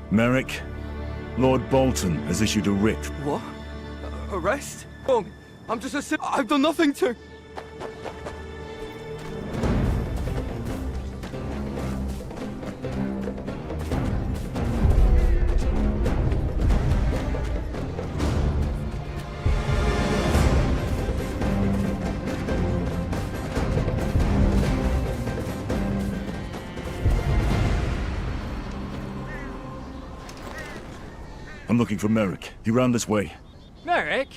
Merrick, Lord Bolton has issued a writ. What? Arrest? Wrong. I'm just a I've done nothing to... A I'm looking for Merrick. He ran this way. Merrick?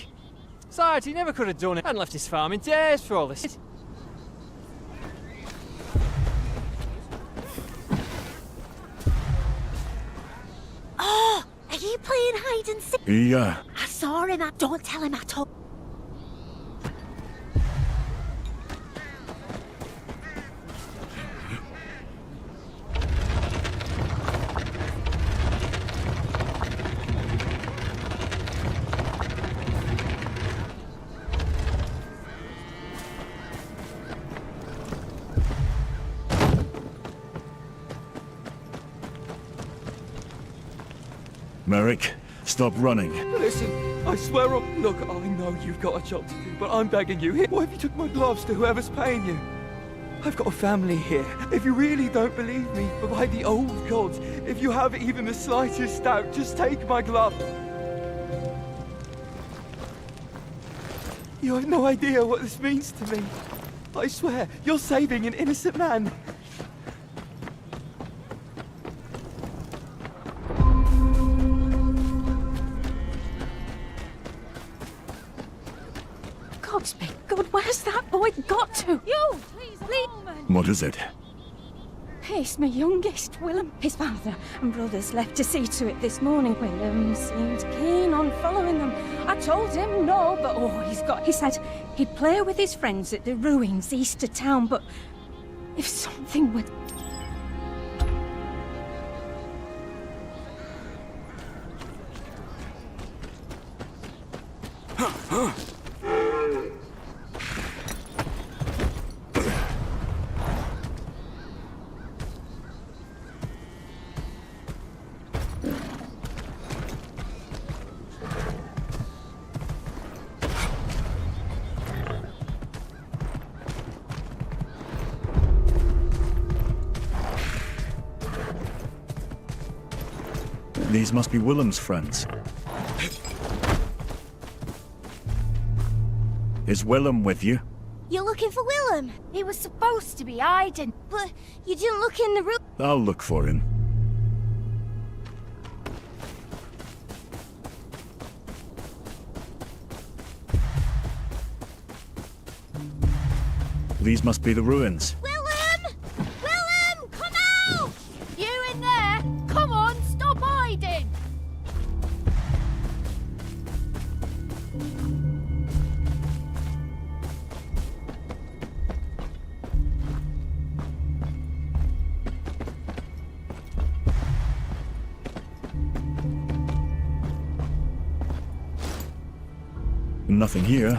Besides, he never could have done it and left his farm in days for all this. Oh, are you playing hide and seek? Yeah. I saw him. Don't tell him at all. Merrick, stop running. Listen, I swear on... Look, I know you've got a job to do, but I'm begging you. What if you took my gloves to whoever's paying you? I've got a family here. If you really don't believe me, but by the old gods, if you have even the slightest doubt, just take my glove. You have no idea what this means to me. I swear, you're saving an innocent man. God, where's that boy got to? You! Please! What is it? It's my youngest, Willem. His father and brothers left to see to it this morning. Willem seemed keen on following them. I told him no, but he said he'd play with his friends at the ruins east of town, but if something would... These must be Willem's friends. Is Willem with you? You're looking for Willem. He was supposed to be hiding, but you didn't look in the room. I'll look for him. These must be the ruins. Willem! Willem, come out! You in there? Come on, stop hiding! Nothing here.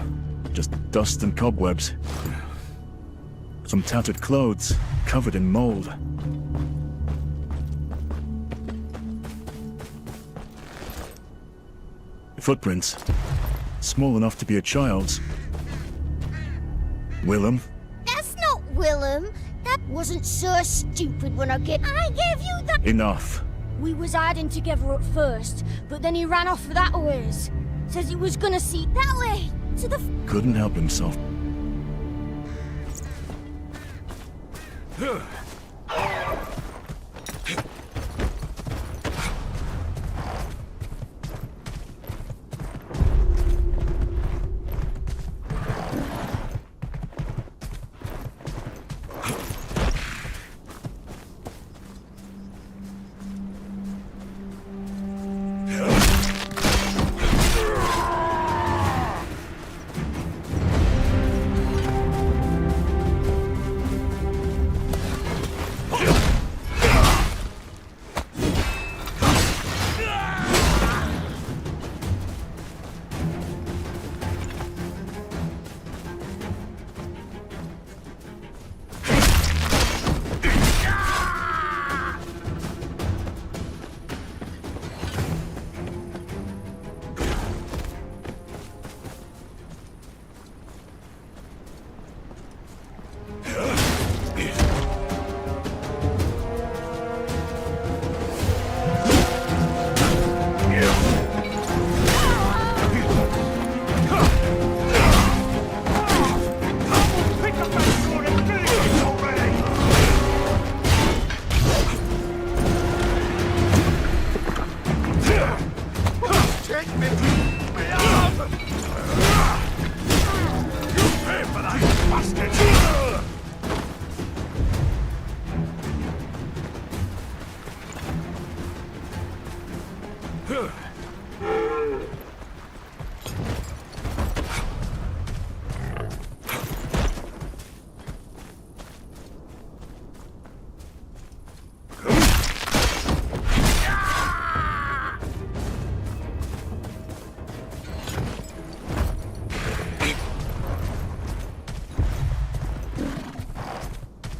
Just dust and cobwebs. Some tattered clothes, covered in mold. Footprints. Small enough to be a child's. Willem? That's not Willem. That wasn't so stupid when I gave you that. Enough. We was hiding together at first, but then he ran off that ways. Says he was gonna see that way, to the... Couldn't help himself. bastard!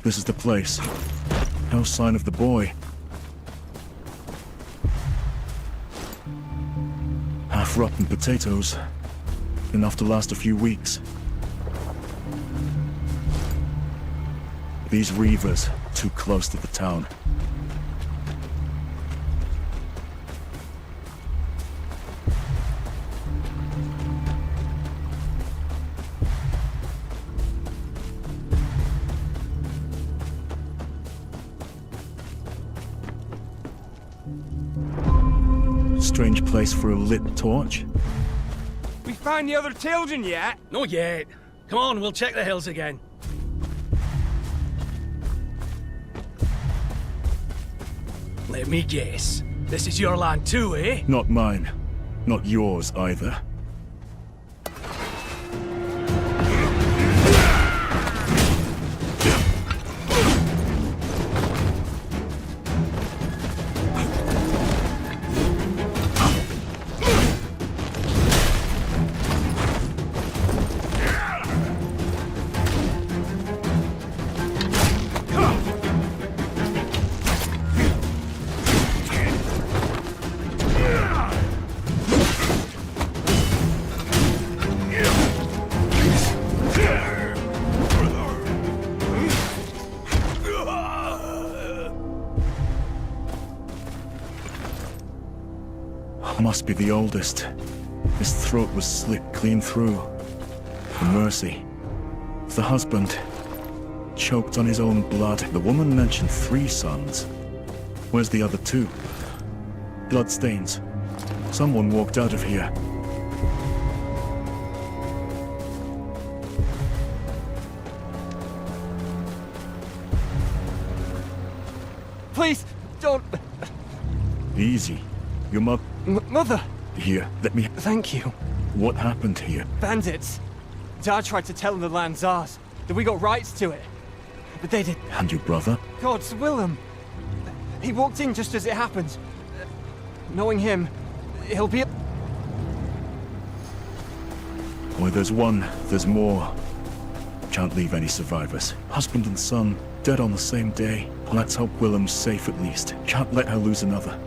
This is the place. No sign of the boy. Half-rotten potatoes. Enough to last a few weeks. These reavers, too close to the town. Strange place for a lit torch. We find the other children yet? Not yet. Come on, we'll check the hills again. Let me guess. This is your land too, eh? Not mine. Not yours either. Must be the oldest. His throat was slit clean through. For mercy. The husband. Choked on his own blood. The woman mentioned 3 sons. Where's the other 2? Bloodstains. Someone walked out of here. Please, don't... Easy. Your Mother! Here, let me... Thank you. What happened here? Bandits. Dad tried to tell them the land's ours, that we got rights to it. But they did... And your brother? God's Willem. He walked in just as it happened. Knowing him, he'll be... Where there's one, there's more. Can't leave any survivors. Husband and son, dead on the same day. Let's hope Willem's safe at least. Can't let her lose another.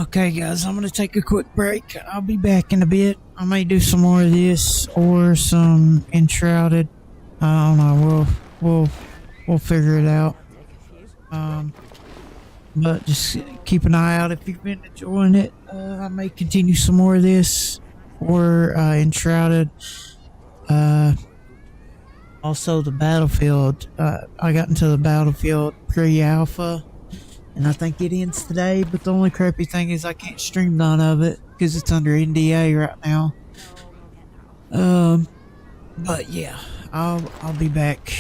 Okay, guys, I'm gonna take a quick break. I'll be back in a bit. I may do some more of this or some Enshrouded. I don't know. We'll figure it out. But just keep an eye out if you've been enjoying it. I may continue some more of this or Enshrouded. Also, the Battlefield. I got into the Battlefield pre-alpha, and I think it ends today. But the only crappy thing is I can't stream none of it because it's under NDA right now. But yeah, I'll be back